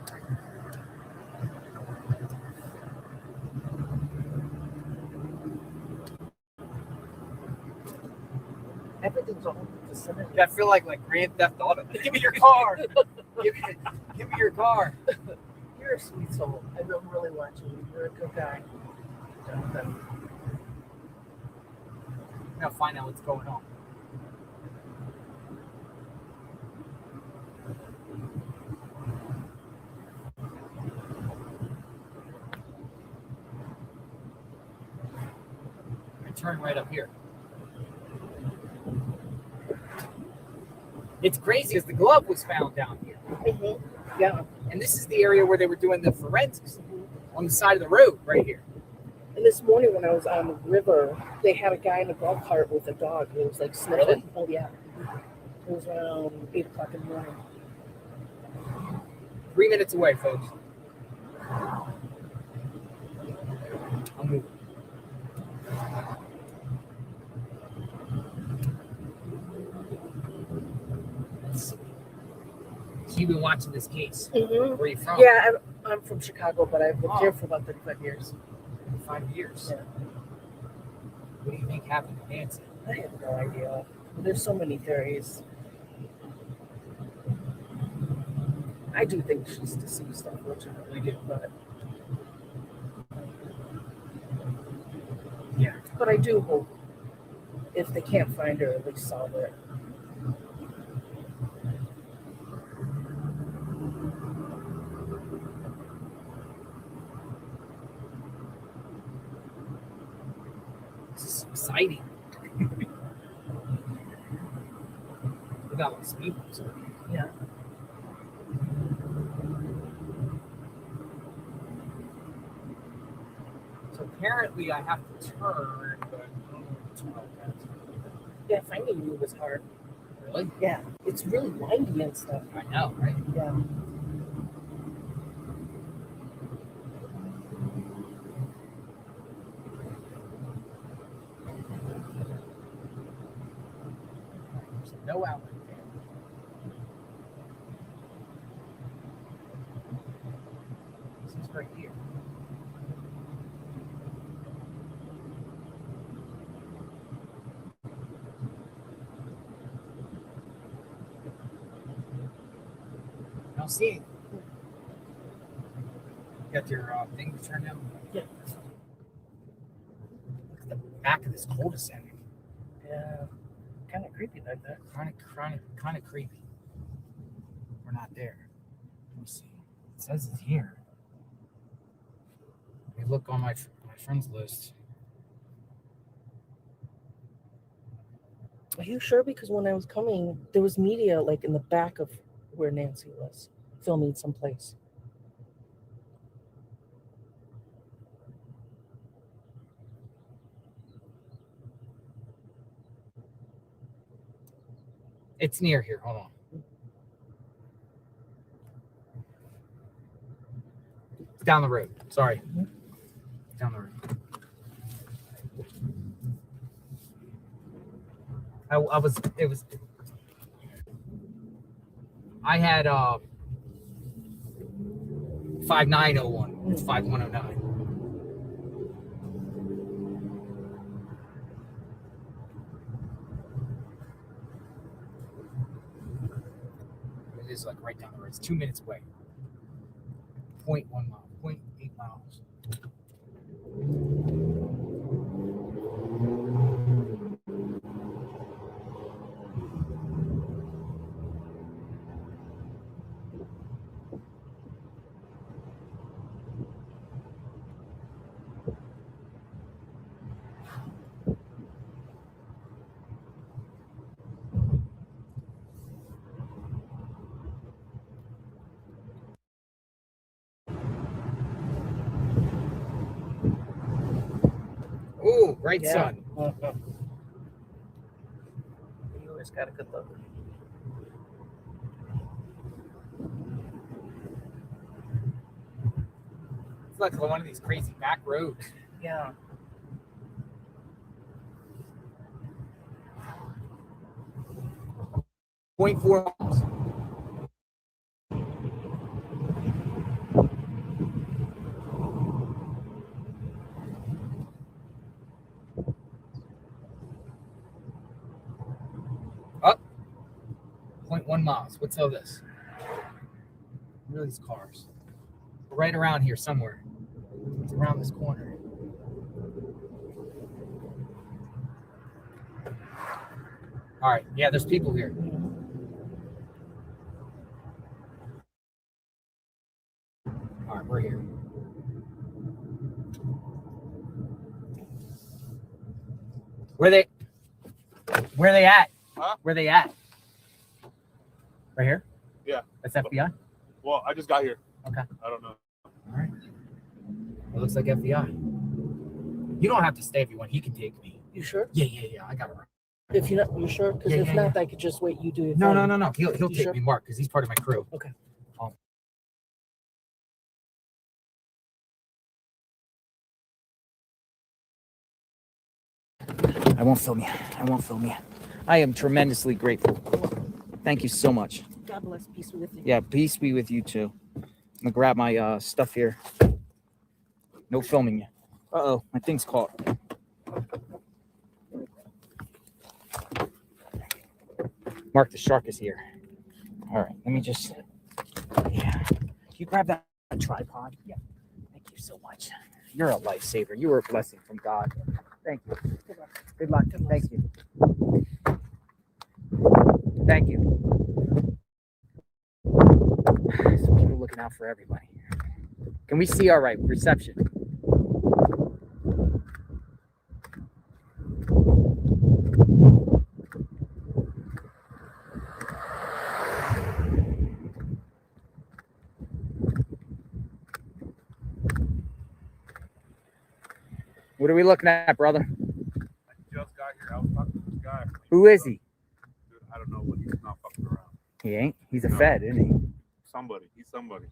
Everything's all vicinity. I feel like Grand Theft Auto. Give me your car. give me your car. You're a sweet soul. I'm really watching you. You're a good guy. I'm gonna find out what's going on. I turn right up here. It's crazy because the glove was found down here. Mm-hmm. Yeah. And this is the area where they were doing the forensics on the side of the road right here. And this morning when I was on the river, they had a guy in a golf cart with a dog. It was like sniffing. Really? Oh, yeah. It was around 8 o'clock in the morning. 3 minutes away, folks. I'll move. So you've been watching this case. Mm-hmm. Where are you from? Yeah, I'm from Chicago, but I've lived here for about 35 years. 5 years. Yeah. What do you think happened to Nancy? I have no idea. There's so many theories. I do think she's deceased, unfortunately, but yeah. But I do hope if they can't find her, at least solve it. This is exciting. Look at all the speed bumps. Yeah. So apparently I have to turn, but I don't know where to turn at. Yeah, finding you was hard. Really? Yeah. It's really windy and stuff. I know, right? Yeah. There's no outlet there. This is right here. I don't see it. You got your thing turned down? Yeah. Look at the back of this cul-de-sac. Yeah. Kind of creepy like that. Kind of creepy. We're not there. Let me see. It says it's here. Let me look on my friends list. Are you sure? Because when I was coming, there was media like in the back of where Nancy was filming someplace. It's near here. Hold on. It's down the road. Sorry. Down the road. I had 5901. It's 5109. It is like right down the road. It's 2 minutes away. 0.1 mile, 0.8 miles. Right, Yeah. son. You always got a good look. It's like one of these crazy back roads. Yeah. .4 miles. Up. 0.1 miles. What's all this? What are these cars? We're right around here somewhere. It's around this corner. All right. Yeah, there's people here. All right, we're here. Where they at? Huh? Where they at? Right here? Yeah. That's FBI? Well, I just got here. Okay. I don't know. All right. It looks like FBI. You don't have to stay if you want. He can take me. You sure? Yeah. I got it. If you're not, you sure? Because if Yeah. not, I could just wait. You do your No. thing. He'll You take sure? me, Mark, because he's part of my crew. Okay. I won't film you. I am tremendously grateful. Thank you so much. God bless. Peace be with you. Yeah, peace be with you too. I'm gonna grab my stuff here. No filming you. Uh-oh, my thing's caught. Mark, the shark is here. All right, let me just. Yeah. Can you grab that tripod? Yeah. Thank you so much. You're a lifesaver. You were a blessing from God. Thank you. Good luck. Thank you. Thank you. Some people looking out for everybody. Can we see all right? Reception. What are we looking at, brother? I just got here. I was talking to this guy. Who is he? Dude, I don't know, but he's not fucking around. He ain't. He's a Fed, isn't he? Somebody. He's somebody.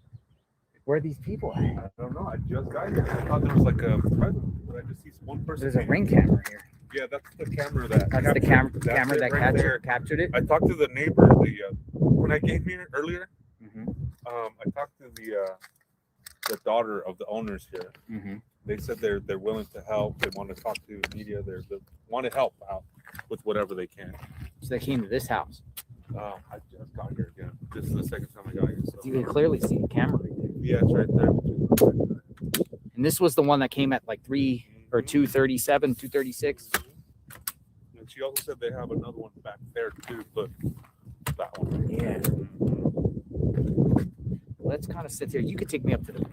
Where are these people at? I don't know. I just got here. I thought there was like a present, but I just see one person. There's a ring camera here. Yeah, that's the camera that. That's the camera that right there. captured it. I talked to the neighbor. When I came here earlier, I talked to the daughter of the owners here. They said they're willing to help. They want to talk to media. They want to help out with whatever they can. So they came to this house. I just got here again. This is the second time I got here. So. You can clearly see the camera right there. Yeah, it's right there. And this was the one that came at like 3 or 237, 236. And she also said they have another one back there too, but that one. Yeah. Let's kind of sit here. You could take me up to the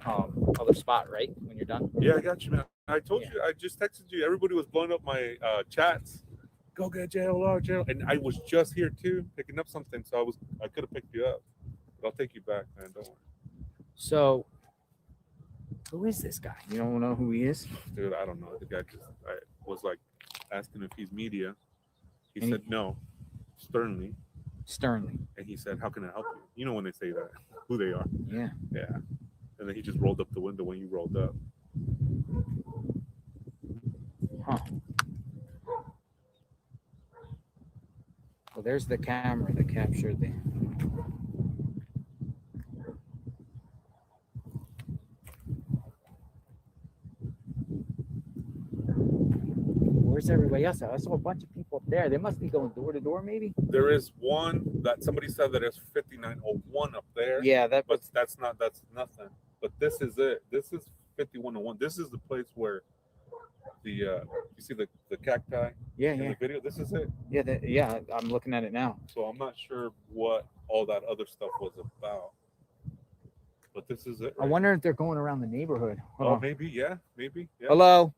other spot, right? When you're done. Yeah, I got you, man. I told you. I just texted you. Everybody was blowing up my chats. Go get JLR, and I was just here too, picking up something. So I could have picked you up. But I'll take you back, man. Don't worry. So, who is this guy? You don't know who he is? Dude, I don't know. The guy I was like asking if he's media. He said no, sternly. And he said, "How can I help you?" You know when they say that, who they are. Yeah. Yeah. And then he just rolled up the window when you rolled up. Huh. Well, there's the camera that captured the. Where's everybody else? I saw a bunch of people up there. They must be going door to door, maybe. There is one that somebody said that it's 5901 up there. Yeah, but that's nothing. But this is it. This is 5101. This is the place where the you see the cacti. Yeah, in yeah. the video. This is it. Yeah, yeah. I'm looking at it now. So I'm not sure what all that other stuff was about. But this is it. I wonder if they're going around the neighborhood. Hold on. Maybe, yeah, maybe. Yeah. Hello.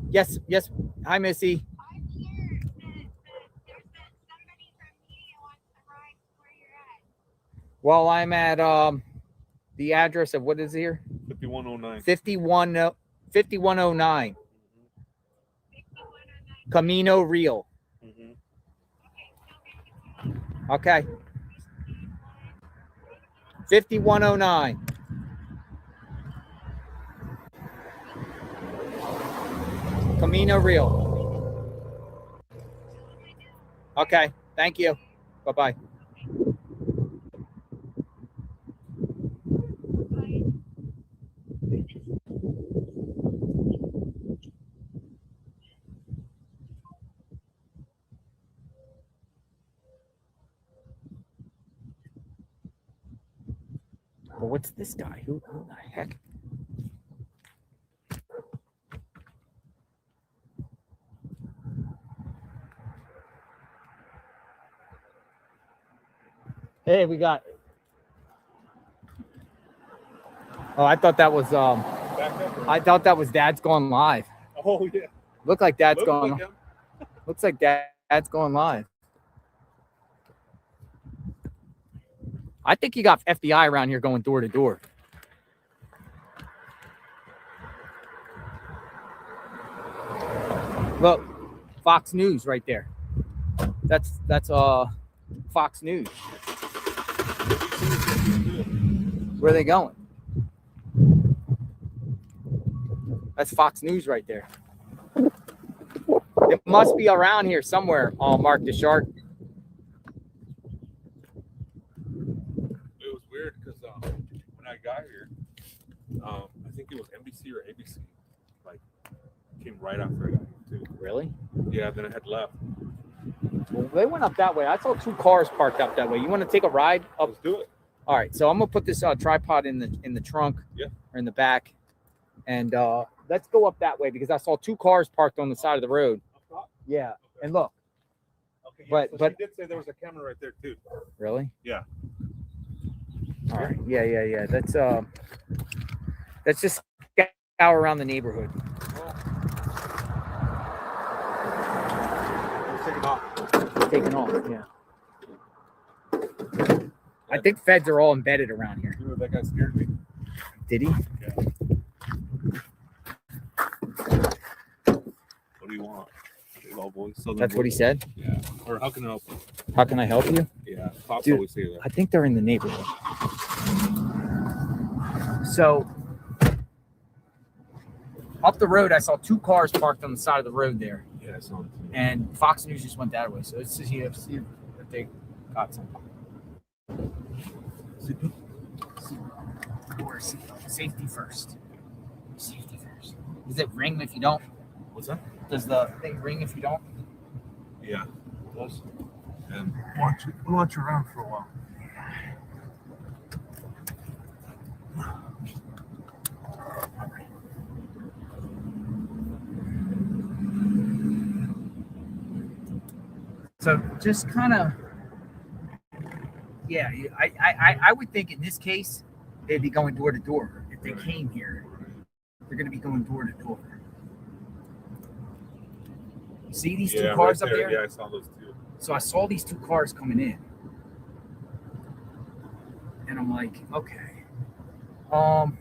Yes. Hi, Missy. Well, I'm at the address of what is here? 5109. 5109. Camino Real. Okay. 5109. Camino Real. Okay. Thank you. Bye-bye. Well, what's this guy? Who the heck? Hey, we got. Oh, I thought that was I thought that was Dad's going live. Oh yeah. Looked like Dad's going. Looks like Dad's going live. I think you got FBI around here going door to door. Look, Fox News right there. That's Fox News. Where are they going? That's Fox News right there. It must be around here somewhere. Mark the Shark. It was weird because when I got here, I think it was NBC or ABC, like came right after I got here too. Really? Yeah. Then I had left. Well, they went up that way. I saw 2 cars parked up that way. You want to take a ride up? Let's do it. All right. So I'm gonna put this tripod in the trunk. Yeah. Or in the back, and let's go up that way because I saw 2 cars parked on the side of the road. Yeah. Okay. And look. Okay. Yeah, But she did say there was a camera right there too. Really? Yeah. All right. Yeah. Let's just scout around the neighborhood. Taking off. Yeah. I think feds are all embedded around here. Dude, that guy scared me. Did he? Yeah. What do you want? That's what he said? Yeah. Or how can I help you? How can I help you? Yeah. Cops Dude, always say that. I think they're in the neighborhood. So up the road, I saw 2 cars parked on the side of the road there. Yeah, I saw it. And Fox News just went that way. So let's see if they got something. Or safety first. Safety first. Does it ring if you don't? What's that? Does the thing ring if you don't? Yeah. It does. And watch you around for a while. So just kind of, yeah, I would think in this case, they'd be going door to door. If they came here, they're going to be going door to door. See these 2 cars right up there? Yeah, I saw those 2. So I saw these 2 cars coming in. And I'm like, okay. Oh,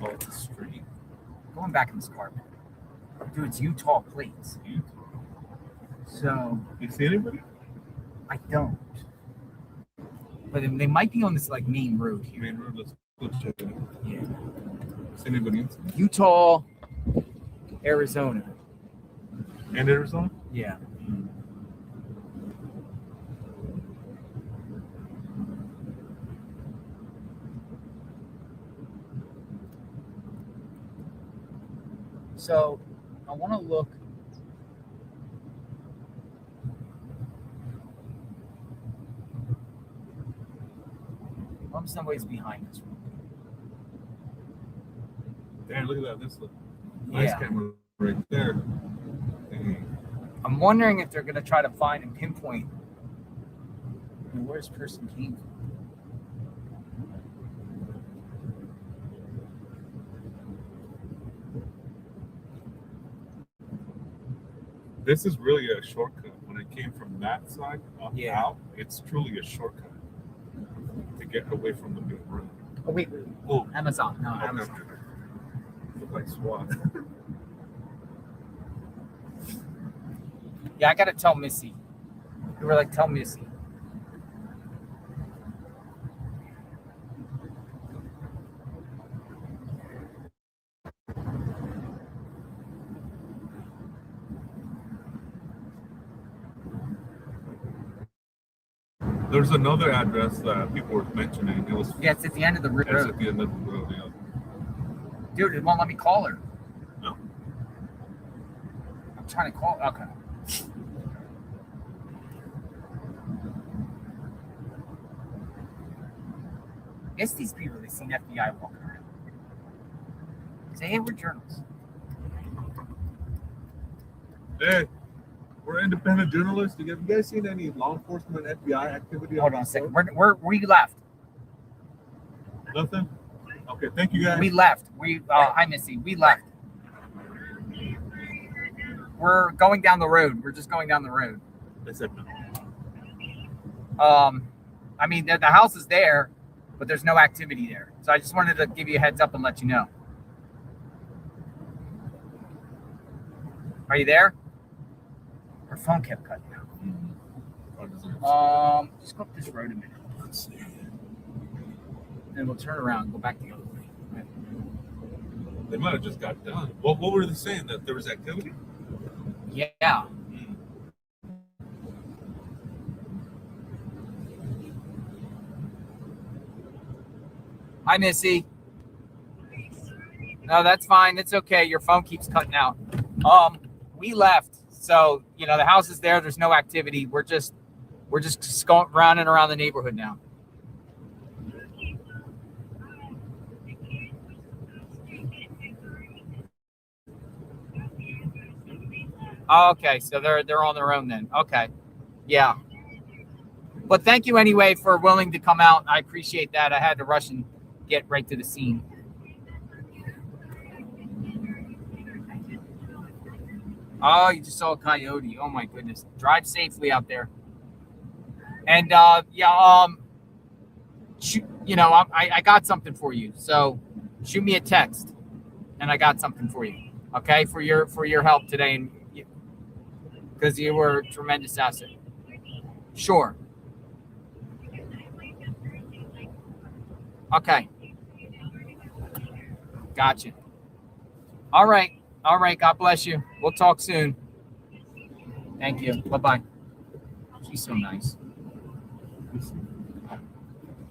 it's a street. Going back in this car. Dude, it's Utah plates. So you see anybody? I don't. But they might be on this like main road here. Main road, let's go check it out. Yeah. See anybody else? Utah, Arizona. And Arizona? Yeah. So I want to look. I'm some ways behind this one. Damn, look at that. This is a nice camera right there. Dang. I'm wondering if they're going to try to find and pinpoint where this person came from. This is really a shortcut. When it came from that side out, it's truly a shortcut to get away from the main road. Oh, wait. Oh, Amazon. No, okay. Amazon. look like SWAT. Yeah, I gotta tell Missy. You were like, tell Missy. There's another address that people were mentioning. It was Yeah, it's at the end of the road. It's at the end of the road, yeah. Dude, it won't let me call her. No. I'm trying to call. Okay. I guess these people, they've seen FBI walking around. Say, hey, we're journalists. Hey, we're independent journalists. Have you guys seen any law enforcement FBI activity? Hold on a second. We left. Nothing? Okay, thank you guys. We left. Hi, Missy. We left. We're going down the road. We're just going down the road. They said no. I mean, the house is there, but there's no activity there. So I just wanted to give you a heads up and let you know. Are you there? Her phone kept cutting out. Just go up this road a minute. Let's see. Then we'll turn around and go back the other way. Right? They might have just got done. What were they saying? That there was activity? Yeah. Hi, Missy. No, that's fine. It's okay. Your phone keeps cutting out. We left. So, the house is there. There's no activity. We're just going round and around the neighborhood now. Okay, so they're on their own then. Okay. Yeah. But thank you anyway for willing to come out. I appreciate that. I had to rush and get right to the scene. Oh, you just saw a coyote. Oh my goodness. Drive safely out there. And I got something for you. So shoot me a text and I got something for you. Okay? For your help today, and because you were a tremendous asset. Sure. Okay. Gotcha. All right. God bless you. We'll talk soon. Thank you. Bye-bye. She's so nice.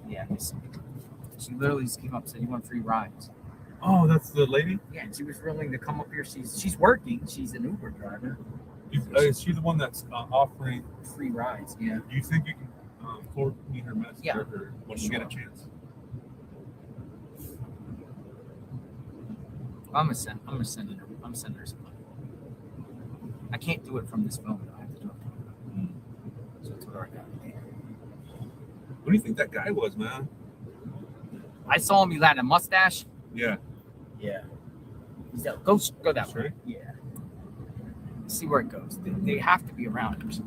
Yeah. She literally just came up and said, you want free rides? Oh, that's the lady? Yeah, and she was willing to come up here. She's working. She's an Uber driver. Is she the one that's offering free rides? Yeah. Do you think you can forward me her message? Yeah. Or when you get a chance? I'm gonna send her some money. I can't do it from this phone. I have to do it from So that's what I got. What do you think that guy was, man? I saw him. He had a mustache. Yeah. Yeah. Go that way. Right? Yeah. See where it goes. They have to be around here.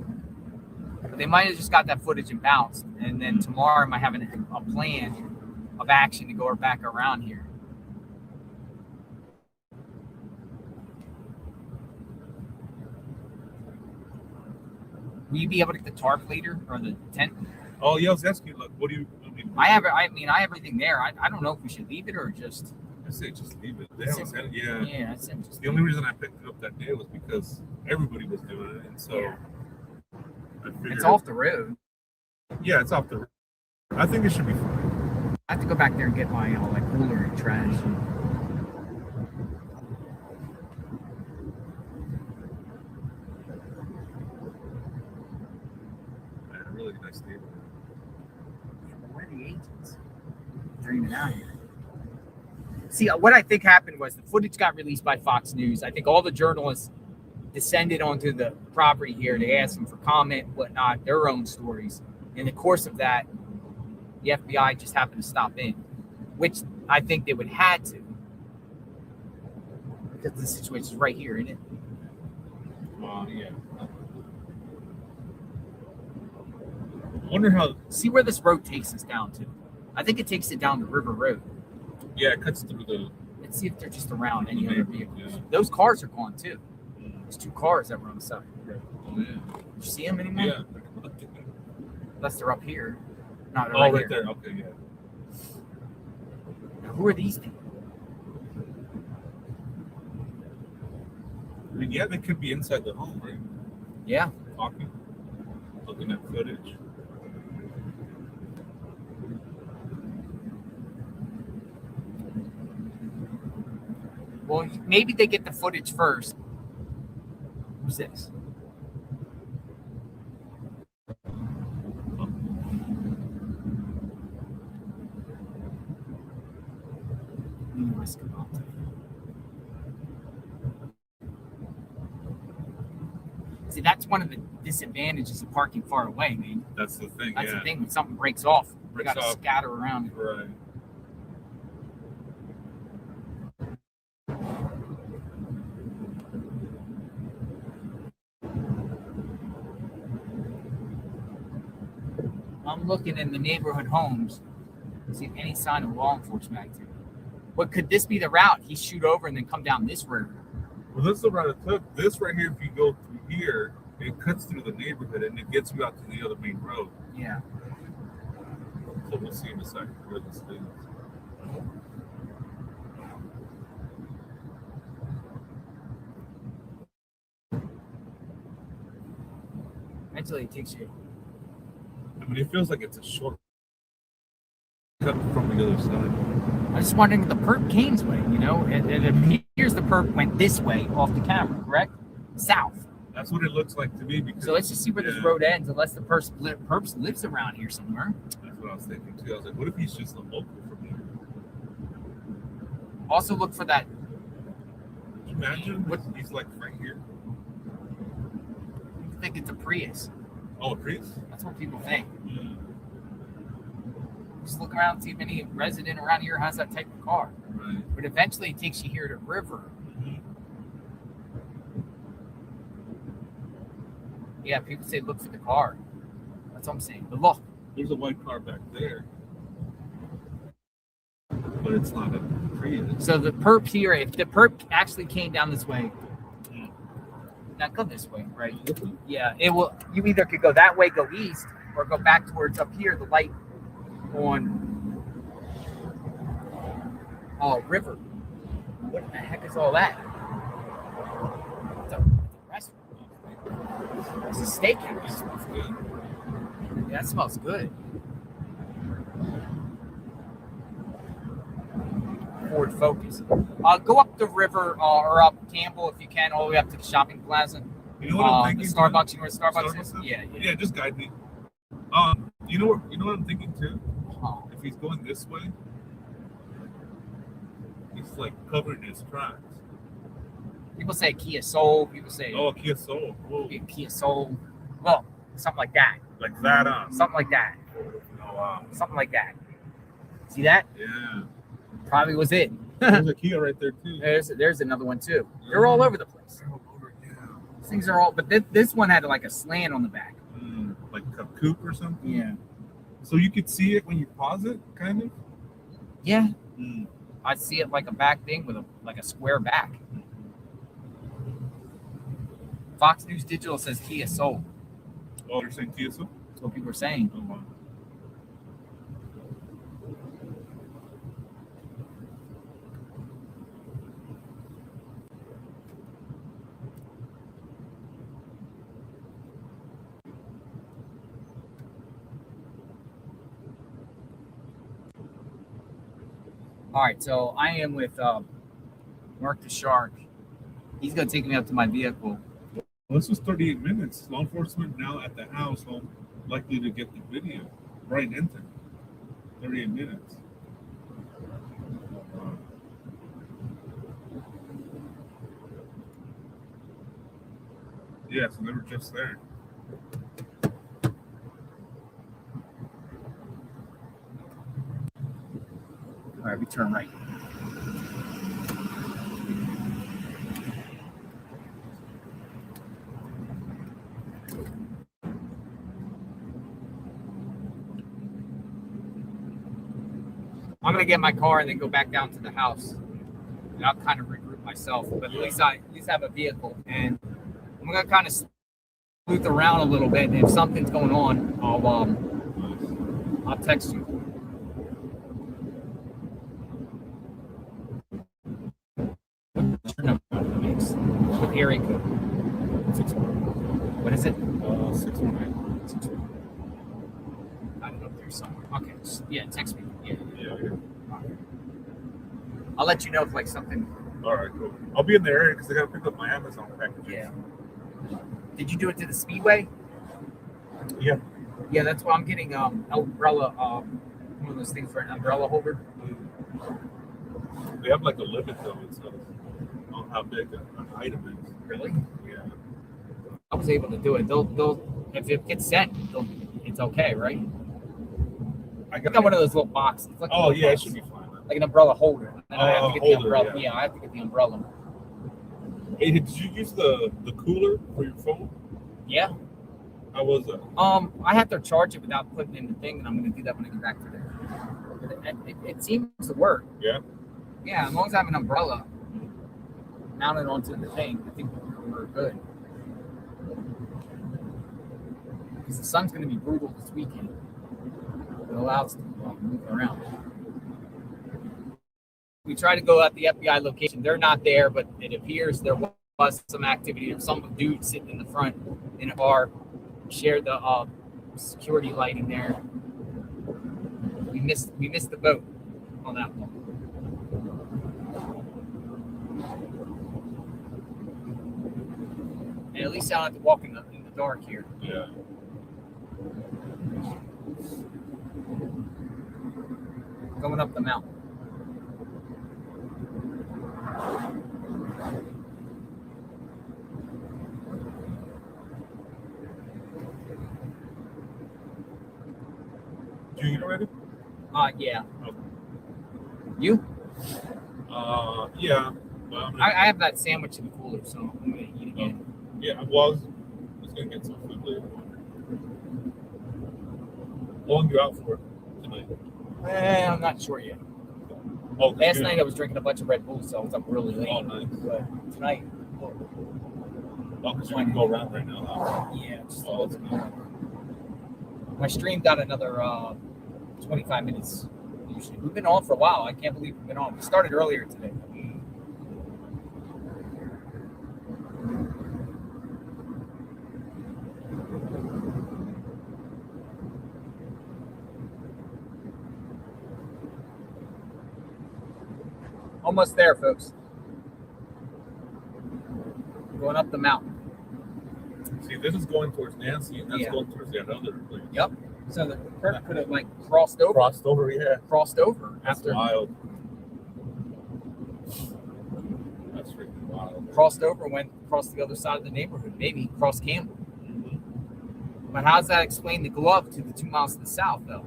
But they might have just got that footage and bounced, and then tomorrow I might have a plan of action to go back around here. Will you be able to get the tarp later or the tent? Oh yeah, I was asking. Like, what do you? I have everything there. I don't know if we should leave it or just. I say just leave it. They haven't said it. Yeah. Yeah, I said just. The only reason I picked it up that day was because everybody was doing it, and so. Yeah. I figured, it's off the road. Yeah, it's off the road. I think it should be fine. I have to go back there and get my cooler and trash. Really nice neighborhood. Where are the agents? Dreaming out here. See, what I think happened was the footage got released by Fox News. I think all the journalists descended onto the property here. They asked them for comment, whatnot, their own stories. In the course of that, the FBI just happened to stop in, which I think they would have had to, because the situation is right here, isn't it? Yeah. I wonder how. See where this road takes us down to. I think it takes it down the River Road. Yeah, it cuts through the. Let's see if they're just around any other vehicles. Those cars are gone too. There's 2 cars that were on the side. Did you see them anymore? Yeah. Unless they're up here. No, they're right here. there. Okay, yeah. Now, who are these people? I mean, yeah, they could be inside the home, right? Yeah. Talking, looking at footage. Well, maybe they get the footage first. Who's this? See, that's one of the disadvantages of parking far away, man. That's the thing. That's yeah. the thing. When something breaks off, you got to scatter around. Right. I'm looking in the neighborhood homes to see any sign of law enforcement activity. But could this be the route? He shoot over and then come down this road. Well, this is the route it took. This right here, if you go through here, it cuts through the neighborhood and it gets you out to the other main road. Yeah. So we'll see in a second where this leads. Eventually it takes you. I mean, it feels like it's a short cut from the other side. I was just wondering if the perp Kane's way, you know? It appears the perp went this way off the camera, correct? South. That's what it looks like to me. Because, so let's just see where this road ends, unless the perp lives around here somewhere. That's what I was thinking too. I was like, what if he's just a local from here? Also look for that. Can you imagine what he's like right here? I think it's a Prius. Oh, a Prius? That's what people think. Just look around and see if any resident around here has that type of car. Right. But eventually it takes you here to River. Yeah, people say look for the car. That's what I'm saying. But look. There's a white car back there. But it's not a Prius. So the perp here, if the perp actually came down this way, not go this way, right? Yeah, it will. You either could go that way, go east, or go back towards up here, the light on River. What the heck is all that? It's a restaurant. It's a steakhouse. Smells good. Yeah, that smells good. Ford Focus. Go up the river or up Campbell if you can, all the way up to the shopping plaza. You know what I'm thinking? The Starbucks. You know where Starbucks is? Yeah. Yeah, just guide me. You know what I'm thinking too? If he's going this way, he's like covering his tracks. People say Kia Soul. People say Kia Soul. Whoa. Kia Soul. Well, something like that. Like that, something like that. Oh wow. Something like that. See that? Yeah. Probably was it. There's a Kia right there too. There's another one too. They're all over the place. They're all over, yeah. These things are all, but this one had like a slant on the back. Like a coupe or something. Yeah. So you could see it when you pause it, kind of. Yeah. I see it like a back thing with a square back. Fox News Digital says Kia Soul. Oh, you're saying Kia Soul? That's what people are saying. Oh, wow. All right, so I am with Mark the Shark. He's going to take me up to my vehicle. Well, this was 38 minutes. Law enforcement now at the house, home, likely to get the video. Right enter. 38 minutes. Yeah, so they were just there. All right, we turn right. I'm going to get my car and then go back down to the house. and I'll kind of regroup myself. But at least I have a vehicle, and I'm gonna kind of sleuth around a little bit. And if something's going on, I'll text you. What's your number? What area code? 619. What is it? 619. I don't know if there's somewhere. Okay. Yeah, text me. Yeah. I'll let you know if like something. All right, cool. I'll be in the area because I got to pick up my Amazon package. Yeah. Did you do it to the Speedway? Yeah. Yeah, that's why I'm getting umbrella, one of those things for an umbrella holder. They have like a limit though, so on how big an item is. Really? Yeah. I was able to do it. They'll if it gets sent, it's okay, right? I got one of those little boxes. Like yeah, it should be fine. Like an umbrella holder. And I have to get the holder, umbrella. Yeah, I have to get the umbrella. Hey, did you use the cooler for your phone? Yeah. How was that? I have to charge it without putting in the thing, and I'm going to do that when I get back to there. It seems to work. Yeah. Yeah, as long as I have an umbrella mounted onto the thing, I think we're good. Because the sun's going to be brutal this weekend. It allows to move around. We try to go at the FBI location. They're not there, but it appears there was some activity. There's some dude sitting in the front in a bar, shared the security lighting there. We missed the boat on that one. And at least I don't have to walk in the dark here. Yeah. Going up the mountain. Did you eat already? Yeah. Okay. You? Yeah. I have that sandwich in the cooler, so I'm gonna eat again. Yeah, I was gonna get some food later. How long you out for tonight? I'm not sure yet. Oh, last night I was drinking a bunch of Red Bull, so I was up really late. Oh, nice. But tonight, because you can go around right now. Huh? Yeah. My stream got another 25 minutes. Usually, we've been on for a while. I can't believe we've been on. We started earlier today. Almost there, folks. Going up the mountain. See, this is going towards Nancy, and that's going towards that other place. Yep. So the perp could have like crossed over. Yeah. Crossed over That's after. wild. That's freaking wild. Crossed over, went across the other side of the neighborhood. Maybe crossed Campbell. But how does that explain the glove to the 2 miles to the south, though?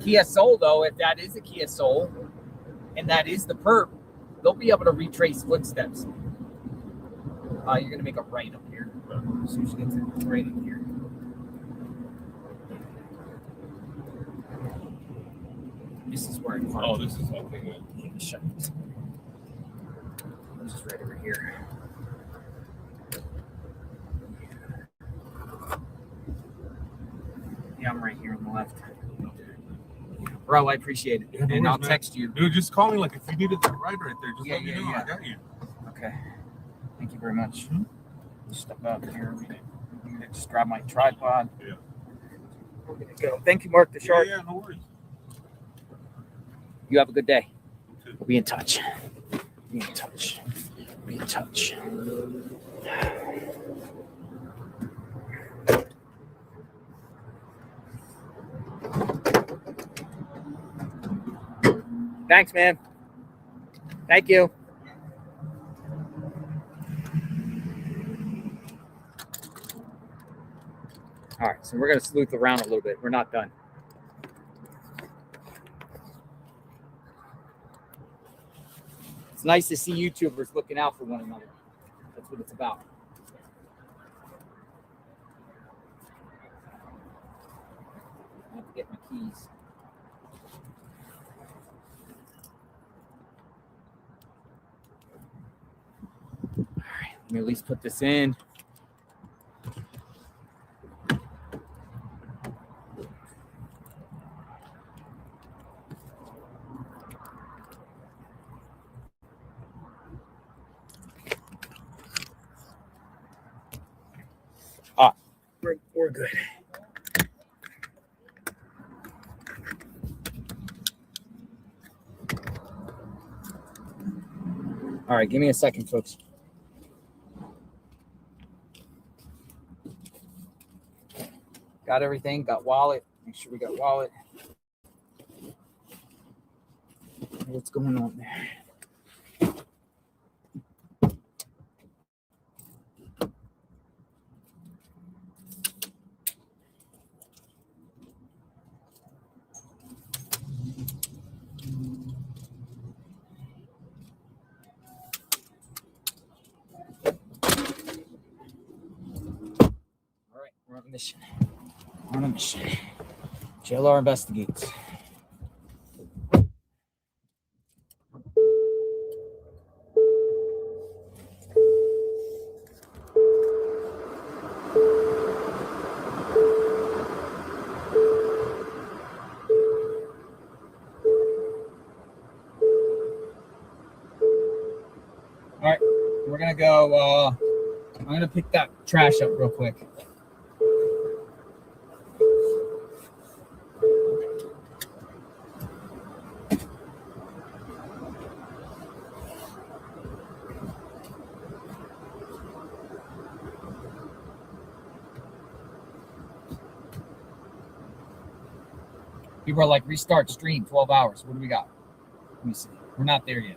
Kia Soul, though, if that is a Kia Soul, and that is the perp, they'll be able to retrace footsteps. You're going to make a right up here. As soon as you get to right in here. This is where I parked. Oh, this is okay. Good. This is right over here. Yeah, I'm right here on the left. Bro, I appreciate it. Yeah, no and worries, I'll man. text you. Dude, just call me like if you needed that ride right there. Just let me know. Yeah. I got you. Okay. Thank you very much. Step out here. I'm gonna just grab my tripod. Yeah. We're gonna go. Thank you, Mark the Shark. Yeah, no worries. You have a good day. We'll be in touch. Be in touch. Be in touch. Thanks, man. Thank you. All right, so we're going to sleuth around a little bit. We're not done. It's nice to see YouTubers looking out for one another. That's what it's about. I have to get my keys. All right, let me at least put this in. We're good. All right, give me a second, folks. Got everything, got wallet. Make sure we got wallet. What's going on there? All right, we're on a mission. We're on a mission. JLR Investigates. All right, we're gonna go. I'm gonna pick that trash up real quick. People are like, restart stream, 12 hours. What do we got? Let me see. We're not there yet.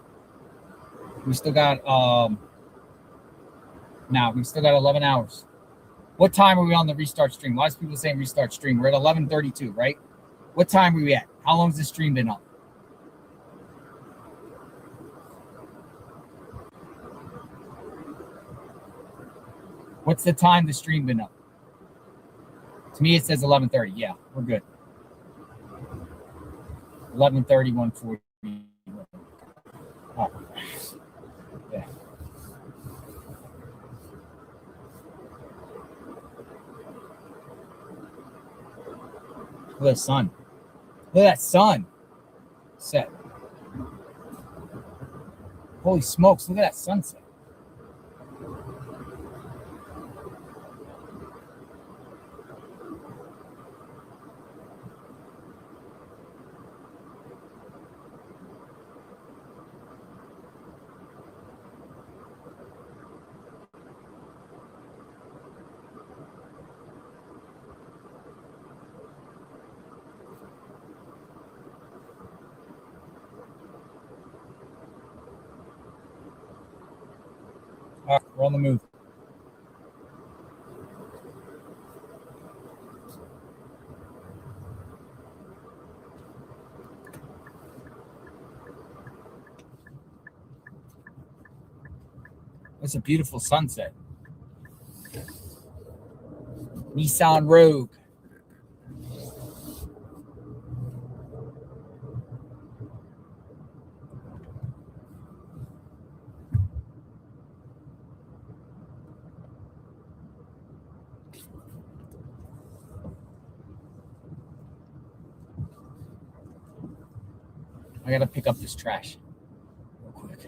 We still got we still got 11 hours. What time are we on the restart stream? Lots of people saying restart stream. We're at 11:32, right? What time are we at? How long has this stream been up? What's the time the stream been up? To me, it says 11:30. Yeah, we're good. 11:30, 1:40. Oh. Yeah. Look at the sun. Look at that sun. Set. Holy smokes, look at that sunset. All right, we're on the move. It's a beautiful sunset. Nissan Rogue. I gotta pick up this trash real quick.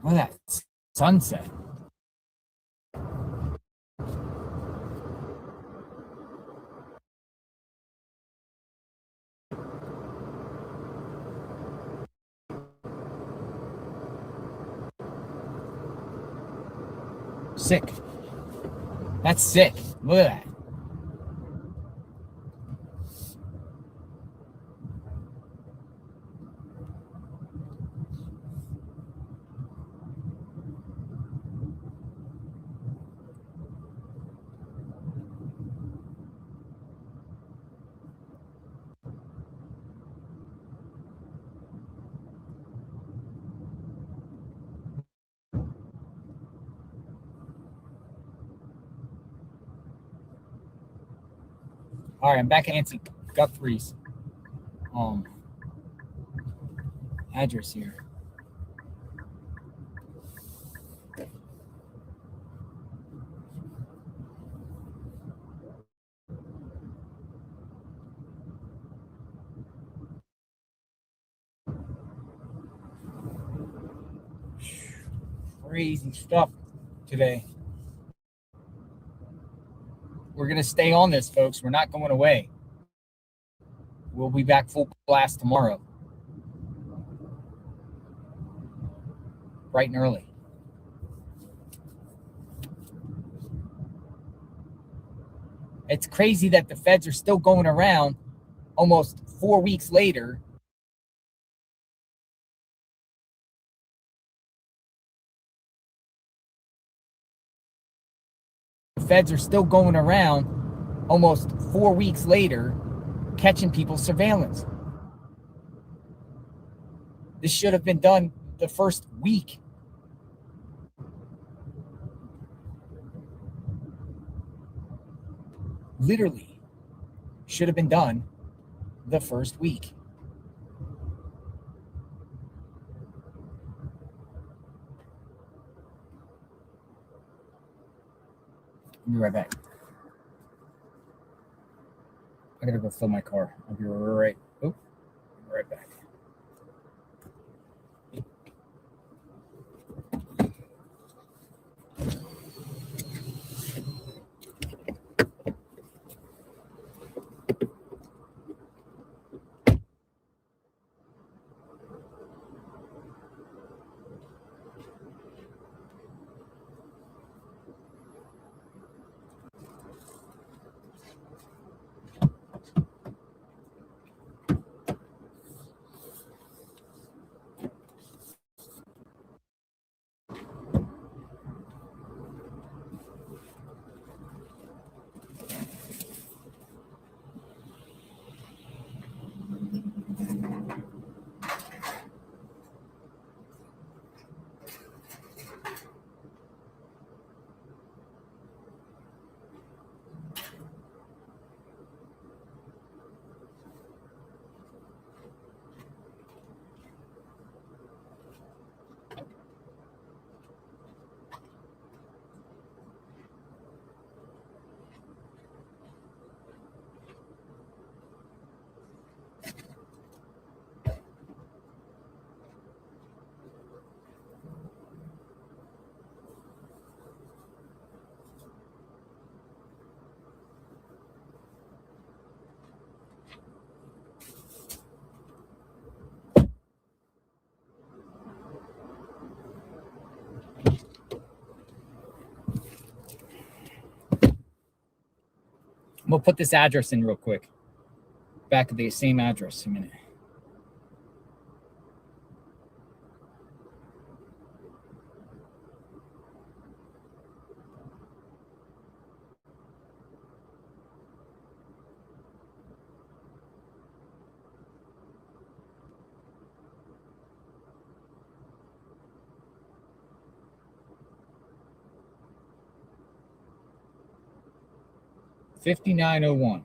Look at that sunset. Sick. That's sick. Look at that. All right, I'm back at Nancy Guthrie's address here. Crazy stuff today. We're going to stay on this, folks. We're not going away. We'll be back full blast tomorrow. Bright and early. It's crazy that the feds are still going around almost 4 weeks later. The feds are still going around almost 4 weeks later catching people's surveillance. This should have been done the first week. Literally should have been done the first week. I'll be right back. I gotta go fill my car. I'll be right back. I'm gonna put this address in real quick. Back at the same address in a minute. $59.01.